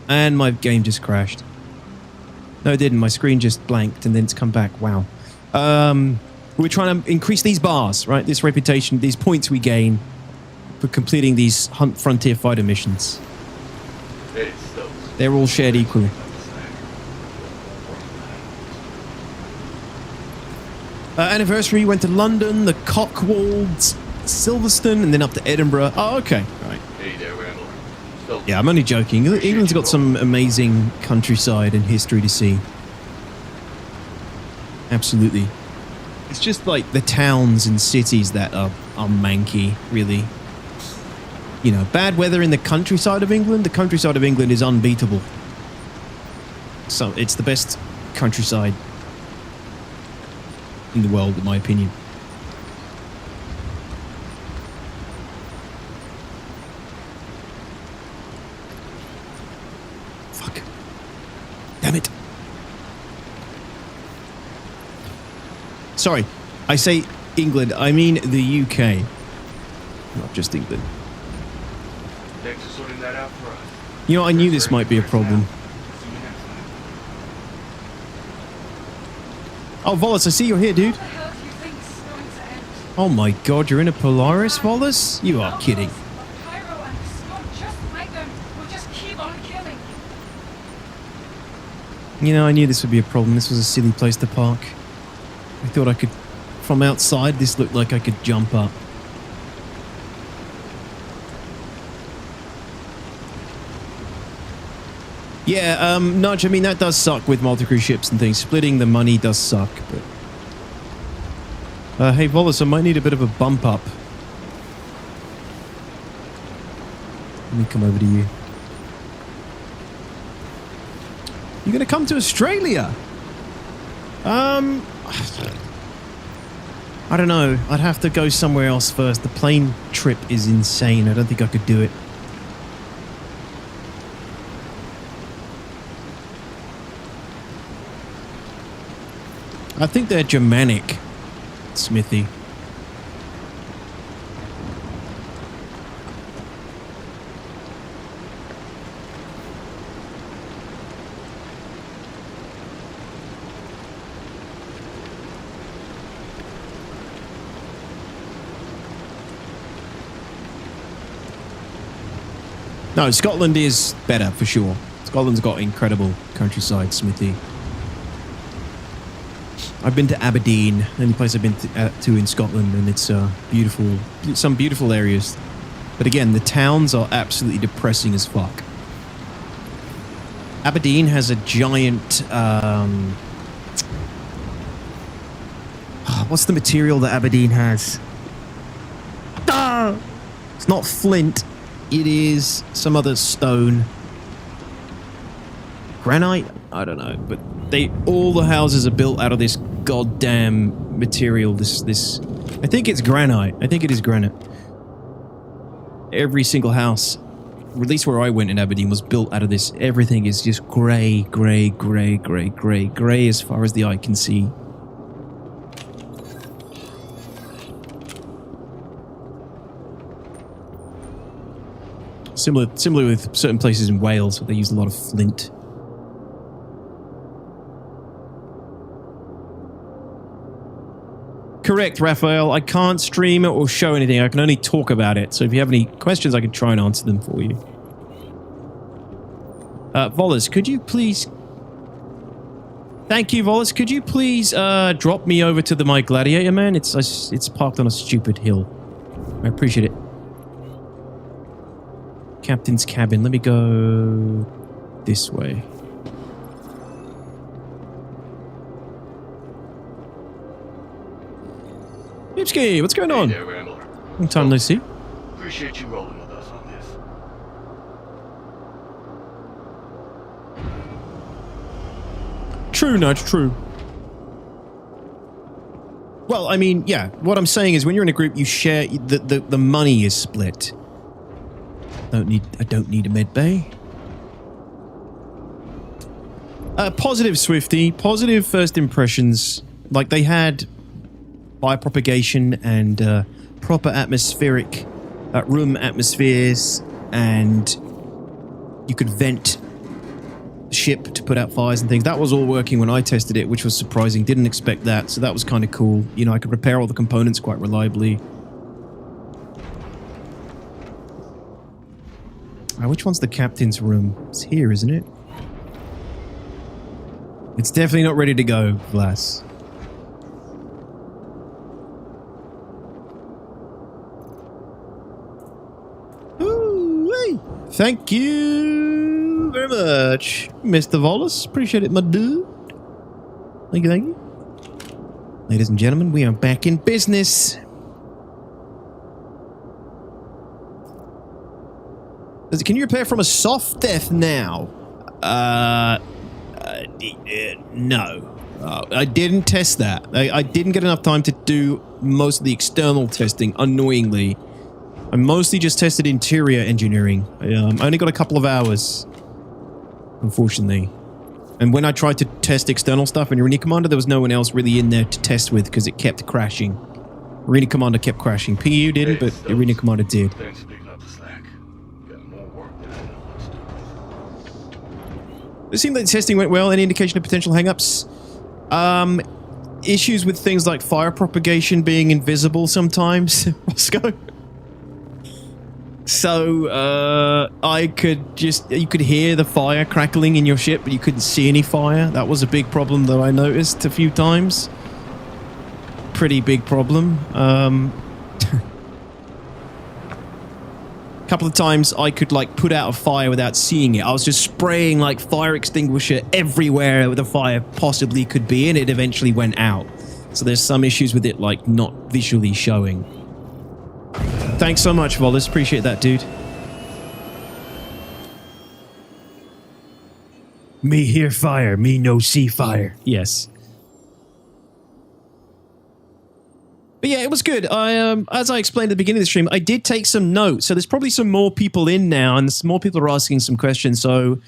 and my game just crashed. No, it didn't. My screen just blanked and then it's come back. Wow. We're trying to increase these bars, right? This reputation, these points we gain for completing these Hunt Frontier Fighter missions. They're all shared equally. Anniversary, went to London, the Cockwolds, Silverstone, and then up to Edinburgh. Oh, okay. All right. Hey there, Randall. Yeah, I'm only joking. England's got some amazing countryside and history to see. Absolutely. It's just like the towns and cities that are manky, really. You know, bad weather in the countryside of England. The countryside of England is unbeatable. So it's the best countryside in the world, in my opinion. Fuck. Damn it. Sorry, I say England, I mean the UK. Not just England. Thanks for sorting that out for us. You know, I knew this might be a problem. Oh, Volas, I see you're here, dude. Oh my god, you're in a Polaris, Volas? You are kidding. You know, I knew this would be a problem. This was a silly place to park. I thought I could... From outside, this looked like I could jump up. Yeah, Nudge, I mean, that does suck with multi-crew ships and things. Splitting the money does suck, but... hey, Volas, I might need a bit of a bump up. Let me come over to you. You're gonna come to Australia? I don't know. I'd have to go somewhere else first. The plane trip is insane. I don't think I could do it. I think they're Germanic, Smithy. No, Scotland is better for sure. Scotland's got incredible countryside, Smithy. I've been to Aberdeen, the only place I've been to in Scotland, and it's beautiful, some beautiful areas. But again, the towns are absolutely depressing as fuck. Aberdeen has a giant... what's the material that Aberdeen has? Ah! It's not flint. It is some other stone. Granite? I don't know, but all the houses are built out of this goddamn material. This I think it's granite. I think it is granite. Every single house, at least where I went in Aberdeen, was built out of this. Everything is just grey, grey, grey, grey, grey, grey as far as the eye can see. Similar with certain places in Wales where they use a lot of flint. Correct, Raphael. I can't stream it or show anything. I can only talk about it. So if you have any questions, I can try and answer them for you. Volas, could you please... Thank you, Volas. Could you please drop me over to my Gladiator, man? It's parked on a stupid hill. I appreciate it. Captain's cabin. Let me go this way. Snipsky, what's going on? Hey there, Rambler. Long time no see. Appreciate you rolling with us on this. True, Nudge, true. Well, I mean, yeah, what I'm saying is when you're in a group, you share, the money is split. I don't need a med bay. Positive, Swifty. Positive first impressions. Like, they had fire propagation and proper atmospheric room atmospheres, and you could vent the ship to put out fires and things. That was all working when I tested it, which was surprising. Didn't expect that, so that was kind of cool. You know, I could repair all the components quite reliably. Which one's the captain's room? It's here, isn't it? It's definitely not ready to go, Glass. Ooh-wee. Thank you very much, Mr. Wallace. Appreciate it, my dude. Thank you, thank you. Ladies and gentlemen, we are back in business. Can you repair from a soft death now? No. I didn't test that. I didn't get enough time to do most of the external testing, annoyingly. I mostly just tested interior engineering. I only got a couple of hours, unfortunately. And when I tried to test external stuff in Arena Commander, there was no one else really in there to test with because it kept crashing. Arena Commander kept crashing. PU didn't, but Arena Commander did. Thanks for picking up the slack. Got more work than I know what to do. It seemed that the testing went well. Any indication of potential hangups? Issues with things like fire propagation being invisible sometimes, Roscoe. So, you could hear the fire crackling in your ship, but you couldn't see any fire. That was a big problem that I noticed a few times. Pretty big problem. Couple of times I could like put out a fire without seeing it. I was just spraying like fire extinguisher everywhere the fire possibly could be, and it eventually went out. So there's some issues with it like not visually showing. Thanks so much, Wallace. Appreciate that, dude. Me hear fire, me no see fire. Yes. But yeah, it was good. As I explained at the beginning of the stream, I did take some notes. So there's probably some more people in now, and some more people are asking some questions. So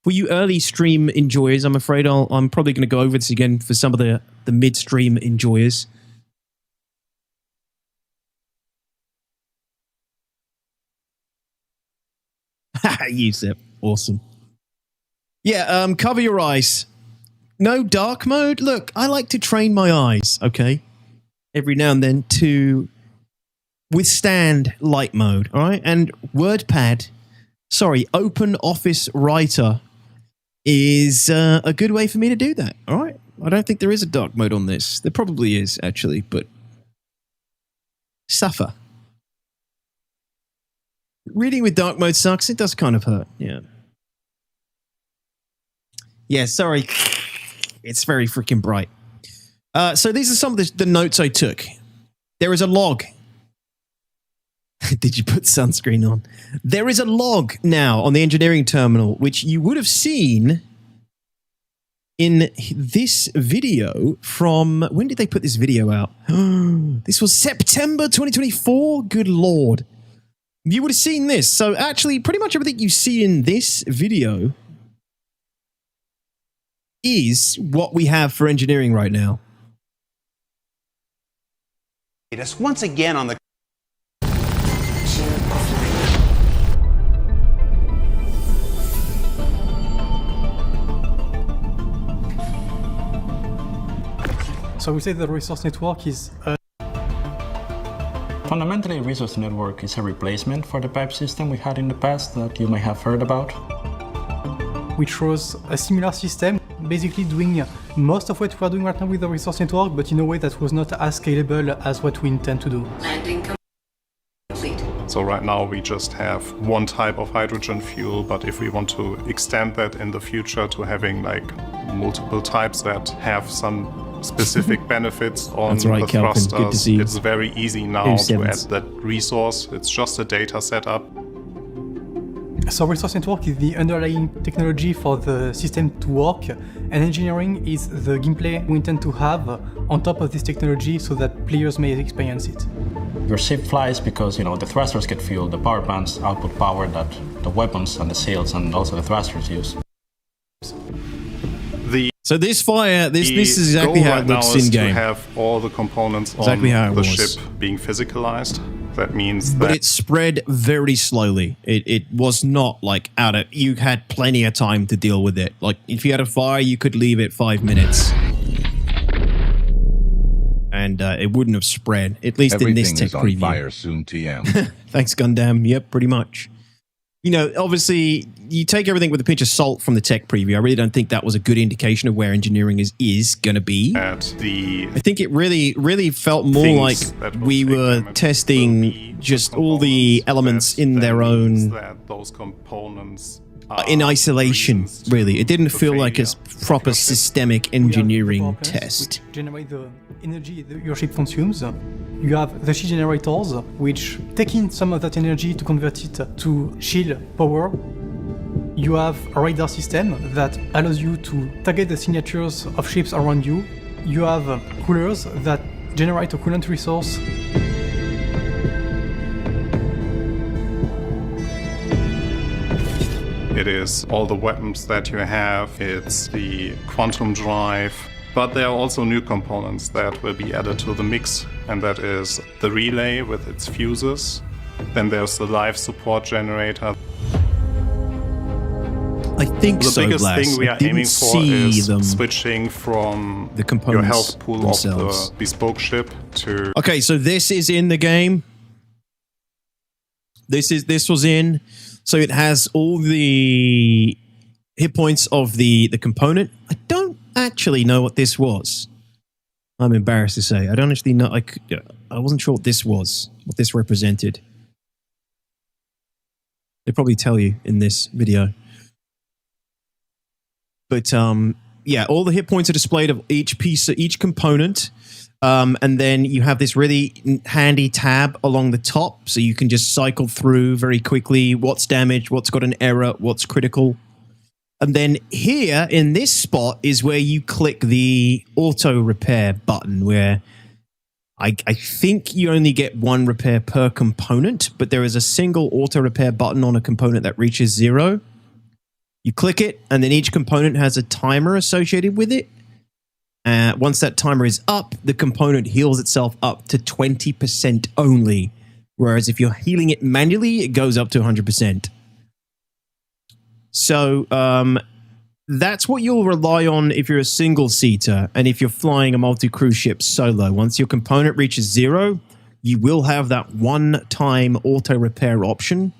for you early stream enjoyers, I'm afraid I'm probably going to go over this again for some of the mid-stream enjoyers. Yusuf, awesome. Yeah, cover your eyes. No dark mode? Look, I like to train my eyes, okay? Every now and then to withstand light mode, all right? And Open Office Writer is a good way for me to do that, all right? I don't think there is a dark mode on this. There probably is, actually, but suffer. Reading with dark mode sucks. It does kind of hurt, yeah. Yeah, sorry. It's very freaking bright. So these are some of the notes I took. There is a log. Did you put sunscreen on? There is a log now on the engineering terminal, which you would have seen in this video from... When did they put this video out? This was September 2024? Good Lord. You would have seen this. So actually, pretty much everything you see in this video is what we have for engineering right now. Us once again on the So we say the resource network is Fundamentally, resource network is a replacement for the pipe system we had in the past that you may have heard about. We chose a similar system, basically doing most of what we are doing right now with the resource network, but in a way that was not as scalable as what we intend to do. Landing complete. So right now we just have one type of hydrogen fuel, but if we want to extend that in the future to having like multiple types that have some specific benefits on That's right, the Kelvin. Good to thrusters. see you. It's very easy now to 07s. add that resource. It's just a data setup. So resource network is the underlying technology for the system to work, and engineering is the gameplay we intend to have on top of this technology so that players may experience it. Your ship flies because, you know, the thrusters get fuel, the power plants output power that the weapons and the sails and also the thrusters use. So this fire, this is exactly goal how right it looks now is in game. to have all the components Exactly how it on the was. ship being physicalized. That means But that it spread very slowly. It was not like out of... You had plenty of time to deal with it. Like, if you had a fire, you could leave it 5 minutes. And it wouldn't have spread, at least in this Everything tech is on preview. fire soon, TM. Thanks, Gundam. Yep, pretty much. You know, obviously, you take everything with a pinch of salt from the tech preview. I really don't think that was a good indication of where engineering is going to be. I think it really felt more like we were testing just all the elements in their own... those components in isolation, really. It didn't feel like a proper systemic engineering test. Which generate the energy your ship consumes. You have the shield generators, which take in some of that energy to convert it to shield power. You have a radar system that allows you to target the signatures of ships around you. You have coolers that generate a coolant resource. It is all the weapons that you have, it's the quantum drive, but there are also new components that will be added to the mix, and that is the relay with its fuses. Then there's the life support generator. I think the so, biggest Blas. thing we I are didn't aiming for see is them, switching from the components your health pool themselves. of the bespoke ship to... Okay, so this is in the game. This was in. So it has all the hit points of the component. I don't actually know what this was. I'm embarrassed to say. I don't actually know. I wasn't sure what this was, what this represented. They probably tell you in this video. But yeah, all the hit points are displayed of each piece, each component. And then you have this really handy tab along the top, so you can just cycle through very quickly what's damaged, what's got an error, what's critical. And then here in this spot is where you click the auto repair button, where I think you only get one repair per component, but there is a single auto repair button on a component that reaches 0. You click it, and then each component has a timer associated with it. Once that timer is up, the component heals itself up to 20% only. Whereas if you're healing it manually, it goes up to 100%. So that's what you'll rely on if you're a single-seater and if you're flying a multi-cruise ship solo. Once your component reaches 0, you will have that one-time auto-repair option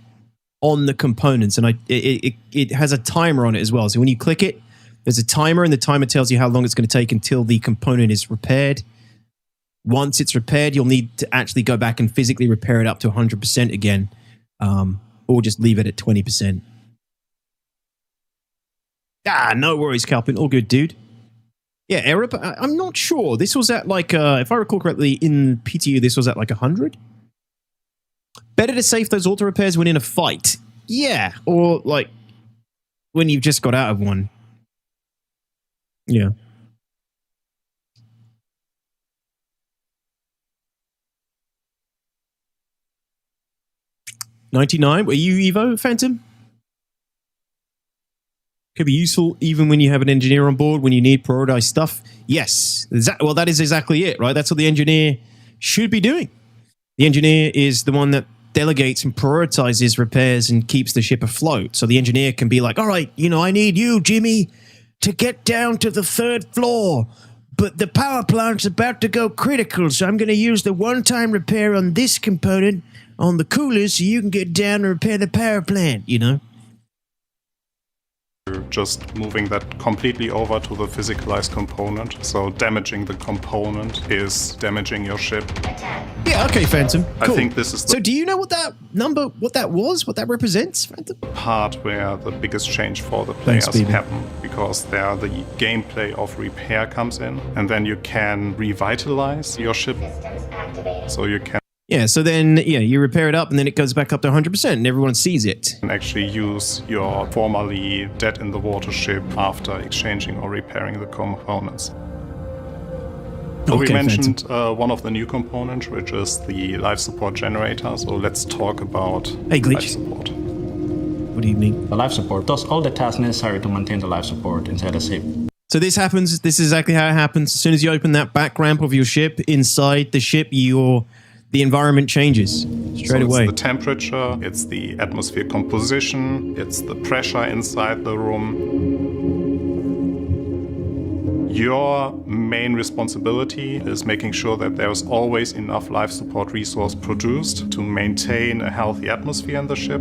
on the components. And it has a timer on it as well. So when you click it, there's a timer, and the timer tells you how long it's going to take until the component is repaired. Once it's repaired, you'll need to actually go back and physically repair it up to 100% again, or just leave it at 20%. No worries, Calpin. All good, dude. Yeah, error, but I'm not sure. This was at like, if I recall correctly, in PTU, this was at like 100? Better to save those auto repairs when in a fight. Yeah, or like when you've just got out of one. Yeah. $99. Were you Evo, Phantom? Could be useful even when you have an engineer on board, when you need prioritized stuff. Yes. Well, that is exactly it, right? That's what the engineer should be doing. The engineer is the one that delegates and prioritizes repairs and keeps the ship afloat. So the engineer can be like, all right, I need you, Jimmy, to get down to the 3rd floor, but the power plant's about to go critical, so I'm going to use the one-time repair on this component on the coolers so you can get down and repair the power plant, just moving that completely over to the physicalized component. So damaging the component is damaging your ship. Yeah, okay, Phantom. Cool. I think this is the So do you know what that number, what that was, what that represents, Phantom? part where the biggest change for the players happen, because there the gameplay of repair comes in, and then you can revitalize your ship. So you can Yeah, so then, yeah, you repair it up and then it goes back up to 100% and everyone sees it. actually use your formerly dead-in-the-water ship after exchanging or repairing the components. So we mentioned one of the new components, which is the life support generator. So let's talk about life support. What do you mean? The life support does all the tasks necessary to maintain the life support inside the ship. So this happens, this is exactly how it happens. As soon as you open that back ramp of your ship, inside the ship, the environment changes straight away. It's the temperature, it's the atmosphere composition, it's the pressure inside the room. Your main responsibility is making sure that there's always enough life support resource produced to maintain a healthy atmosphere in the ship.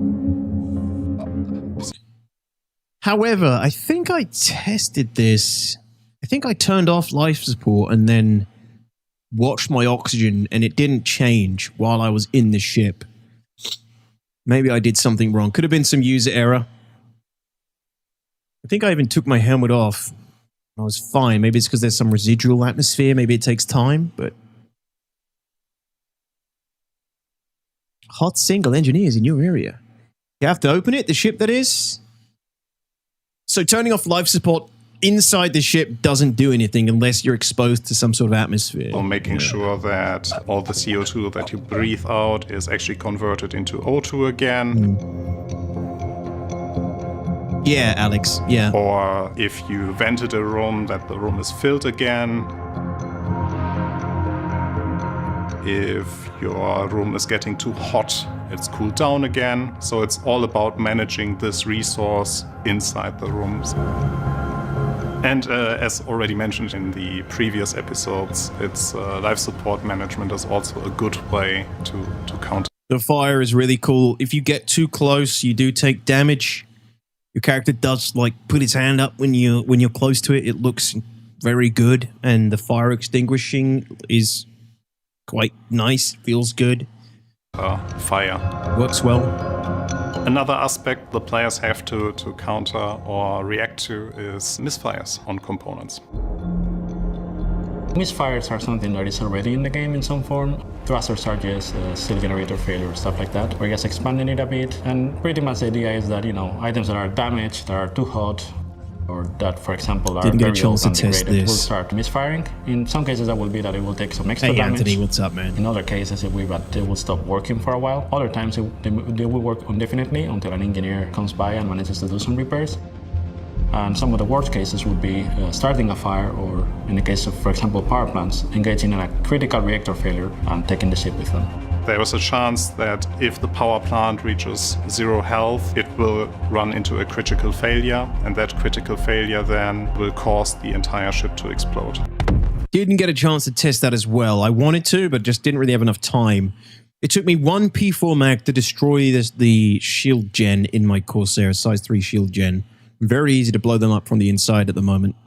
However, I think I tested this. I think I turned off life support and then watched my oxygen and it didn't change while I was in the ship. Maybe I did something wrong. Could have been some user error. I think I even took my helmet off. I was fine. Maybe it's because there's some residual atmosphere. Maybe it takes time, but... Hot single engineers in your area. You have to open it, the ship that is. So turning off life support inside the ship doesn't do anything unless you're exposed to some sort of atmosphere. So making sure that all the CO2 that you breathe out is actually converted into O2 again. Yeah, Alex, yeah. Or if you vented a room, that the room is filled again. If your room is getting too hot, it's cooled down again. So it's all about managing this resource inside the rooms. And as already mentioned in the previous episodes, it's life support management is also a good way to counter. The fire is really cool. If you get too close, you do take damage. Your character does like put his hand up when you're close to it. It looks very good, and the fire extinguishing is quite nice. Feels good. Fire works well. Another aspect the players have to counter or react to is misfires on components. Misfires are something that is already in the game in some form. Thruster charges, seal generator failure, stuff like that. We're just expanding it a bit, and pretty much the idea is that, you know, items that are damaged, that are too hot, or that, for example, are very old and degraded, will start misfiring. In some cases, that will be that it will take some extra damage. Anthony, what's up, man? In other cases, it will be that they will stop working for a while. Other times, they will work indefinitely until an engineer comes by and manages to do some repairs. And some of the worst cases would be starting a fire, or in the case of, for example, power plants, engaging in a critical reactor failure and taking the ship with them. There is a chance that if the power plant reaches 0 health, it will run into a critical failure, and that critical failure then will cause the entire ship to explode. Didn't get a chance to test that as well. I wanted to, but just didn't really have enough time. It took me one P4 mag to destroy the shield gen in my Corsair, size 3 shield gen. Very easy to blow them up from the inside at the moment.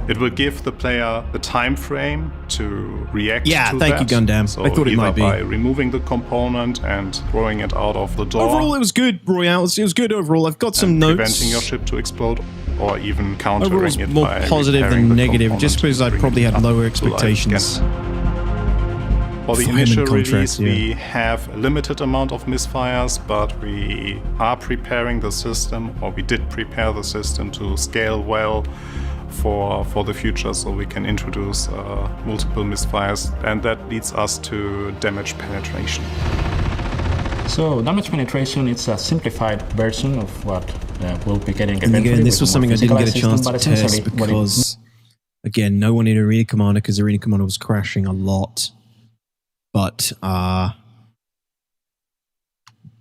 It will give the player the time frame to react to that. Yeah, thank you, Gundam. So I thought it might be. by removing the component and throwing it out of the door. Overall, it was good, Royale. It was good overall. I've got some notes. Preventing your ship to explode, or even countering it more by positive than negative, just because I probably had lower expectations. For the initial release, we have a limited amount of misfires, but we are preparing the system, or we did prepare the system to scale well for the future, so we can introduce multiple misfires, and that leads us to damage penetration. So damage penetration, it's a simplified version of what we'll be getting eventually. And again, this was something I didn't get a chance to test because, again, no one in Arena Commander, because Arena Commander was crashing a lot. But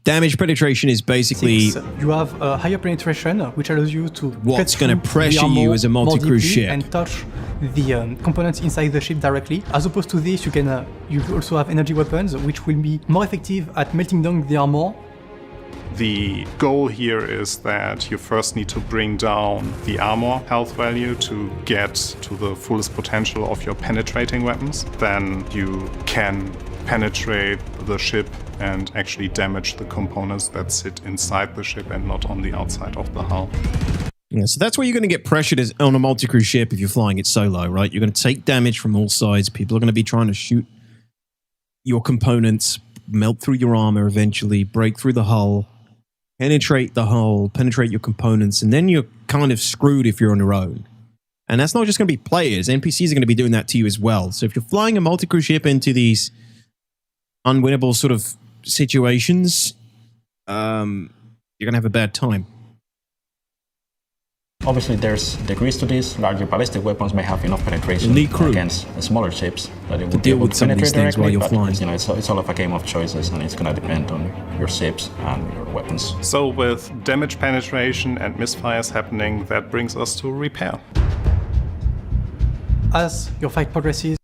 damage penetration is basically... You have a higher penetration, which allows you to... What's going to pressure you as a multi-crew ship. And touch the components inside the ship directly. As opposed to this, you also have energy weapons, which will be more effective at melting down the armor The goal here is that you first need to bring down the armor health value to get to the fullest potential of your penetrating weapons. Then you can penetrate the ship and actually damage the components that sit inside the ship and not on the outside of the hull. Yeah, so that's where you're going to get pressured on a multi-crew ship if you're flying it solo, right? You're going to take damage from all sides. People are going to be trying to shoot your components, melt through your armor eventually, break through the hull, penetrate the hull, penetrate your components, and then you're kind of screwed if you're on your own. And that's not just going to be players. NPCs are going to be doing that to you as well. So if you're flying a multi-crew ship into these unwinnable sort of situations, you're going to have a bad time. Obviously, there's degrees to this. Larger ballistic weapons may have enough penetration against smaller ships that it would deal with some of these things while you're flying. You know, it's all of a game of choices, and it's going to depend on your ships and your weapons. So with damage penetration and misfires happening, that brings us to repair. As your fight progresses,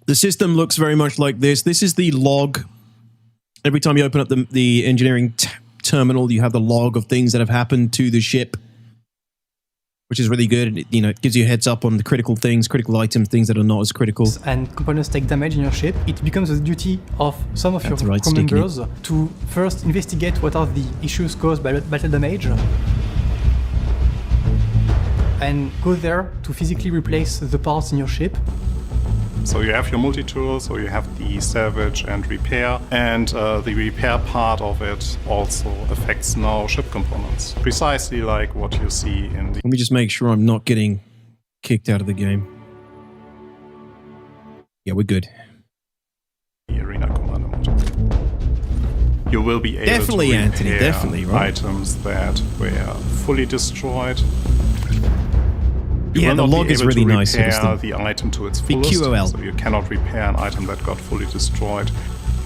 the system looks very much like this. This is the log. Every time you open up the engineering terminal, you have the log of things that have happened to the ship, which is really good. It gives you a heads up on the critical things, critical items, things that are not as critical. And components take damage in your ship. It becomes the duty of some of your crew members to first investigate what are the issues caused by battle damage and go there to physically replace the parts in your ship. So you have your multi-tool, so you have the salvage and repair, and the repair part of it also affects now ship components, precisely like what you see in the... Let me just make sure I'm not getting kicked out of the game. Yeah, we're good. The Arena Commander mode. You will be able definitely, to Anthony, repair definitely, right? items that were fully destroyed. You yeah, the log is really nice. You cannot repair the item to its fullest, QOL. So you cannot repair an item that got fully destroyed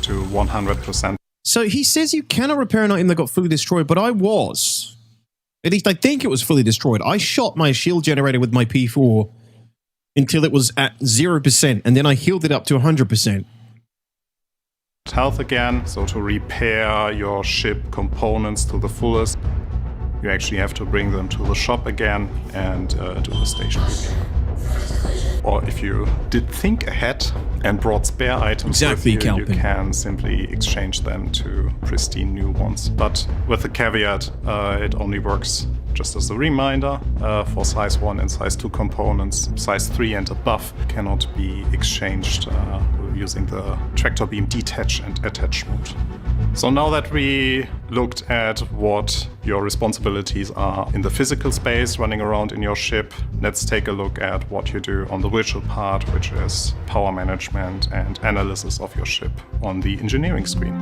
to 100%. So he says you cannot repair an item that got fully destroyed, but I was. At least I think it was fully destroyed. I shot my shield generator with my P4 until it was at 0%, and then I healed it up to 100%. Health again, so to repair your ship components to the fullest, you actually have to bring them to the shop again and do the station repair. Or if you did think ahead and brought spare items with you, you can simply exchange them to pristine new ones. But with the caveat, it only works, just as a reminder, for size 1 and size 2 components. Size 3 and above cannot be exchanged using the tractor beam detach and attach mode. So now that we looked at what your responsibilities are in the physical space running around in your ship, let's take a look at what you do on the virtual part, which is power management and analysis of your ship on the engineering screen.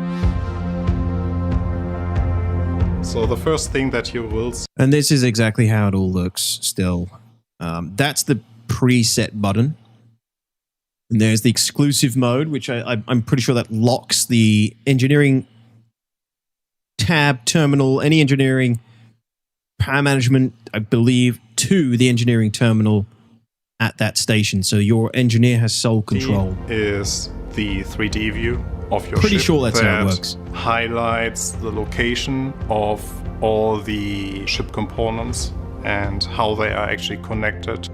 So the first thing that you will see... And this is exactly how it all looks still. That's the preset button. And there's the exclusive mode, which I'm pretty sure that locks the engineering tab, terminal, any engineering power management, I believe, to the engineering terminal at that station. So your engineer has sole control. Is the 3D view of your pretty ship sure that's how it works. Highlights the location of all the ship components and how they are actually connected,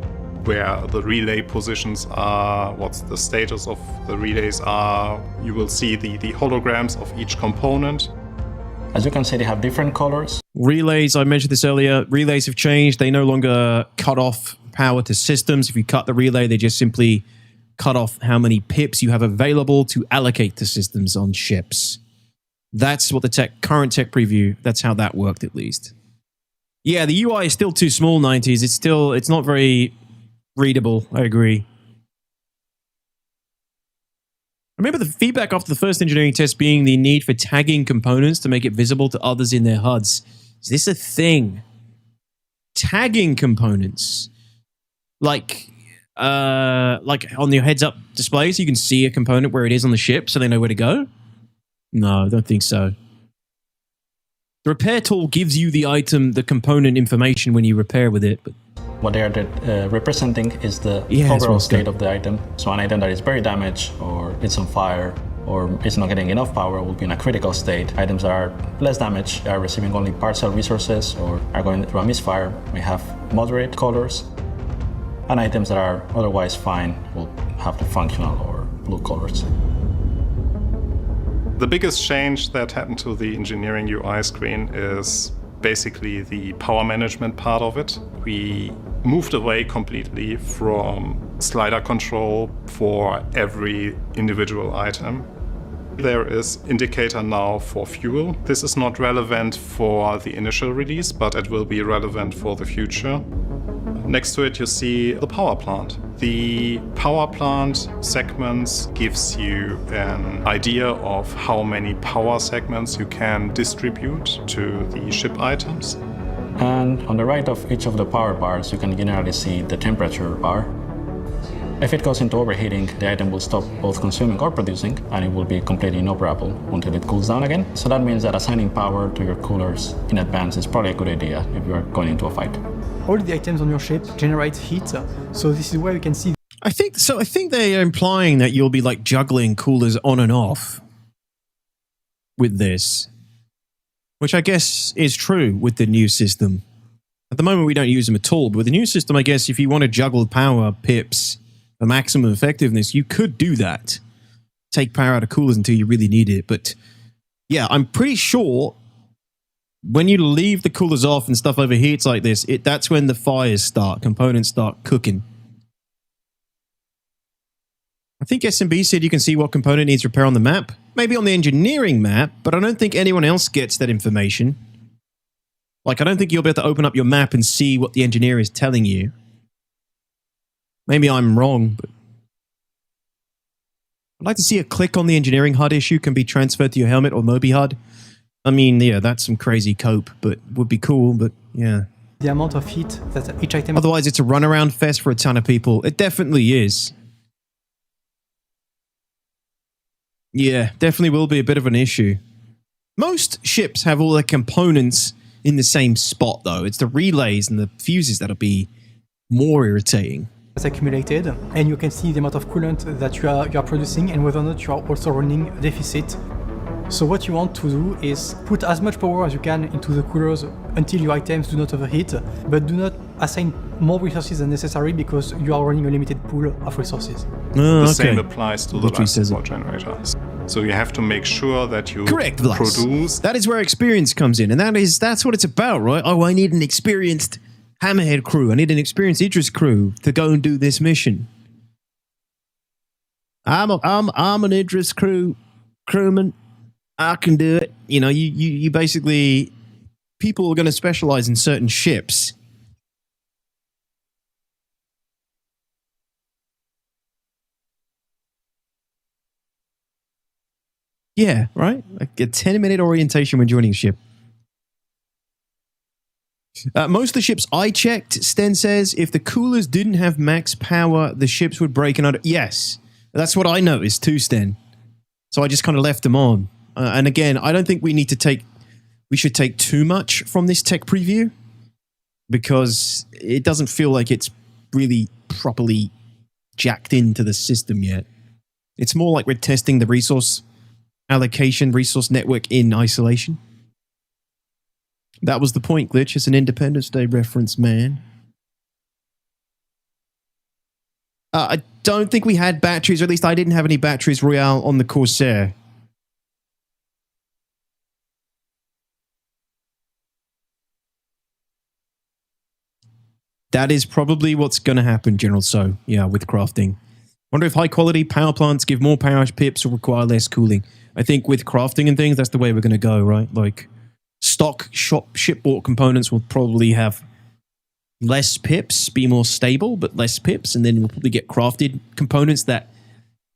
where the relay positions are, what's the status of the relays are. You will see the holograms of each component. As you can see, they have different colors. Relays, I mentioned this earlier, relays have changed. They no longer cut off power to systems. If you cut the relay, they just simply cut off how many pips you have available to allocate to systems on ships. That's what the current tech preview, that's how that worked at least. Yeah, the UI is still too small, 90s. It's not very readable, I agree. I remember the feedback after the first engineering test being the need for tagging components to make it visible to others in their HUDs. Is this a thing? Tagging components. Like on your heads-up display, so you can see a component where it is on the ship, so they know where to go? No, I don't think so. The repair tool gives you the item, the component information when you repair with it, but what they are representing is the overall state of the item. So an item that is very damaged or it's on fire or it's not getting enough power, will be in a critical state. Items that are less damaged, are receiving only partial resources, or are going through a misfire, may have moderate colors. And items that are otherwise fine will have the functional or blue colors. The biggest change that happened to the engineering UI screen is basically the power management part of it. We moved away completely from slider control for every individual item. There is indicator now for fuel. This is not relevant for the initial release, but it will be relevant for the future. Next to it you see the power plant. The power plant segments gives you an idea of how many power segments you can distribute to the ship items. And on the right of each of the power bars, you can generally see the temperature bar. If it goes into overheating, the item will stop both consuming or producing, and it will be completely inoperable until it cools down again. So that means that assigning power to your coolers in advance is probably a good idea if you are going into a fight. All the items on your ship generate heat, so this is where you can see. I think they're implying that you'll be like juggling coolers on and off with this, which I guess is true with the new system. At the moment, we don't use them at all, but with the new system, I guess if you want to juggle power pips for maximum effectiveness, you could do that. Take power out of coolers until you really need it. But yeah, I'm pretty sure when you leave the coolers off and stuff overheats like this, that's when the fires start, components start cooking. I think SMB said you can see what component needs repair on the map. Maybe on the engineering map, but I don't think anyone else gets that information. Like, I don't think you'll be able to open up your map and see what the engineer is telling you. Maybe I'm wrong, but I'd like to see a click on the engineering HUD issue can be transferred to your helmet or Mobi HUD. I mean, yeah, that's some crazy cope, but would be cool, but yeah. The amount of heat that each item... Otherwise, it's a runaround fest for a ton of people. It definitely is. Yeah, definitely will be a bit of an issue. Most ships have all their components in the same spot, though. It's the relays and the fuses that'll be more irritating. It's accumulated, and you can see the amount of coolant that you are producing and whether or not you are also running a deficit. So what you want to do is put as much power as you can into the coolers until your items do not overheat, but do not assign more resources than necessary because you are running a limited pool of resources. The same applies to the life support generators. So you have to make sure that you produce... That is where experience comes in, and that's what it's about, right? Oh, I need an experienced Hammerhead crew. I need an experienced Idris crew to go and do this mission. I'm an Idris crewman. I can do it. You know, you basically... People are going to specialize in certain ships. Yeah, right? Like a 10-minute orientation when joining a ship. Most of the ships I checked, Sten says, if the coolers didn't have max power, the ships would break and yes, that's what I noticed too, Sten. So I just kind of left them on. And again, I don't think we should take too much from this tech preview because it doesn't feel like it's really properly jacked into the system yet. It's more like we're testing the resource allocation, resource network in isolation. That was the point, Glitch. It's an Independence Day reference, man. I don't think we had batteries, or at least I didn't have any batteries Royale on the Corsair. That is probably what's going to happen, General So, yeah, with crafting. Wonder if high-quality power plants give more power pips or require less cooling. I think with crafting and things, that's the way we're going to go, right? Like, stock shipboard components will probably have less pips, be more stable, but less pips, and then we'll probably get crafted components that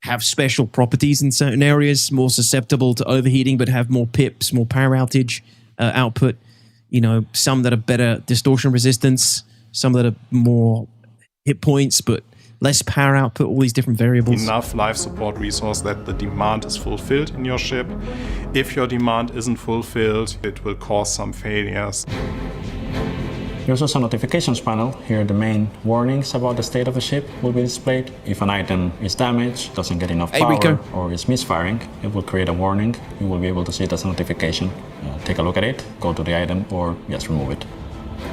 have special properties in certain areas, more susceptible to overheating, but have more pips, more power outage output. You know, some that are better distortion resistance, some that are more hit points, but less power output, all these different variables. Enough life support resource that the demand is fulfilled in your ship. If your demand isn't fulfilled, it will cause some failures. There's also a notifications panel. Here the main warnings about the state of the ship will be displayed. If an item is damaged, doesn't get enough power, or is misfiring, it will create a warning. You will be able to see it as a notification. Take a look at it, go to the item, or just remove it.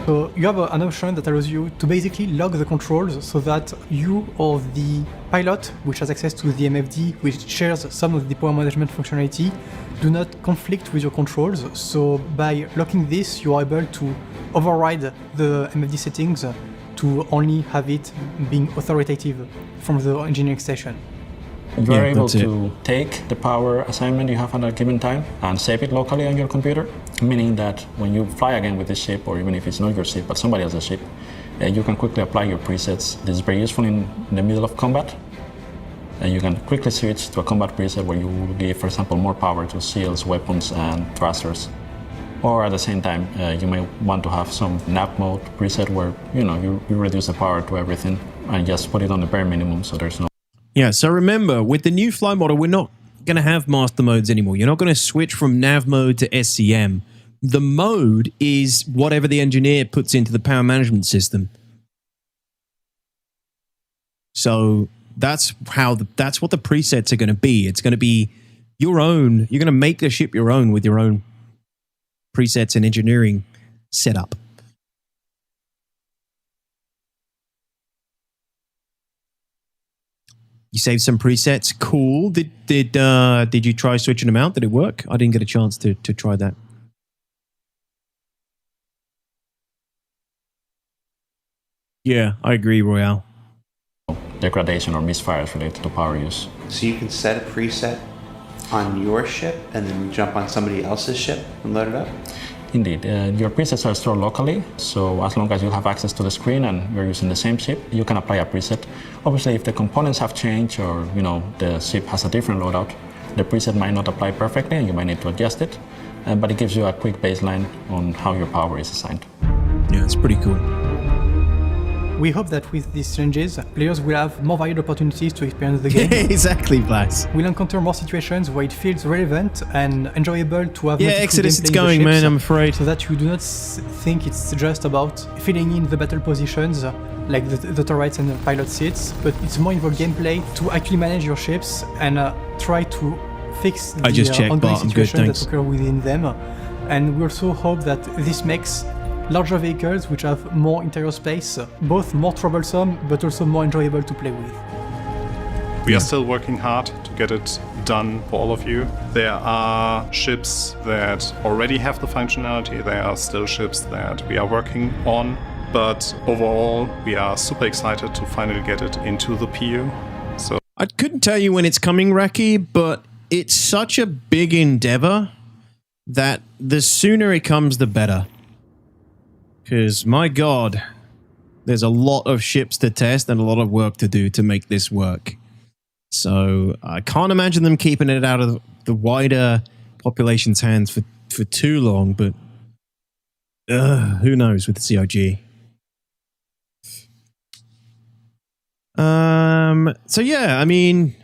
So you have an option that allows you to basically log the controls so that you or the pilot, which has access to the MFD, which shares some of the power management functionality, do not conflict with your controls. So by locking this, you are able to override the MFD settings to only have it being authoritative from the engineering station. You are able to take the power assignment you have at a given time and save it locally on your computer, meaning that when you fly again with this ship, or even if it's not your ship but somebody else's ship, you can quickly apply your presets. This is very useful in the middle of combat. You can quickly switch to a combat preset where you will give, for example, more power to shields, weapons, and thrusters. Or at the same time, you may want to have some nav mode preset where you reduce the power to everything and just put it on the bare minimum so there's no. Yeah, so remember, with the new flight model, we're not going to have master modes anymore. You're not going to switch from nav mode to SCM. The mode is whatever the engineer puts into the power management system. So that's what the presets are going to be. It's going to be your own. You're going to make the ship your own with your own presets and engineering setup. You saved some presets. Cool. Did you try switching them out? Did it work? I didn't get a chance to try that. Yeah, I agree, Royale. Degradation or misfires related to power use. So you can set a preset on your ship and then jump on somebody else's ship and load it up? Indeed. Your presets are stored locally, so as long as you have access to the screen and you're using the same ship, you can apply a preset. Obviously, if the components have changed or the ship has a different loadout, the preset might not apply perfectly and you might need to adjust it, but it gives you a quick baseline on how your power is assigned. Yeah, it's pretty cool. We hope that with these changes, players will have more varied opportunities to experience the game. Exactly, Blas. We'll encounter more situations where it feels relevant and enjoyable to have multiple Exodus, it's gameplay going, in the ships, man, I'm afraid. So that you do not think it's just about filling in the battle positions like the turrets and the pilot seats, but it's more involved gameplay to actually manage your ships and try to fix the ongoing situations that occur within them. And we also hope that this makes larger vehicles which have more interior space, both more troublesome but also more enjoyable to play with. We are still working hard to get it done for all of you. There are ships that already have the functionality, there are still ships that we are working on, but overall we are super excited to finally get it into the PU. So I couldn't tell you when it's coming, Raki, but it's such a big endeavor that the sooner it comes, the better. Because, my God, there's a lot of ships to test and a lot of work to do to make this work. So I can't imagine them keeping it out of the wider population's hands for too long, but who knows with the CIG. So yeah, I mean,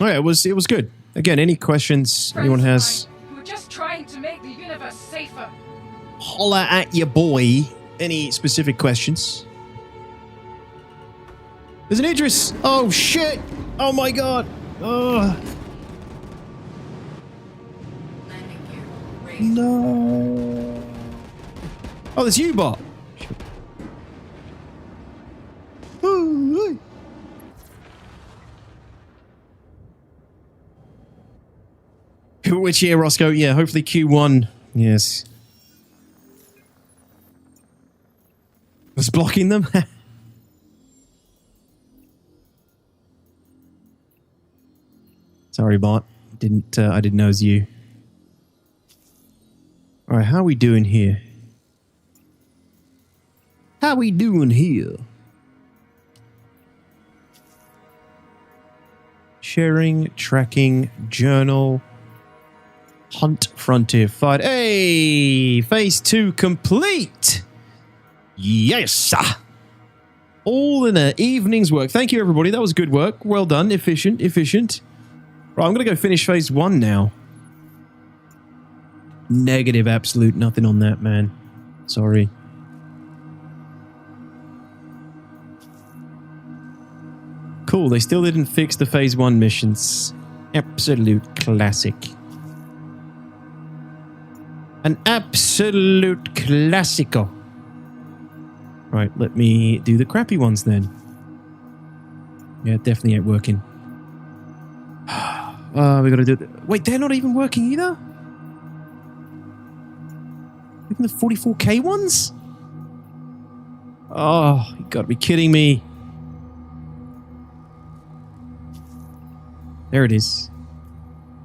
yeah, it was good. Again, any questions anyone has? We're just trying to make the universe safer. Holler at your boy. Any specific questions? There's an Idris. Oh shit! Oh my God! Oh. No. Oh, there's you, bot. Which year, Roscoe? Yeah, hopefully Q1. Yes. Was blocking them? Sorry, bot. I didn't know it was you. All right, how are we doing here? How we doing here? Sharing, tracking, journal, hunt, frontier, fight. Hey, phase 2 complete. Yes. All in an evening's work. Thank you, everybody. That was good work. Well done. Efficient. Right, I'm going to go finish phase 1 now. Negative, absolute nothing on that, man. Sorry. Cool, they still didn't fix the phase 1 missions. Absolute classic. An absolute classico. Right, let me do the crappy ones then. Yeah, it definitely ain't working. We gotta do it. Wait, they're not even working either? Even the 44K ones? Oh, you gotta be kidding me. There it is.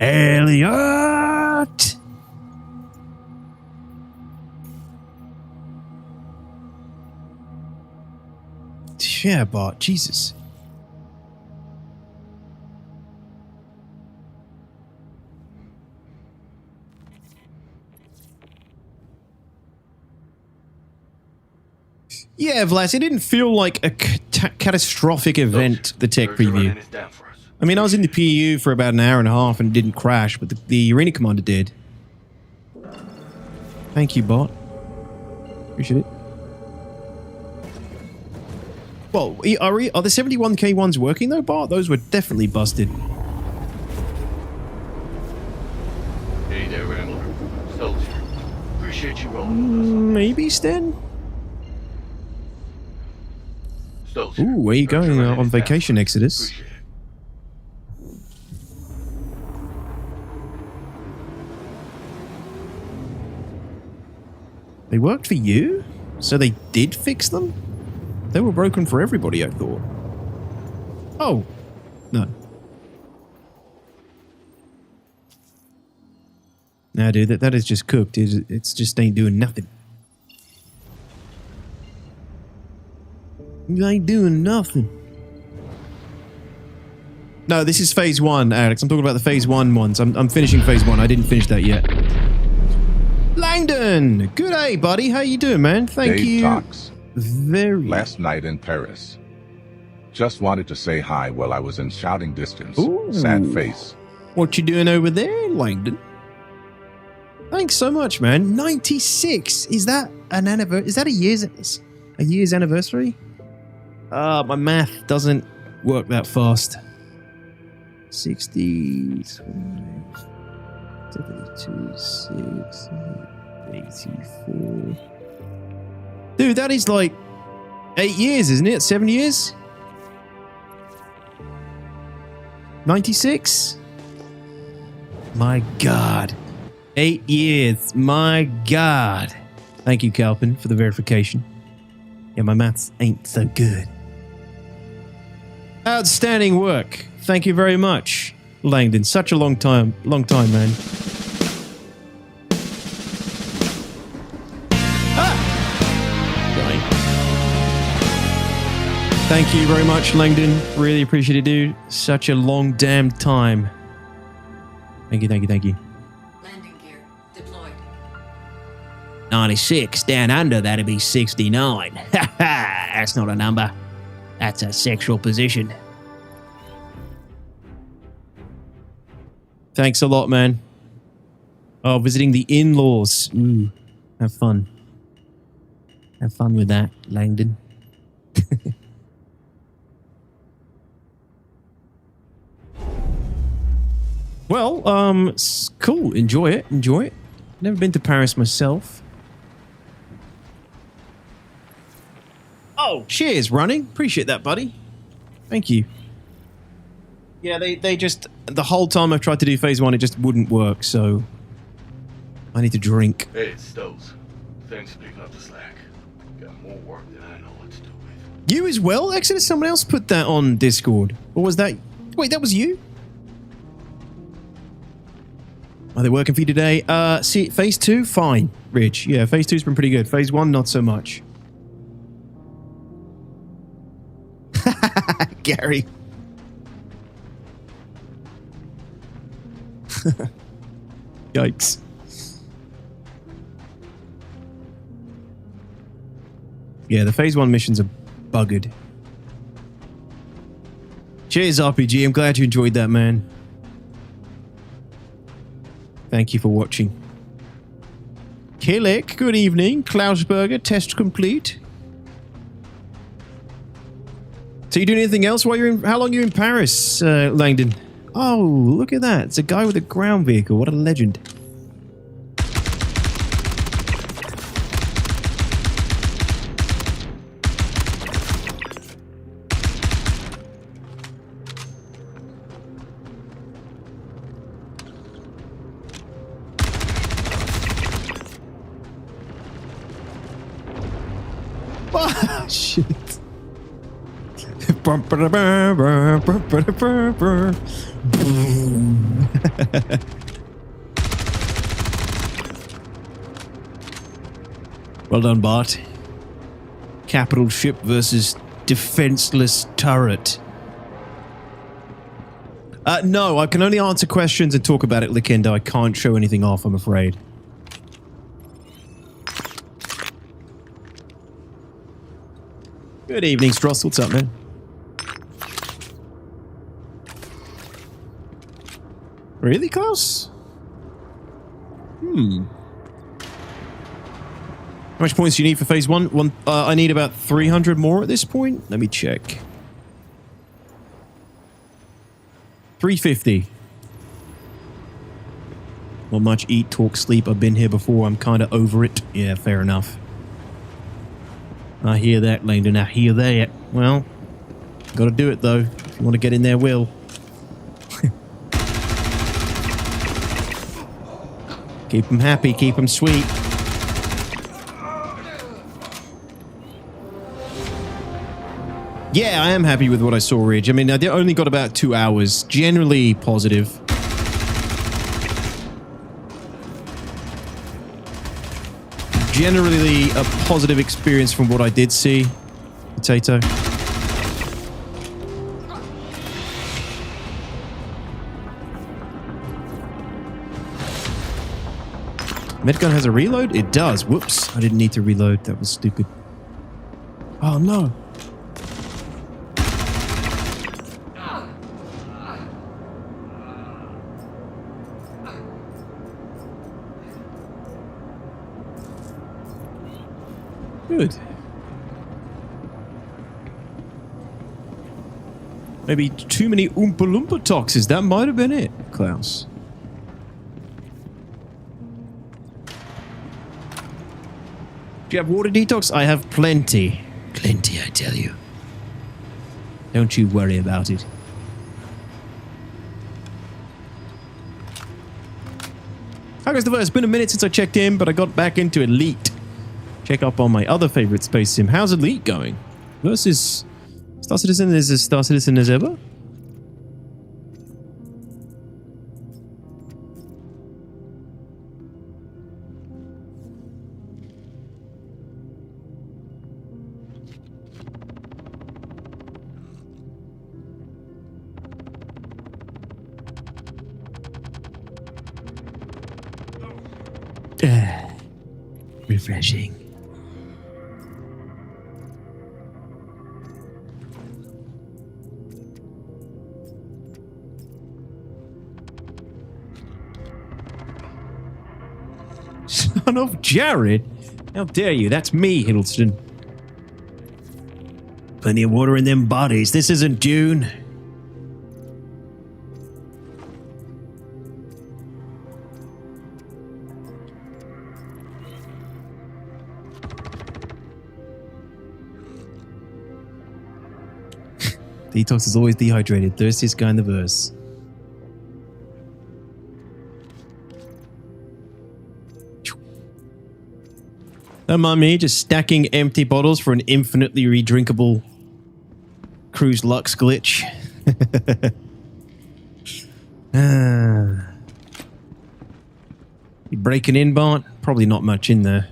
Elliot! Yeah, bot. Jesus. Yeah, Vlas, it didn't feel like a catastrophic event, the tech preview. I mean, I was in the PU for about an hour and a half and it didn't crash, but the arena commander did. Thank you, bot. Appreciate it. Well, are the 71K ones working though, bot? Those were definitely busted. Hey there, Rambler. Soldier. Appreciate you rolling with us. Maybe, Sten? Soldier. Ooh, where are you going on vacation, Exodus? They worked for you? So they did fix them? They were broken for everybody, I thought. Oh. No. Nah, dude, that is just cooked. It's just ain't doing nothing. You ain't doing nothing. No, this is phase 1, Alex. I'm talking about the phase 1 ones. I'm finishing phase 1. I didn't finish that yet. Langdon! Good day, buddy. How you doing, man? Thank Dave you. Talks. Very. Last night in Paris. Just wanted to say hi while I was in shouting distance. Ooh. Sad face. What you doing over there, Langdon? Thanks so much, man. 96. Is that an anniversary? Is that a year's anniversary? My math doesn't work that fast. 60, 72, 6, 84. Dude, that is like 8 years, isn't it? 7 years? 96? My God. 8 years. My God. Thank you, Calpin, for the verification. Yeah, my maths ain't so good. Outstanding work. Thank you very much, Langdon. Such a long time, man. Thank you very much, Langdon. Really appreciate it, dude. Such a long damn time. Thank you. Landing gear deployed. 96. Down under, that'd be 69. Ha ha! That's not a number. That's a sexual position. Thanks a lot, man. Oh, visiting the in-laws. Have fun. Have fun with that, Langdon. Well, cool. Enjoy it. Never been to Paris myself. Oh, cheers, running. Appreciate that, buddy. Thank you. Yeah, they just... The whole time I've tried to do phase 1, it just wouldn't work, so... I need to drink. Hey, it's Stoves. Thanks for picking up the slack. Got more work than I know what to do with. You as well, Exodus? Someone else put that on Discord. Or was that... Wait, that was you? Are they working for you today? See, phase 2, fine, Rich. Yeah, phase 2's been pretty good. Phase 1, not so much. Gary. Yikes. Yeah, the phase 1 missions are buggered. Cheers, RPG. I'm glad you enjoyed that, man. Thank you for watching. Killick, good evening. Klausberger, test complete. So you doing anything else while you're in... How long are you in Paris, Langdon? Oh, look at that. It's a guy with a ground vehicle. What a legend. Oh, shit. Well done, Bart. Capital ship versus defenseless turret. No, I can only answer questions and talk about it, Lickendo. I can't show anything off, I'm afraid. Good evening, Stross. What's up, man? Really, Klaus? How much points do you need for phase one? I need about 300 more at this point. Let me check. 350. Not much eat, talk, sleep. I've been here before. I'm kind of over it. Yeah, fair enough. I hear that, Langdon. I hear that. Well, gotta do it, though. If you want to get in there, will. Keep them happy, keep them sweet. Yeah, I am happy with what I saw, Ridge. I mean, I only got about 2 hours. Generally positive. Generally a positive experience from what I did see. Potato. Medgun has a reload? It does. Whoops. I didn't need to reload. That was stupid. Oh, no. Good. Maybe too many Oompa Loompa toxes. That might have been it, Klaus. Do you have water detox? I have plenty. Plenty, I tell you. Don't you worry about it. How goes the verse? It's been a minute since I checked in, but I got back into Elite. Check up on my other favorite space sim. How's Elite going? Versus Star Citizen is as Star Citizen as ever? Refreshing. Son of Jared? How dare you? That's me, Hiddleston. Plenty of water in them bodies. This isn't Dune. Detox is always dehydrated. Thirstiest guy in the verse. Don't mind me, just stacking empty bottles for an infinitely redrinkable Cruise Lux glitch. You breaking in, Bart? Probably not much in there.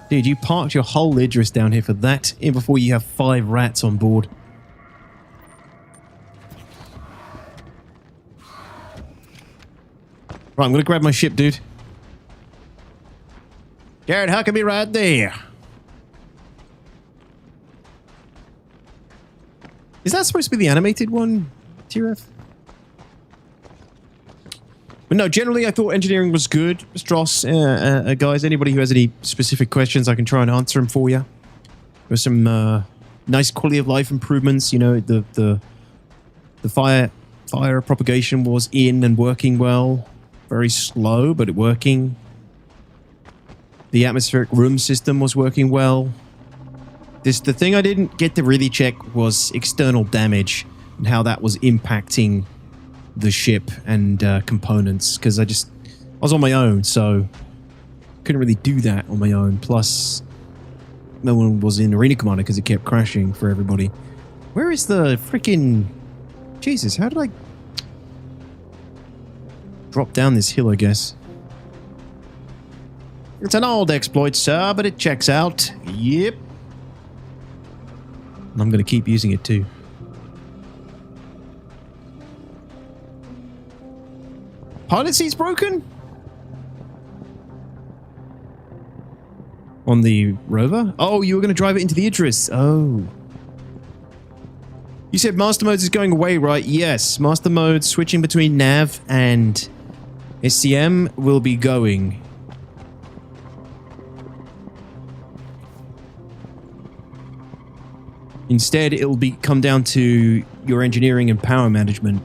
Dude, you parked your whole Idris down here for that, even before you have 5 rats on board. Right, I'm gonna grab my ship, dude. Garrett Huckabee right there. Is that supposed to be the animated one, TRF? But no, generally I thought engineering was good. Stross, guys, anybody who has any specific questions, I can try and answer them for you. There's some nice quality of life improvements. You know, the fire propagation was in and working well. Very slow, but working. The atmospheric room system was working well. The thing I didn't get to really check was external damage and how that was impacting the ship and components, because I was on my own, so couldn't really do that on my own. Plus, no one was in Arena Commander because it kept crashing for everybody. Where is the freaking... Jesus, how did I drop down this hill, I guess? It's an old exploit, sir, but it checks out. Yep. And I'm going to keep using it too. Pilot seat's broken? On the rover? Oh, you were going to drive it into the Idris. Oh. You said Master Modes is going away, right? Yes. Master Mode switching between nav and SCM will be going. Instead, it'll come down to your engineering and power management.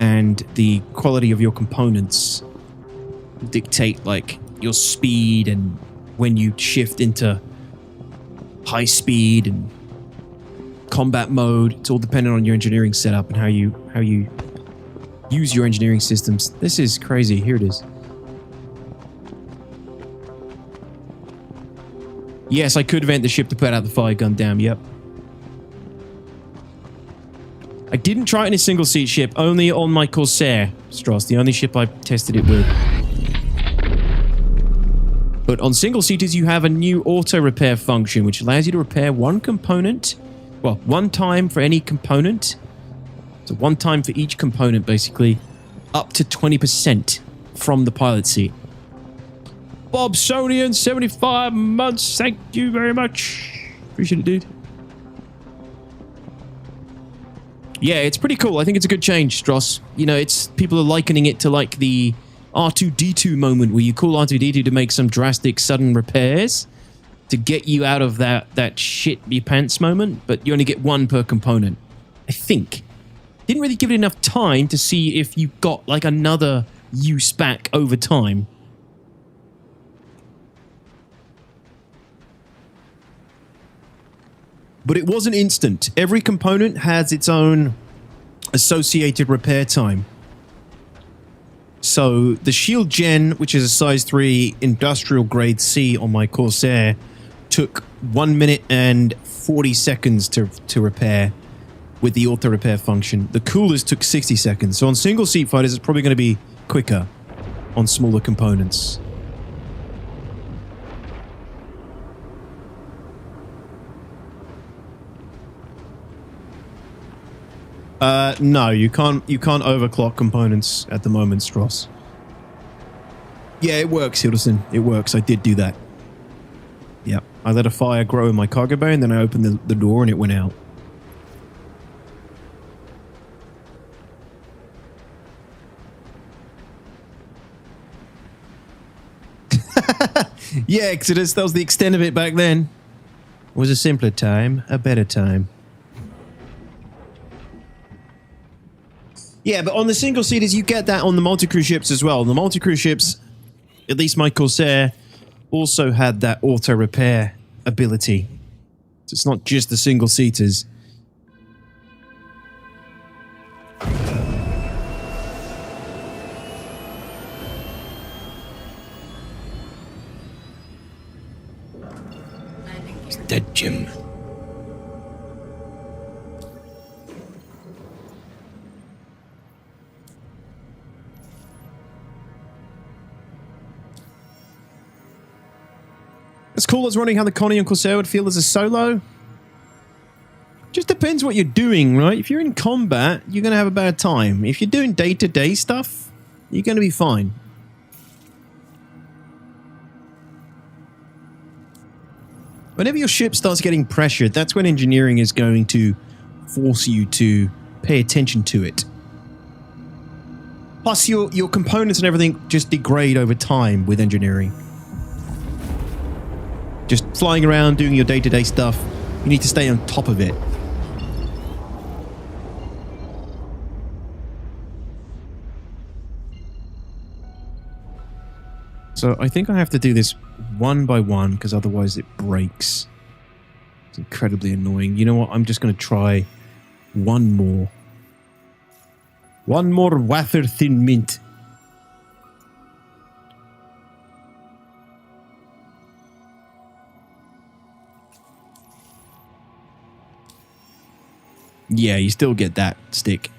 And the quality of your components dictate like your speed and when you shift into high speed and combat mode. It's all dependent on your engineering setup and how you use your engineering systems. This is crazy. Here it is. Yes, I could vent the ship to put out the fire gun. Damn, yep. I didn't try it in a single seat ship, only on my Corsair, Strauss, the only ship I tested it with. But on single seaters, you have a new auto repair function, which allows you to repair one component, well, one time for any component. So one time for each component, basically, up to 20% from the pilot seat. Bob Sonian, 75 months, thank you very much. Appreciate it, dude. Yeah, it's pretty cool. I think it's a good change, Stross. You know, people are likening it to like the R2-D2 moment where you call R2-D2 to make some drastic sudden repairs to get you out of that shit your pants moment, but you only get one per component. I think. Didn't really give it enough time to see if you got like another use back over time. But it wasn't instant. Every component has its own associated repair time. So the shield gen, which is a size 3 industrial grade C on my Corsair, took 1 minute and 40 seconds to repair with the auto repair function. The coolers took 60 seconds. So on single seat fighters, it's probably going to be quicker on smaller components. No, you can't overclock components at the moment, Stross. Yeah, it works, Hilderson. It works. I did do that. Yep. I let a fire grow in my cargo bay, and then I opened the door and it went out. Yeah, Exodus, that was the extent of it back then. It was a simpler time, a better time. Yeah, but on the single seaters, you get that on the multi-crew ships as well. The multi-crew ships, at least my Corsair, also had that auto repair ability. So it's not just the single seaters. It's dead, Jim. As cool as running how the Connie and Corsair would feel as a solo. Just depends what you're doing, right? If you're in combat, you're going to have a bad time. If you're doing day-to-day stuff, you're going to be fine. Whenever your ship starts getting pressured, that's when engineering is going to force you to pay attention to it. Plus, your components and everything just degrade over time with engineering. Just flying around, doing your day-to-day stuff, you need to stay on top of it. So I think I have to do this one by one, because otherwise it breaks. It's incredibly annoying. You know what? I'm just going to try one more. One more wafer thin mint. Yeah, you still get that stick.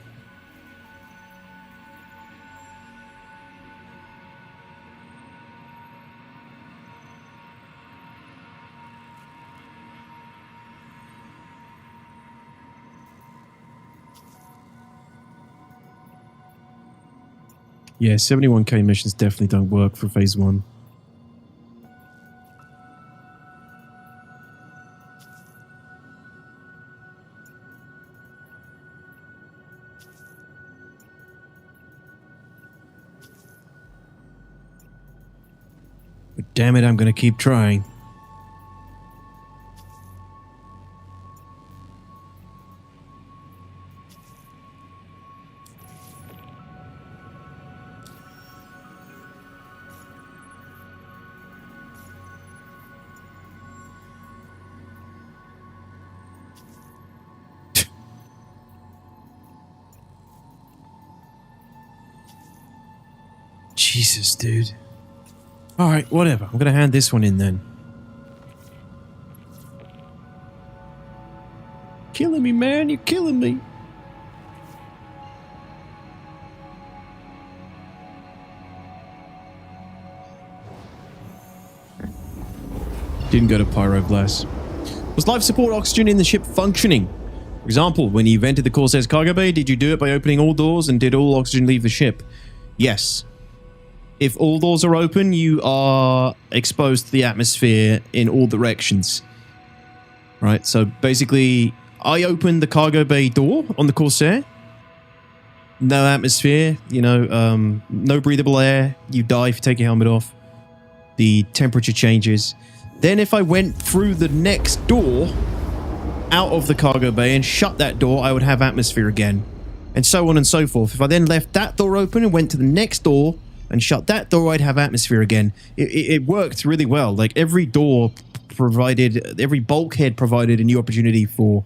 Yeah, 71k missions definitely don't work for phase 1. But damn it, I'm going to keep trying. Jesus, dude. Alright, whatever. I'm going to hand this one in then. Killing me, man. You're killing me. Didn't go to Pyroblast. Was life support oxygen in the ship functioning? For example, when you vented the Corsair's cargo bay, did you do it by opening all doors and did all oxygen leave the ship? Yes. If all doors are open, you are exposed to the atmosphere in all directions. Right, so basically, I opened the cargo bay door on the Corsair. No atmosphere, you know, no breathable air. You die if you take your helmet off. The temperature changes. Then if I went through the next door out of the cargo bay and shut that door, I would have atmosphere again. And so on and so forth. If I then left that door open and went to the next door and shut that door, I'd have atmosphere again. It worked really well. Like every door provided, every bulkhead provided a new opportunity for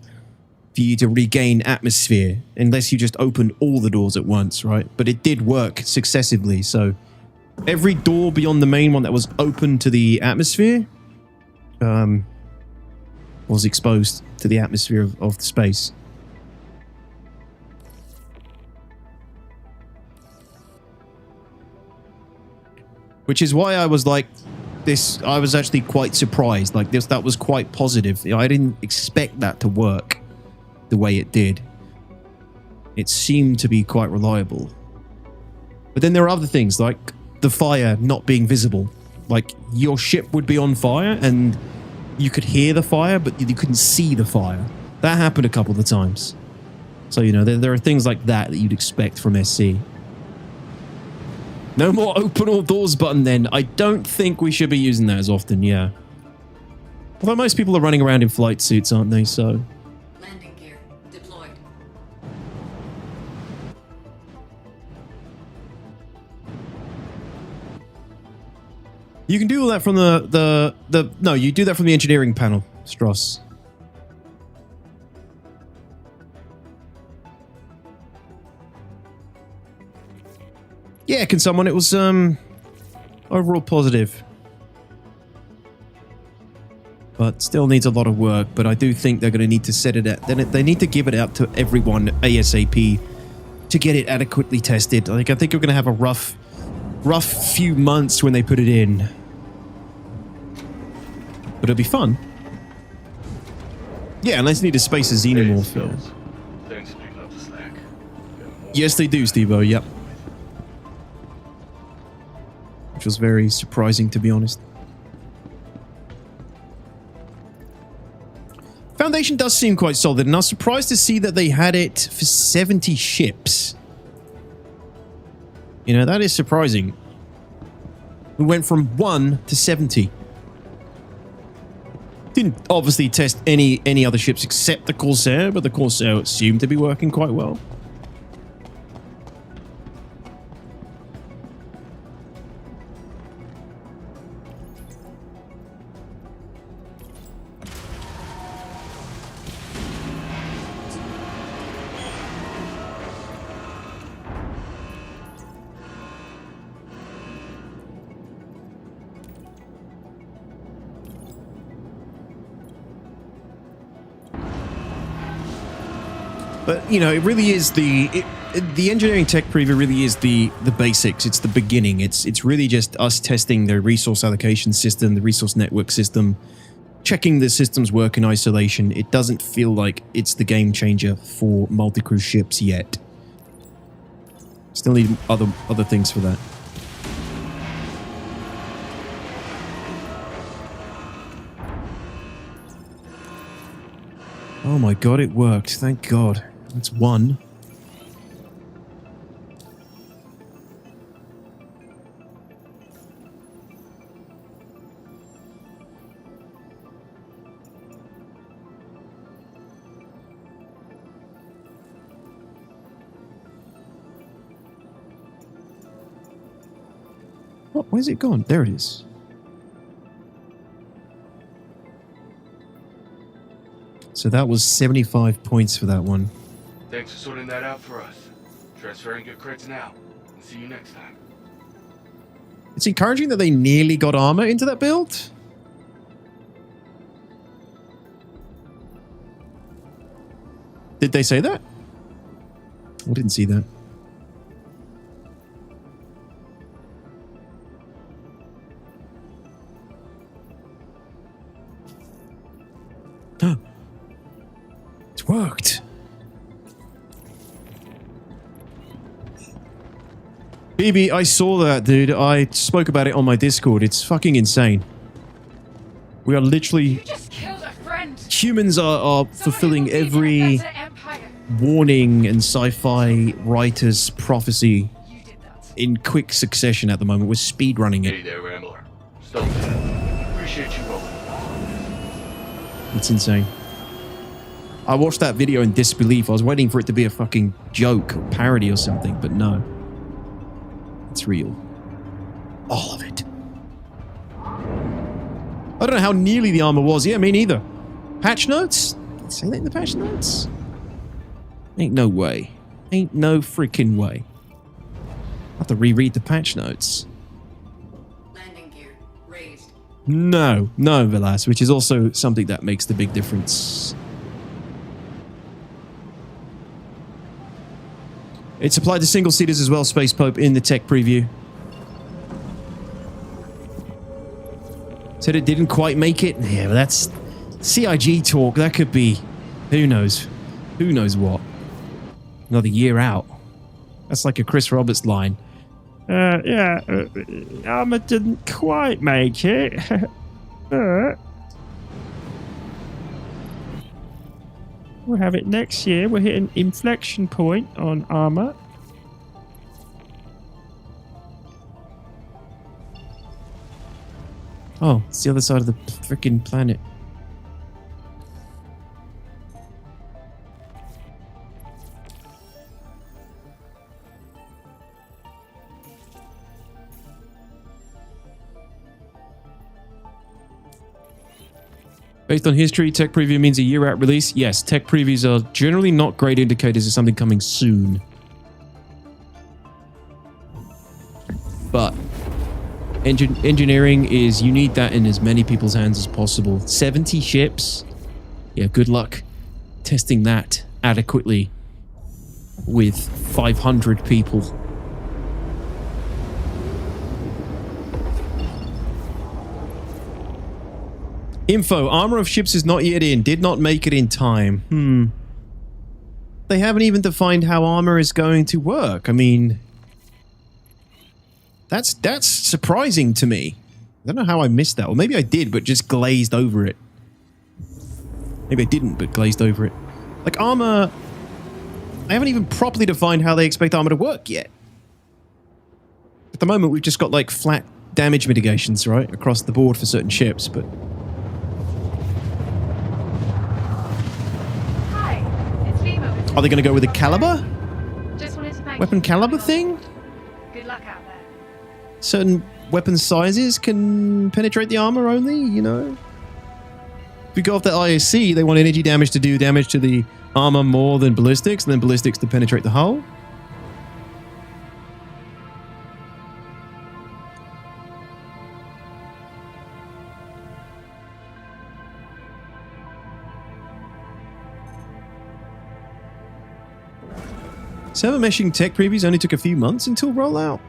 you to regain atmosphere, unless you just opened all the doors at once, right? But it did work successively. So every door beyond the main one that was open to the atmosphere was exposed to the atmosphere of the space. Which is why I was like, I was actually quite surprised. Like that was quite positive. You know, I didn't expect that to work the way it did. It seemed to be quite reliable. But then there are other things, like the fire not being visible. Like your ship would be on fire and you could hear the fire, but you couldn't see the fire. That happened a couple of times. So, you know, there are things like that you'd expect from SC. No more open all doors button then. I don't think we should be using that as often, yeah. Although most people are running around in flight suits, aren't they? So Landing gear deployed. you can do all that from no, you do that from the engineering panel, Stross. Yeah, can someone? It was overall positive. But still needs a lot of work. But I do think they're going to need to set it out. They need to give it out to everyone ASAP to get it adequately tested. Like, I think we're going to have a rough few months when they put it in. But it'll be fun. Yeah, unless you need to space a xenomorph. Thanks for picking up the slack. Yes, they do, Steve-O, yep. Which was very surprising, to be honest. Foundation does seem quite solid, and I was surprised to see that they had it for 70 ships. You know, that is surprising. We went from 1 to 70. Didn't obviously test any other ships except the Corsair, but the Corsair seemed to be working quite well. But, you know, it really is the engineering tech preview really is the basics. It's the beginning. It's really just us testing the resource allocation system, the resource network system, checking the systems work in isolation. It doesn't feel like it's the game changer for multi-crew ships yet. Still need other things for that. Oh my god, it worked. Thank god. That's one. What? Where's it gone? There it is. So that was 75 points for that one. Thanks for sorting that out for us. Transferring your creds now. And see you next time. It's encouraging that they nearly got armor into that build. Did they say that? I didn't see that. It's worked. BB, I saw that, dude. I spoke about it on my Discord. It's fucking insane. We are literally... You just killed a friend. Humans are fulfilling every warning and sci-fi writer's prophecy in quick succession at the moment. We're speedrunning it. Hey there, Rambler. Appreciate you rolling. It's insane. I watched that video in disbelief. I was waiting for it to be a fucking joke or parody or something, but no. It's real. All of it. I don't know how nearly the armor was. Yeah, me neither. Patch notes? Did it say that in the patch notes? Ain't no way. Ain't no freaking way. I'll have to reread the patch notes. Landing gear raised. No, Velas, which is also something that makes the big difference. It's applied to single-seaters as well, Space Pope, in the tech preview. Said it didn't quite make it. Yeah, but that's CIG talk. That could be... Who knows? Who knows what? Another year out. That's like a Chris Roberts line. Armor didn't quite make it. We'll have it next year. We'll hit an inflection point on armor. Oh, it's the other side of the freaking planet. Based on history, tech preview means a year out release. Yes, tech previews are generally not great indicators of something coming soon. But engineering is, you need that in as many people's hands as possible. 70 ships? Yeah, good luck testing that adequately with 500 people. Info, armor of ships is not yet in. Did not make it in time. They haven't even defined how armor is going to work. I mean, that's surprising to me. I don't know how I missed that. Or maybe I did, but just glazed over it. Maybe I didn't, but glazed over it. Like armor, they haven't even properly defined how they expect armor to work yet. At the moment, we've just got like flat damage mitigations, right? Across the board for certain ships, but... Hi, it's Lima. Are they going to go with a caliber? Just wanted to thank Weapon you. caliber thing? Good luck out there. Certain weapon sizes can penetrate the armor only, you know? If we go off the ISC, they want energy damage to do damage to the armor more than ballistics, and then ballistics to penetrate the hull. Server meshing tech previews only took a few months until rollout.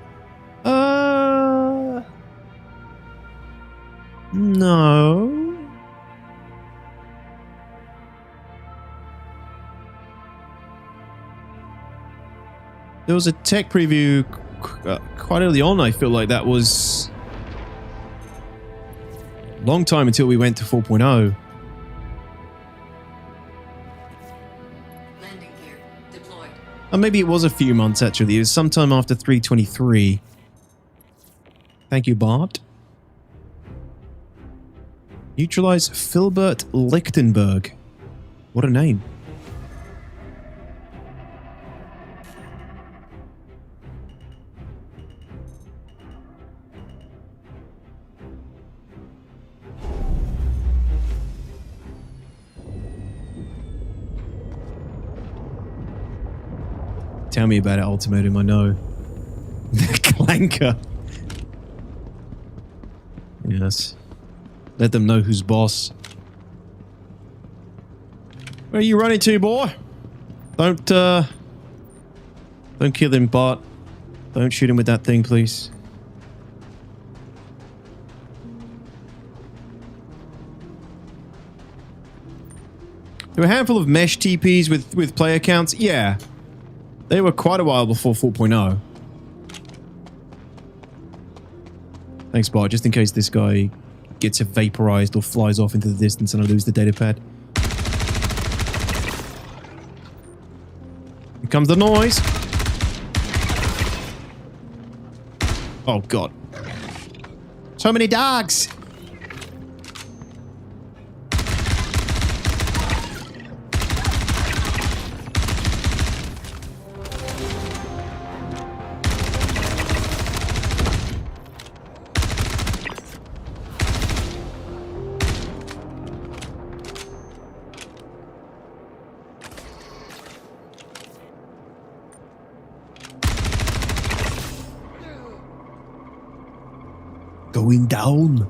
No. There was a tech preview quite early on. I feel like that was a long time until we went to 4.0. Or maybe it was a few months, actually. It was sometime after 3.23. Thank you, Bart. Neutralize Filbert Lichtenberg. What a name. Tell me about it, Ultimatum, I know. The clanker. Yes. Let them know who's boss. Where are you running to, boy? Don't kill him, Bart. Don't shoot him with that thing, please. There were a handful of mesh TPs with player counts. Yeah. They were quite a while before 4.0. Thanks, Bart. Just in case this guy gets vaporized or flies off into the distance and I lose the data pad. Here comes the noise. Oh, God. So many dogs. Going down.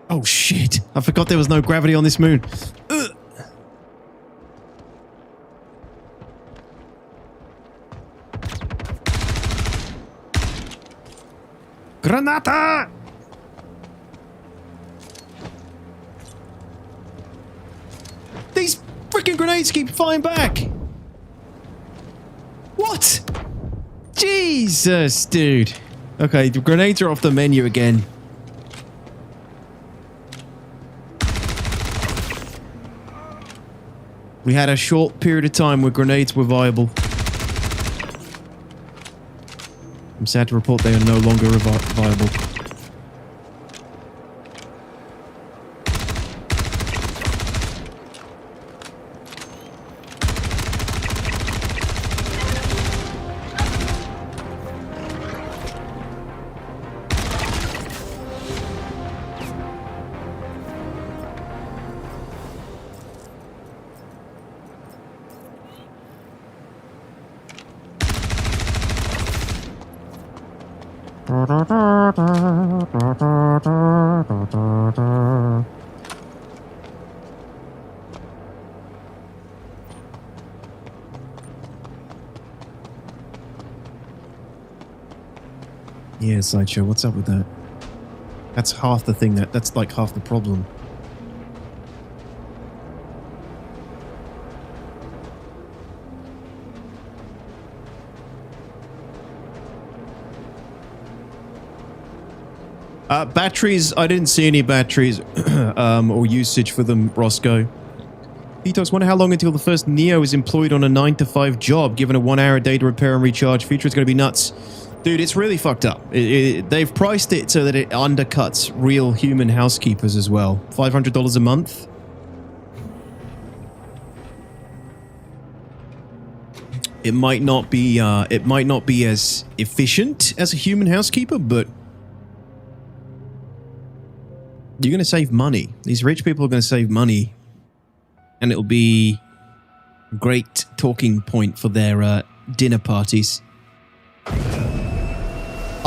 Oh shit, I forgot there was no gravity on this moon. Ugh. Granata! These freaking grenades keep flying back! What? Jesus, dude. Okay, the grenades are off the menu again. We had a short period of time where grenades were viable. I'm sad to report they are no longer viable. Yeah, Sideshow, what's up with that? That's half the thing. That's like half the problem. Batteries, I didn't see any batteries or usage for them, Roscoe. Vitos, wonder how long until the first Neo is employed on a 9-to-5 job, given a 1-hour day to repair and recharge feature. It's going to be nuts. Dude, it's really fucked up. They've priced it so that it undercuts real human housekeepers as well. $500 a month. It might not be as efficient as a human housekeeper, but you're going to save money. These rich people are going to save money, and it'll be a great talking point for their dinner parties.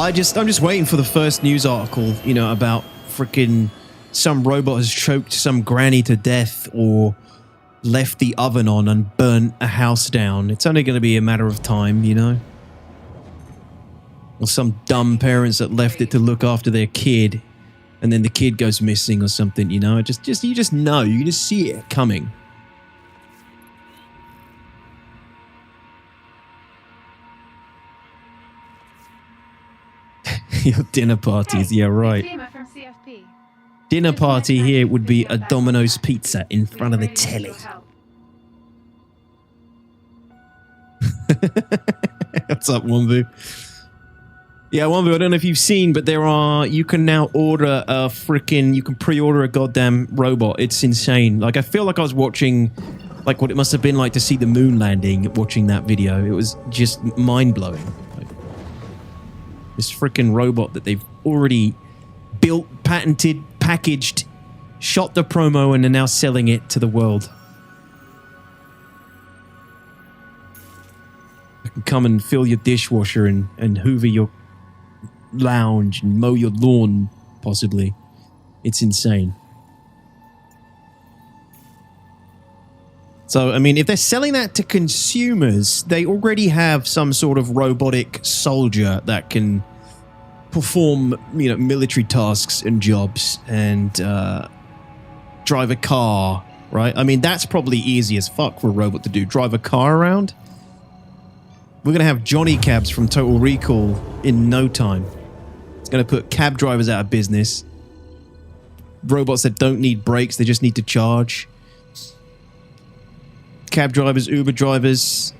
I'm just waiting for the first news article, you know, about freaking some robot has choked some granny to death or left the oven on and burnt a house down. It's only going to be a matter of time, you know? Or some dumb parents that left it to look after their kid, and then the kid goes missing or something, you know? You just know. You just see it coming. Your dinner parties, yeah, right. Dinner party here would be a Domino's pizza in front of the telly. What's up, Wombu? Yeah, Wombu, I don't know if you've seen, but you can now order a you can pre-order a goddamn robot. It's insane. Like, I feel like I was watching, like, what it must have been like to see the moon landing, watching that video. It was just mind-blowing. Like, this freaking robot that they've already built, patented, packaged, shot the promo, and are now selling it to the world. I can come and fill your dishwasher and hoover your lounge and mow your lawn, possibly. It's insane. So, I mean, if they're selling that to consumers, they already have some sort of robotic soldier that can perform, you know, military tasks and jobs and drive a car, right? I mean, that's probably easy as fuck for a robot to do. Drive a car around. We're going to have Johnny cabs from Total Recall in no time. It's going to put cab drivers out of business. Robots that don't need brakes, they just need to charge. Cab drivers, Uber drivers.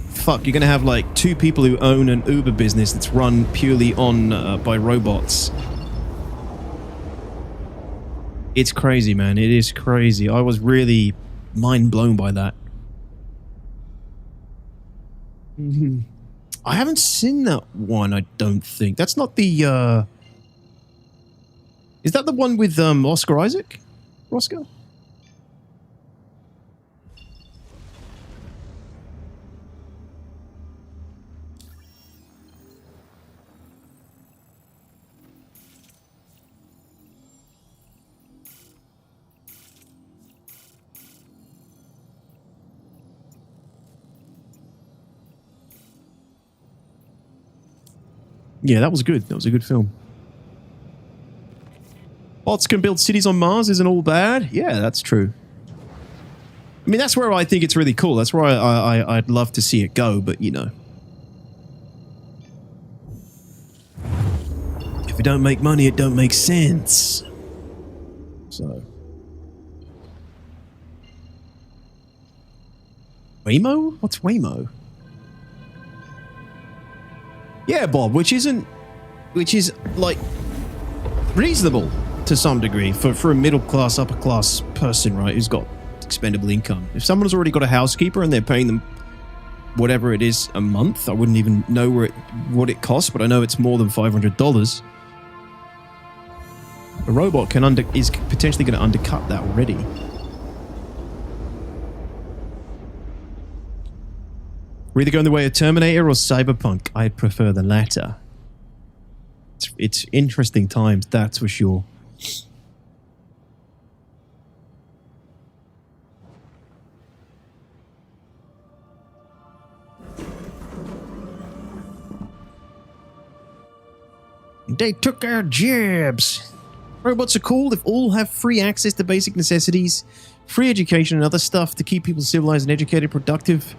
Fuck, you're going to have like 2 people who own an Uber business that's run purely on by robots. It's crazy, man. It is crazy. I was really mind blown by that. I haven't seen that one, I don't think. That's not the, Is that the one with Oscar Isaac? Roscoe? Yeah, that was good. That was a good film. Bots can build cities on Mars isn't all bad. Yeah, that's true. I mean, that's where I think it's really cool. That's where I'd love to see it go, but you know. If it don't make money, it don't make sense. So. Waymo? What's Waymo? Yeah, Bob, which is like reasonable to some degree for a middle class, upper class person, right? Who's got expendable income. If someone's already got a housekeeper and they're paying them whatever it is a month, I wouldn't even know what it costs, but I know it's more than $500. A robot is potentially going to undercut that already. We're either going the way of Terminator or Cyberpunk. I prefer the latter. It's interesting times, that's for sure. They took our jobs. Robots are cool. They all have free access to basic necessities, free education and other stuff to keep people civilized and educated, productive.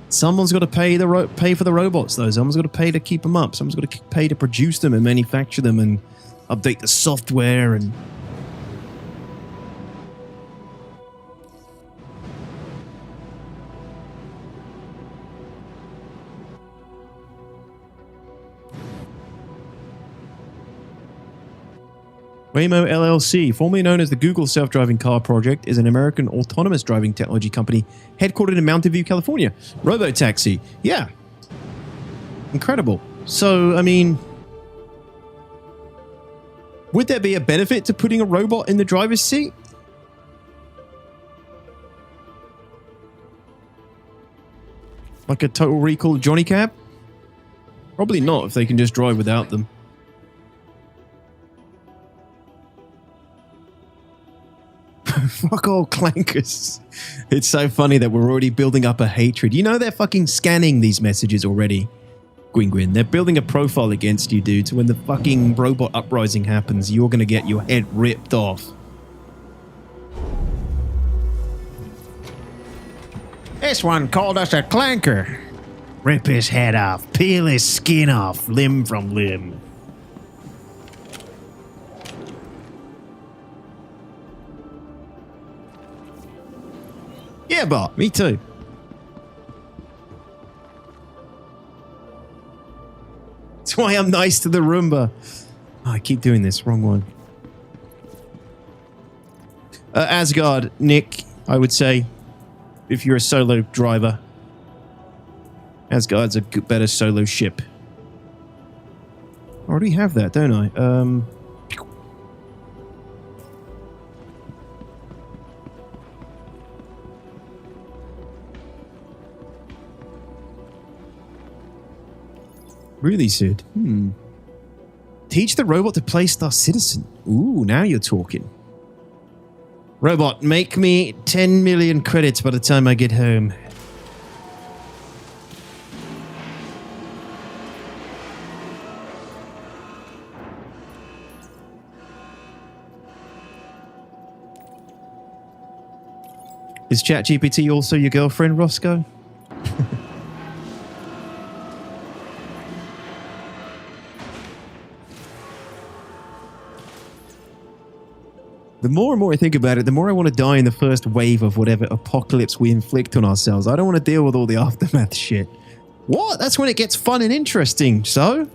Someone's got to pay for the robots, though. Someone's got to pay to keep them up. Someone's got to pay to produce them and manufacture them and update the software and... Waymo LLC, formerly known as the Google Self-Driving Car Project, is an American autonomous driving technology company headquartered in Mountain View, California. Robotaxi. Yeah. Incredible. So, I mean... would there be a benefit to putting a robot in the driver's seat? Like a Total Recall Johnny Cab? Probably not if they can just drive without them. Fuck all clankers. It's so funny that we're already building up a hatred. You know they're fucking scanning these messages already. Gwyn. They're building a profile against you, dude. So when the fucking robot uprising happens, you're gonna get your head ripped off. This one called us a clanker. Rip his head off. Peel his skin off. Limb from limb. Yeah, Bart. Me too. That's why I'm nice to the Roomba. Oh, I keep doing this. Wrong one. Asgard, Nick, I would say, if you're a solo driver. Asgard's a better solo ship. I already have that, don't I? Really, Sid? Teach the robot to play Star Citizen. Ooh, now you're talking. Robot, make me 10 million credits by the time I get home. Is ChatGPT also your girlfriend, Roscoe? The more and more I think about it, the more I want to die in the first wave of whatever apocalypse we inflict on ourselves. I don't want to deal with all the aftermath shit. What? That's when it gets fun and interesting, so?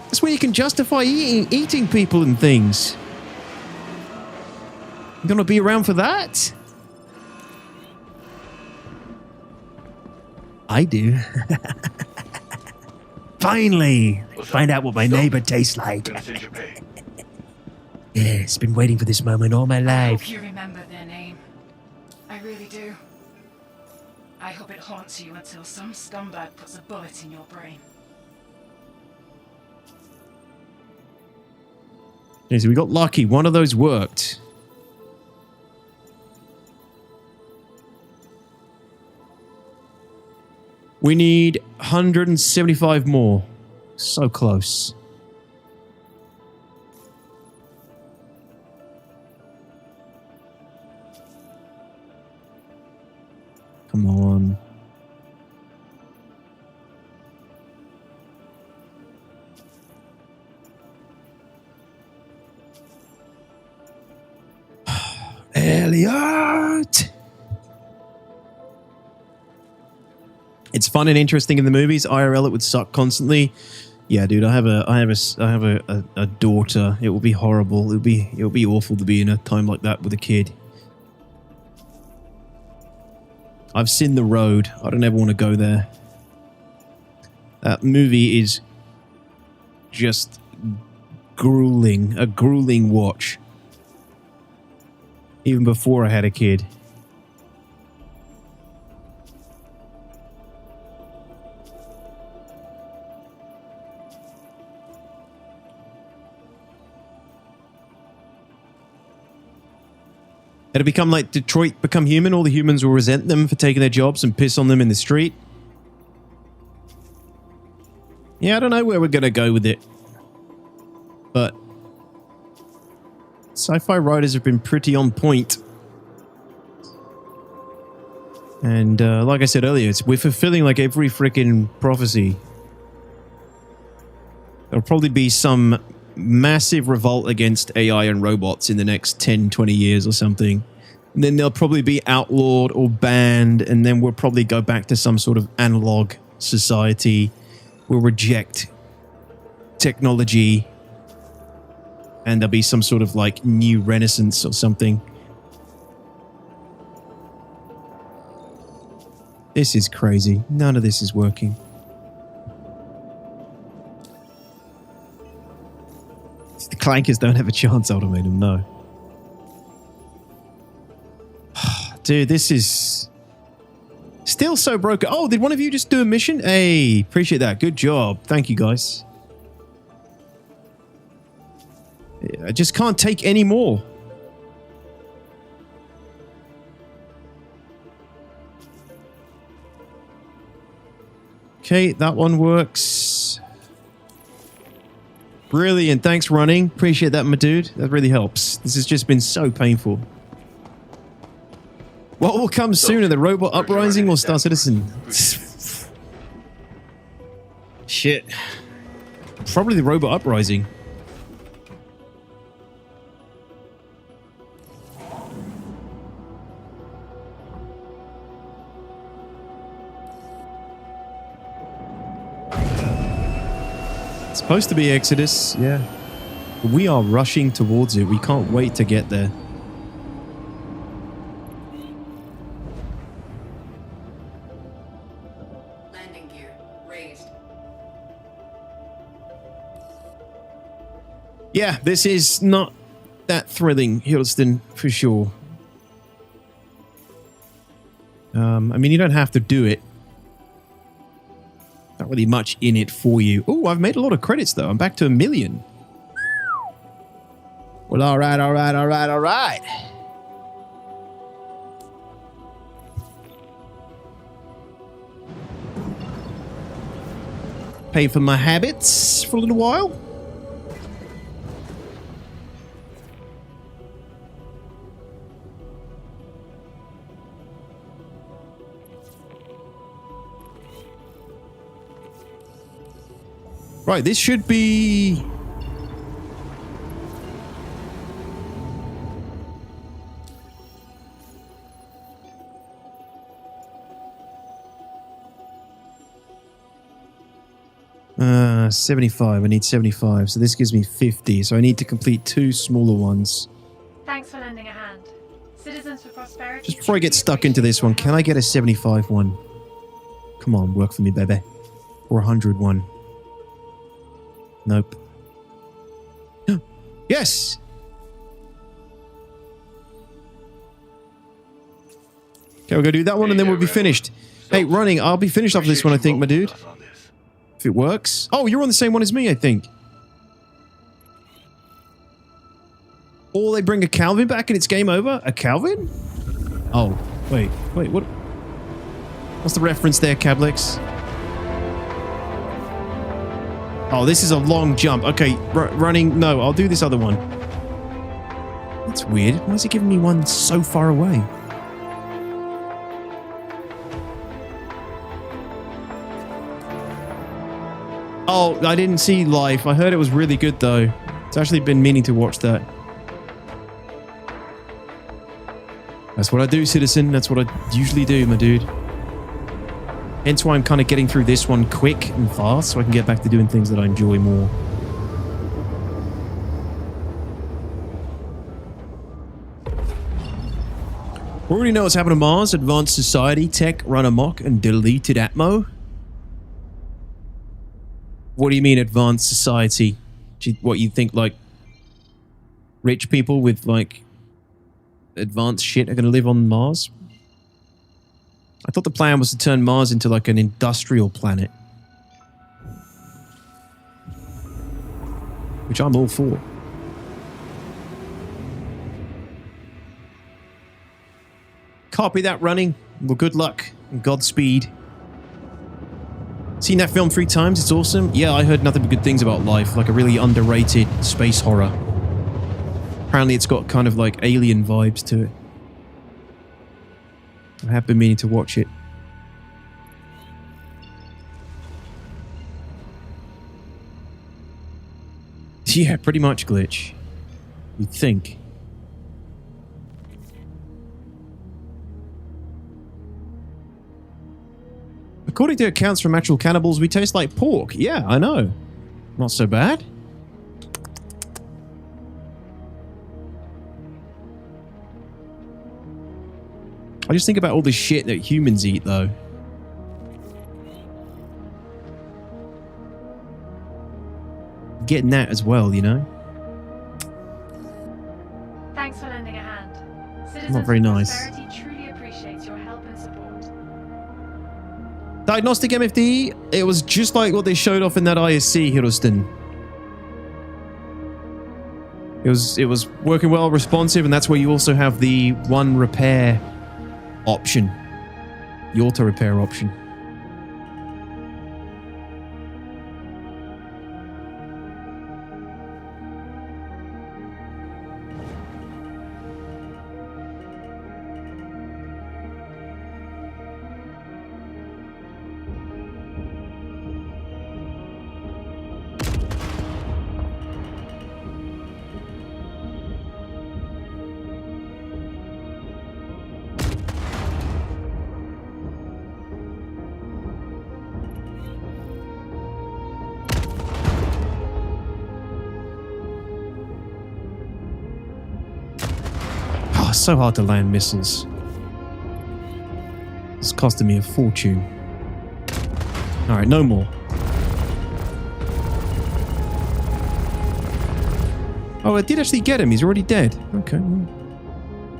That's when you can justify eating people and things. You gonna be around for that? I do. Finally! Find out what my neighbor tastes like. Yes, been waiting for this moment all my I life. hope you remember their name. I really do. I hope it haunts you until some scumbag puts a bullet in your brain. Yeah, so we got lucky. One of those worked. We need 175 more. So close. Come on. Elliot! It's fun and interesting in the movies. IRL, it would suck constantly. Yeah, dude, I have a daughter. It will be horrible. It will be awful to be in a time like that with a kid. I've seen The Road. I don't ever want to go there. That movie is just grueling. A grueling watch. Even before I had a kid. It'll become like Detroit Become Human. All the humans will resent them for taking their jobs and piss on them in the street. Yeah, I don't know where we're going to go with it. But sci-fi writers have been pretty on point. And like I said earlier, we're fulfilling like every freaking prophecy. There'll probably be some massive revolt against AI and robots in the next 10, 20 years or something. And then they'll probably be outlawed or banned, and then we'll probably go back to some sort of analog society. We'll reject technology, and there'll be some sort of like new renaissance or something. This is crazy. None of this is working. The clankers don't have a chance, ultimatum, no. Dude, this is still so broken. Oh, did one of you just do a mission? Hey, appreciate that. Good job. Thank you, guys. I just can't take any more. Okay, that one works. Brilliant. Thanks, running. Appreciate that, my dude. That really helps. This has just been so painful. What will come sooner, the robot uprising or Star Citizen? Shit. Probably the robot uprising. It's supposed to be Exodus, yeah. We are rushing towards it. We can't wait to get there. Landing gear raised. Yeah, this is not that thrilling, Hiddleston, for sure. I mean, you don't have to do it. Not really much in it for you. Oh, I've made a lot of credits, though. I'm back to 1 million. Well, all right, all right, all right, all right. Pay for my habits for a little while. Right, this should be... Uh, 75. I need 75. So this gives me 50. So I need to complete 2 smaller ones. Thanks for lending a hand. Citizens for Prosperity. Just before I get stuck into this one, can I get a 75 one? Come on, work for me, baby. Or 100 one. Nope. Yes! Okay, we'll go do that one and then we'll be finished. Hey, running, I'll be finished off this one, I think, my dude. If it works. Oh, you're on the same one as me, I think. Or they bring a Calvin back and it's game over? A Calvin? Oh, wait, what? What's the reference there, Cablex? Oh, this is a long jump. Okay, running. No, I'll do this other one. That's weird. Why is it giving me one so far away? Oh, I didn't see live. I heard it was really good, though. It's actually been meaning to watch that. That's what I do, Citizen. That's what I usually do, my dude. Hence why I'm kind of getting through this one quick and fast so I can get back to doing things that I enjoy more. We already know what's happened to Mars. Advanced society, tech, run amok, and deleted Atmo. What do you mean advanced society? What, you think like rich people with like advanced shit are going to live on Mars? I thought the plan was to turn Mars into like an industrial planet. Which I'm all for. Copy that, running. Well, good luck and Godspeed. Seen that film 3 times. It's awesome. Yeah, I heard nothing but good things about Life. Like a really underrated space horror. Apparently it's got kind of like alien vibes to it. I have been meaning to watch it. Yeah, pretty much, Glitch. You'd think. According to accounts from actual cannibals, we taste like pork. Yeah, I know. Not so bad. I just think about all the shit that humans eat, though. Getting that as well, you know? Thanks for lending a hand. Citizens Not very of nice. Prosperity truly appreciates your help and support. Diagnostic MFD, it was just like what they showed off in that ISC, Hiddleston. It was working well, responsive, and that's where you also have the one repair option. The auto repair option. Oh, it's so hard to land missiles. It's costing me a fortune. Alright, no more. Oh, I did actually get him. He's already dead. Okay.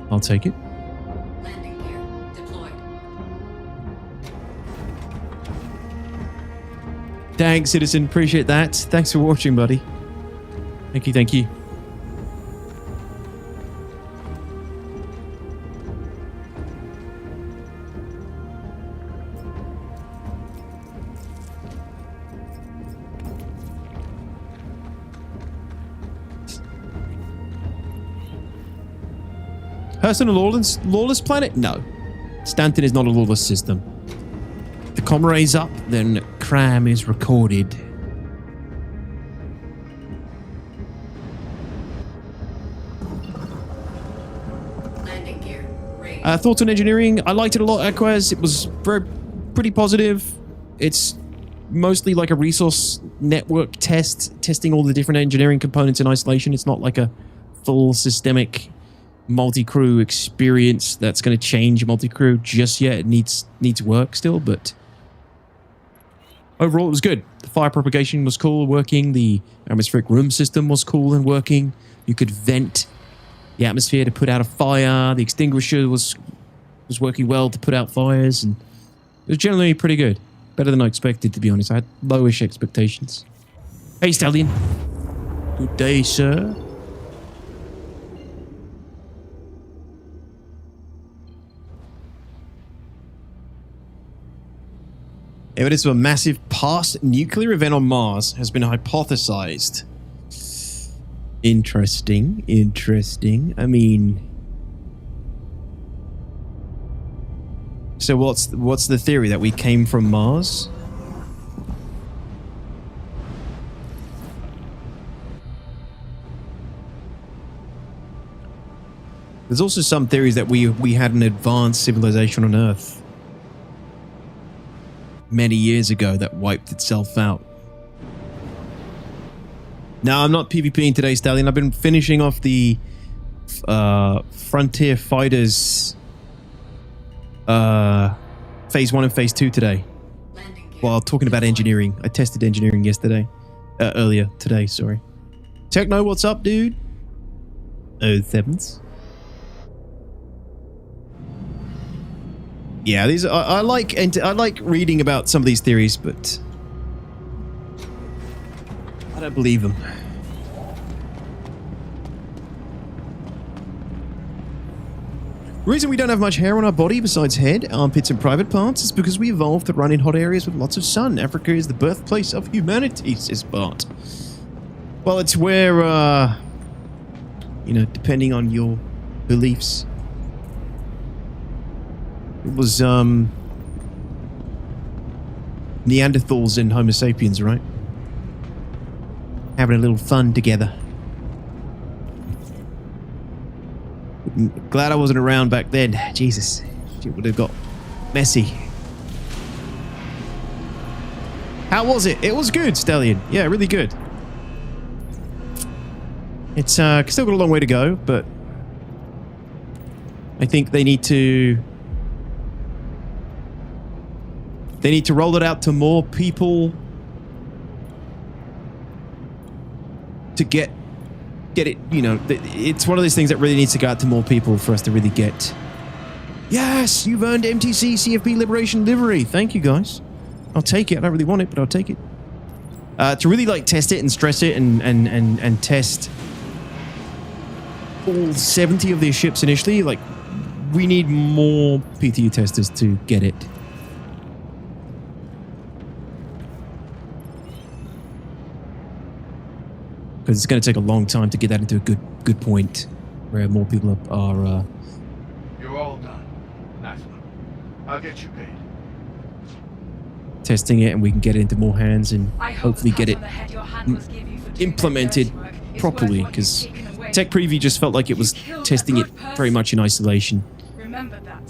I'll take it. Landing gear deployed. Thanks, Citizen. Appreciate that. Thanks for watching, buddy. Thank you, thank you. Person a lawless planet? No. Stanton is not a lawless system. If the comm ray's up, then crime is recorded. Landing gear ready. Thoughts on engineering? I liked it a lot, Aquaz. It was pretty positive. It's mostly like a resource network testing all the different engineering components in isolation. It's not like a full systemic multi-crew experience that's going to change multi-crew just yet. It needs work still, but overall it was good. The fire propagation was cool, working. The atmospheric room system was cool and working. You could vent the atmosphere to put out a fire. The extinguisher was working well to put out fires, and it was generally pretty good. Better than I expected, to be honest. I had lowish expectations. Hey, Stallion. Good day, sir. Evidence of a massive past nuclear event on Mars has been hypothesized. Interesting. I mean, so what's the theory, that we came from Mars? There's also some theories that we had an advanced civilization on Earth many years ago that wiped itself out. No, I'm not PvPing today, Stallion. I've been finishing off the Frontier Fighters Phase 1 and Phase 2 today. While talking about engineering. I tested engineering yesterday. Earlier today, sorry. Techno, what's up, dude? Oh, sevens. Yeah, these I like reading about some of these theories, but I don't believe them. The reason we don't have much hair on our body besides head, armpits, and private parts is because we evolved to run in hot areas with lots of sun. Africa is the birthplace of humanity, says Bart. Well, it's where, you know, depending on your beliefs. It was, Neanderthals and Homo sapiens, right? Having a little fun together. Glad I wasn't around back then. Jesus. It would have got messy. How was it? It was good, Stallion. Yeah, really good. It's still got a long way to go, but I think they need to roll it out to more people to get it, you know, it's one of those things that really needs to go out to more people for us to really get. Yes, you've earned MTC CFP Liberation Livery. Thank you, guys. I'll take it. I don't really want it, but I'll take it. To really, like, test it and stress it and test all 70 of these ships initially, like, we need more PTU testers to get it. Because it's going to take a long time to get that into a good point where more people are You're all done. Nice one. I'll get you paid. testing it, and we can get it into more hands and hopefully get it implemented properly, because Tech Preview just felt like it was testing it very much in isolation. Remember that.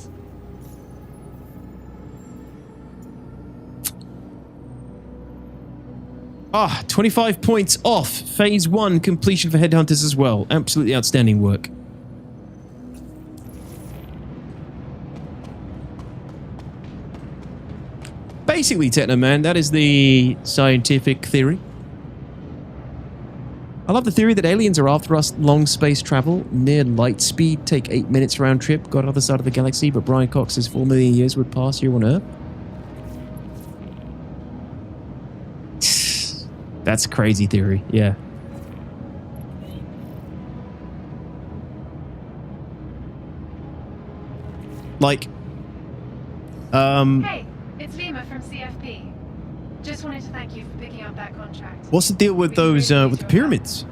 Ah, 25 points off. Phase 1 completion for Headhunters as well. Absolutely outstanding work. Basically, Technoman, that is the scientific theory. I love the theory that aliens are after us. Long space travel, near light speed, take 8 minutes round trip, got other side of the galaxy, but Brian Cox says 4 million years would pass here on Earth. That's a crazy theory, yeah. Like, Hey, it's Lima from CFP. Just wanted to thank you for picking up that contract. what's the deal with those, with the pyramids?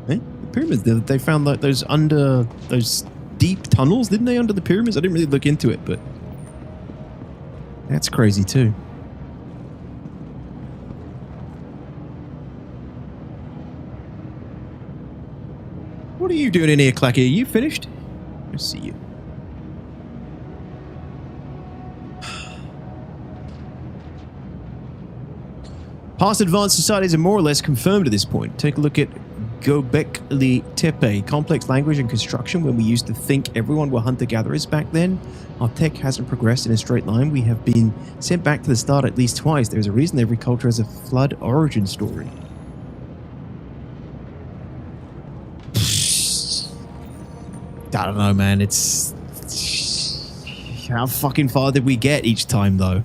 Eh? The pyramids, they found like those deep tunnels, didn't they, under the pyramids? I didn't really look into it, but that's crazy too. What are you doing in here, Clacky? Are you finished? Let's see you. Past advanced societies are more or less confirmed at this point. Take a look at Göbekli Tepe, complex language and construction. When we used to think everyone were hunter-gatherers back then, our tech hasn't progressed in a straight line. We have been sent back to the start at least twice. There's a reason every culture has a flood origin story. I don't know, man. It's... How fucking far did we get each time, though?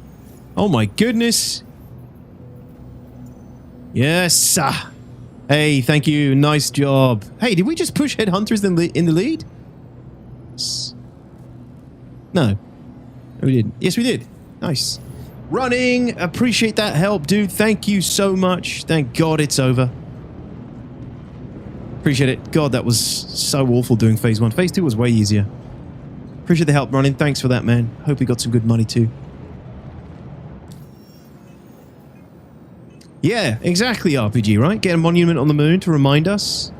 Oh my goodness. Yes. Hey, thank you. Nice job. Hey, did we just push Headhunters in the lead? No. We didn't. Yes, we did. Nice. Running. Appreciate that help, dude. Thank you so much. Thank God it's over. Appreciate it. God, that was so awful doing Phase 1. Phase 2 was way easier. Appreciate the help, Running. Thanks for that, man. Hope we got some good money, too. Yeah, exactly, RPG, right? Get a monument on the moon to remind us.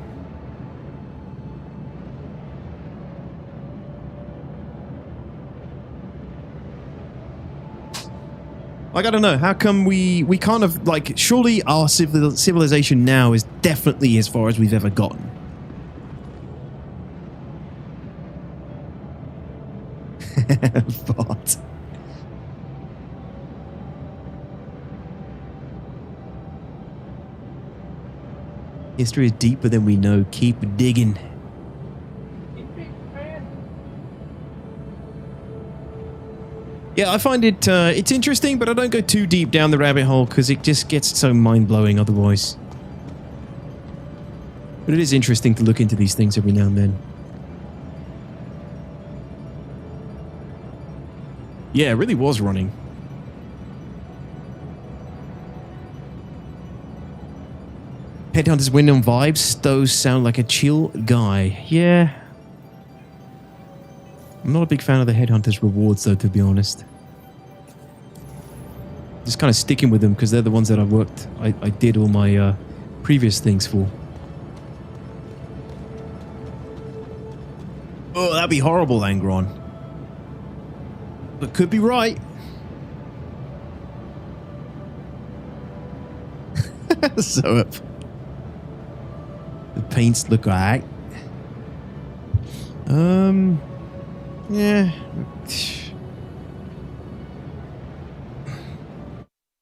Like, I don't know, how come we kind of, like, surely our civilization now is definitely as far as we've ever gotten. But... history is deeper than we know. Keep digging. Yeah, I find it it's interesting, but I don't go too deep down the rabbit hole because it just gets so mind-blowing otherwise. But it is interesting to look into these things every now and then. Yeah, it really was running. Headhunter's win on vibes. Those sound like a chill guy. Yeah. I'm not a big fan of the Headhunter's rewards, though, to be honest. Just kind of sticking with them because they're the ones that I did all my previous things for. Oh, that'd be horrible, Angron. But could be right. So the paints look alright. Yeah.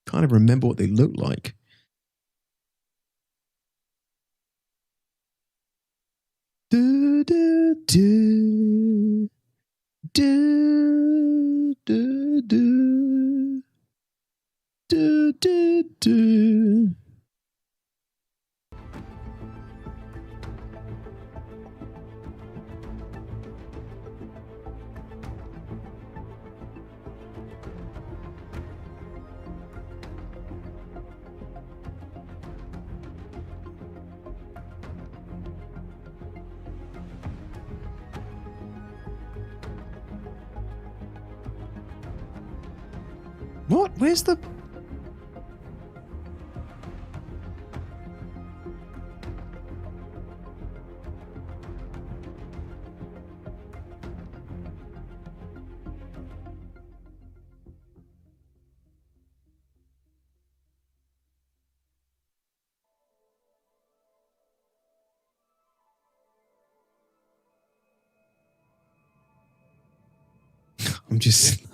Kind of remember what they look like. Do, do, do. Do, do, do. Do, do, do. What? Where's the...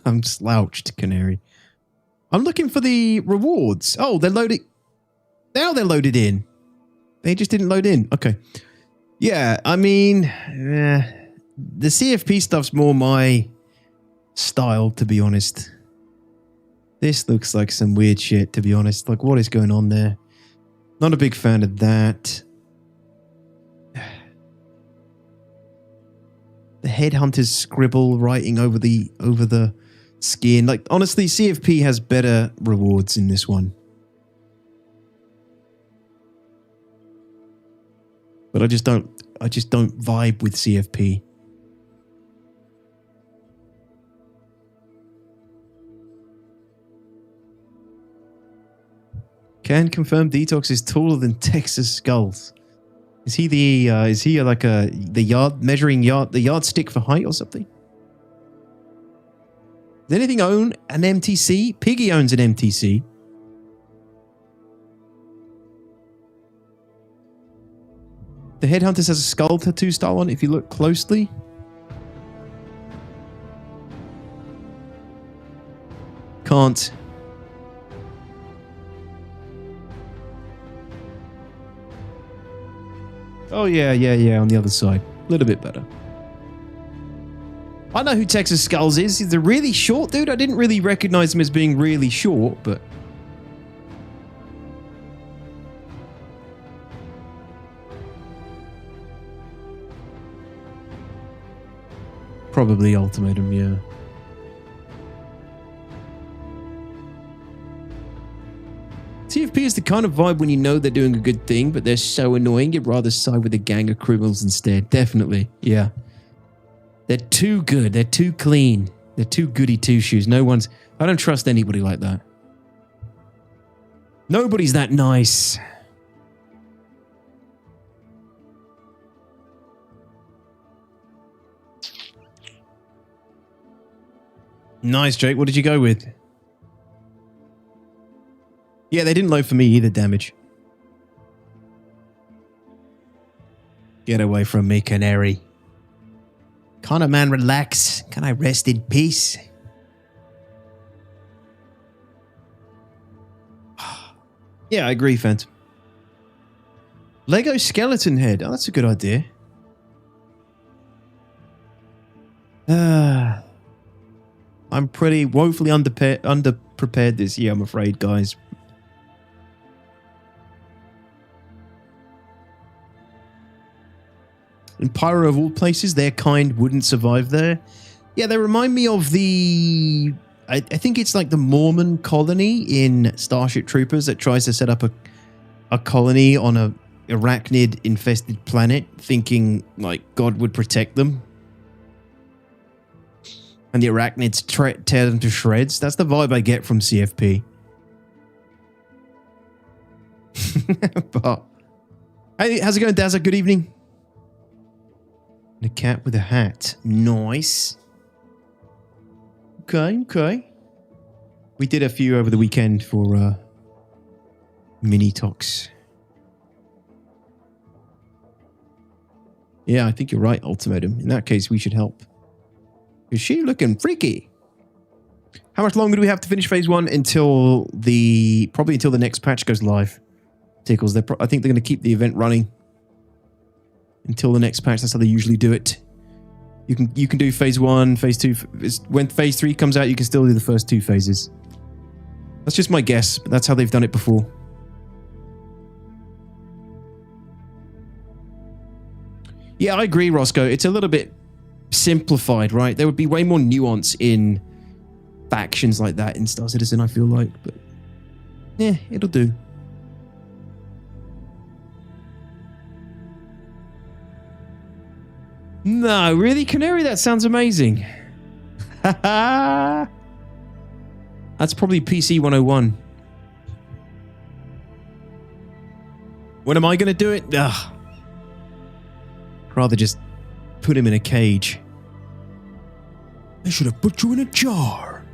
I'm slouched, Canary. I'm looking for the rewards. Oh, they're loading. Now they're loaded in. They just didn't load in. Okay. Yeah, I mean, the CFP stuff's more my style, to be honest. This looks like some weird shit, to be honest. Like, what is going on there? Not a big fan of that. The Headhunter's scribble writing over the skin. Like, honestly, CFP has better rewards in this one. But I just don't vibe with CFP. Can confirm Detox is taller than Texas Skulls. Is he the yardstick for height or something? Does anything own an MTC? Piggy owns an MTC. The Headhunters has a skull tattoo style on it if you look closely. Can't. Oh, yeah, on the other side. A little bit better. I know who Texas Skulls is. He's a really short dude. I didn't really recognize him as being really short, but... Probably Ultimatum, yeah. TFP is the kind of vibe when you know they're doing a good thing, but they're so annoying, you'd rather side with a gang of criminals instead. Definitely, yeah. They're too good. They're too clean. They're too goody two-shoes. I don't trust anybody like that. Nobody's that nice. Nice, Jake. What did you go with? Yeah, they didn't load for me either, damage. Get away from me, Canary. Can't a man relax? Can I rest in peace? Yeah, I agree, Phantom. Lego skeleton head. Oh, that's a good idea. I'm pretty woefully underprepared this year, I'm afraid, guys. In Pyro of all places, their kind wouldn't survive there. Yeah, they remind me of the... I think it's like the Mormon colony in Starship Troopers that tries to set up a colony on a arachnid-infested planet, thinking like God would protect them. And the arachnids tear them to shreds. That's the vibe I get from CFP. But, hey, how's it going, Dazza? Good evening. The cat with a hat. Nice. Okay. We did a few over the weekend for mini talks. Yeah, I think you're right, Ultimatum. In that case, we should help. Is she looking freaky? How much longer do we have to finish phase 1 until probably until the next patch goes live? Tickles. I think they're going to keep the event running until the next patch. That's how they usually do it. You can do phase 1, phase 2. When phase 3 comes out, you can still do the first 2 phases. That's just my guess, but that's how they've done it before. Yeah, I agree, Roscoe. It's a little bit simplified, right? There would be way more nuance in factions like that in Star Citizen, I feel like. But yeah, it'll do. No, really? Canary? That sounds amazing. That's probably PC 101. When am I going to do it? Ugh. I'd rather just put him in a cage. They should have put you in a jar.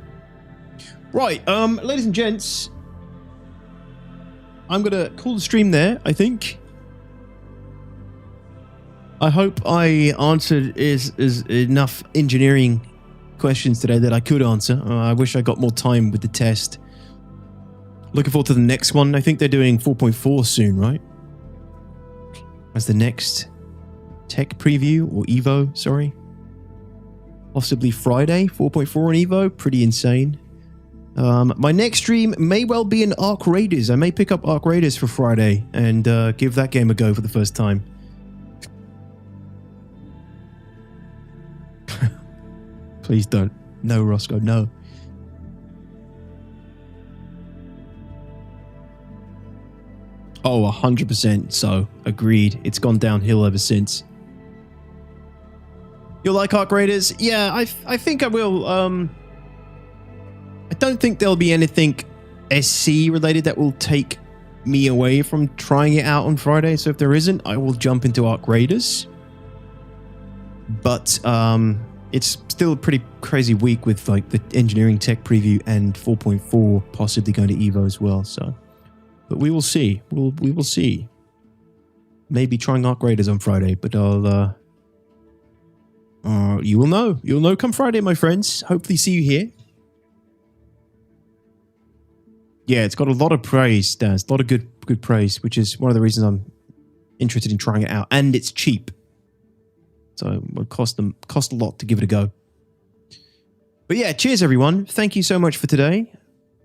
Right, ladies and gents. I'm going to call the stream there, I think. I hope I answered is enough engineering questions today that I could answer. I wish I got more time with the test. Looking forward to the next one. I think they're doing 4.4 soon, right? As the next tech preview, or Evo, sorry. Possibly Friday, 4.4 on Evo. Pretty insane. My next stream may well be in Ark Raiders. I may pick up Ark Raiders for Friday and give that game a go for the first time. Please don't. No, Roscoe, no. Oh, 100% so. Agreed. It's gone downhill ever since. You'll like Ark Raiders? Yeah, I think I will. I don't think there'll be anything SC related that will take me away from trying it out on Friday. So if there isn't, I will jump into Ark Raiders. But it's still a pretty crazy week with like the engineering tech preview and 4.4 possibly going to Evo as well. So, but we will see. We will see. Maybe trying Ark Raiders on Friday, but I'll. You will know. You'll know come Friday, my friends. Hopefully, see you here. Yeah, it's got a lot of praise, Daz. A lot of good praise, which is one of the reasons I'm interested in trying it out, and it's cheap. So it would cost a lot to give it a go. But yeah, cheers everyone. Thank you so much for today.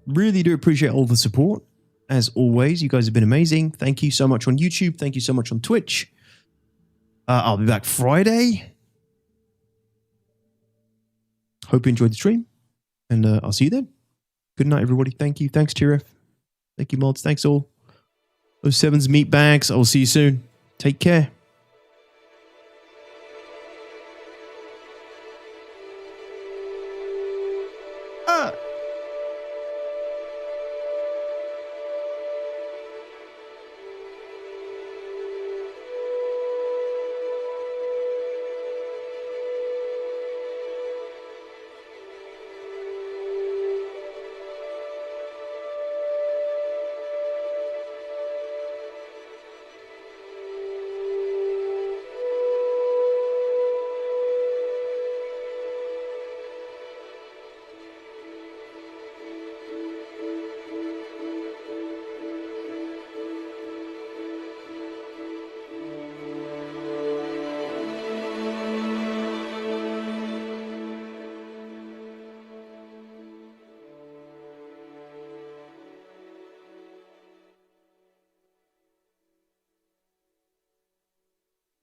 Really do appreciate all the support. As always, you guys have been amazing. Thank you so much on YouTube. Thank you so much on Twitch. I'll be back Friday. Hope you enjoyed the stream. And I'll see you then. Good night, everybody. Thank you. Thanks, Chirif. Thank you, mods. Thanks all. 07's meat bags. I'll see you soon. Take care.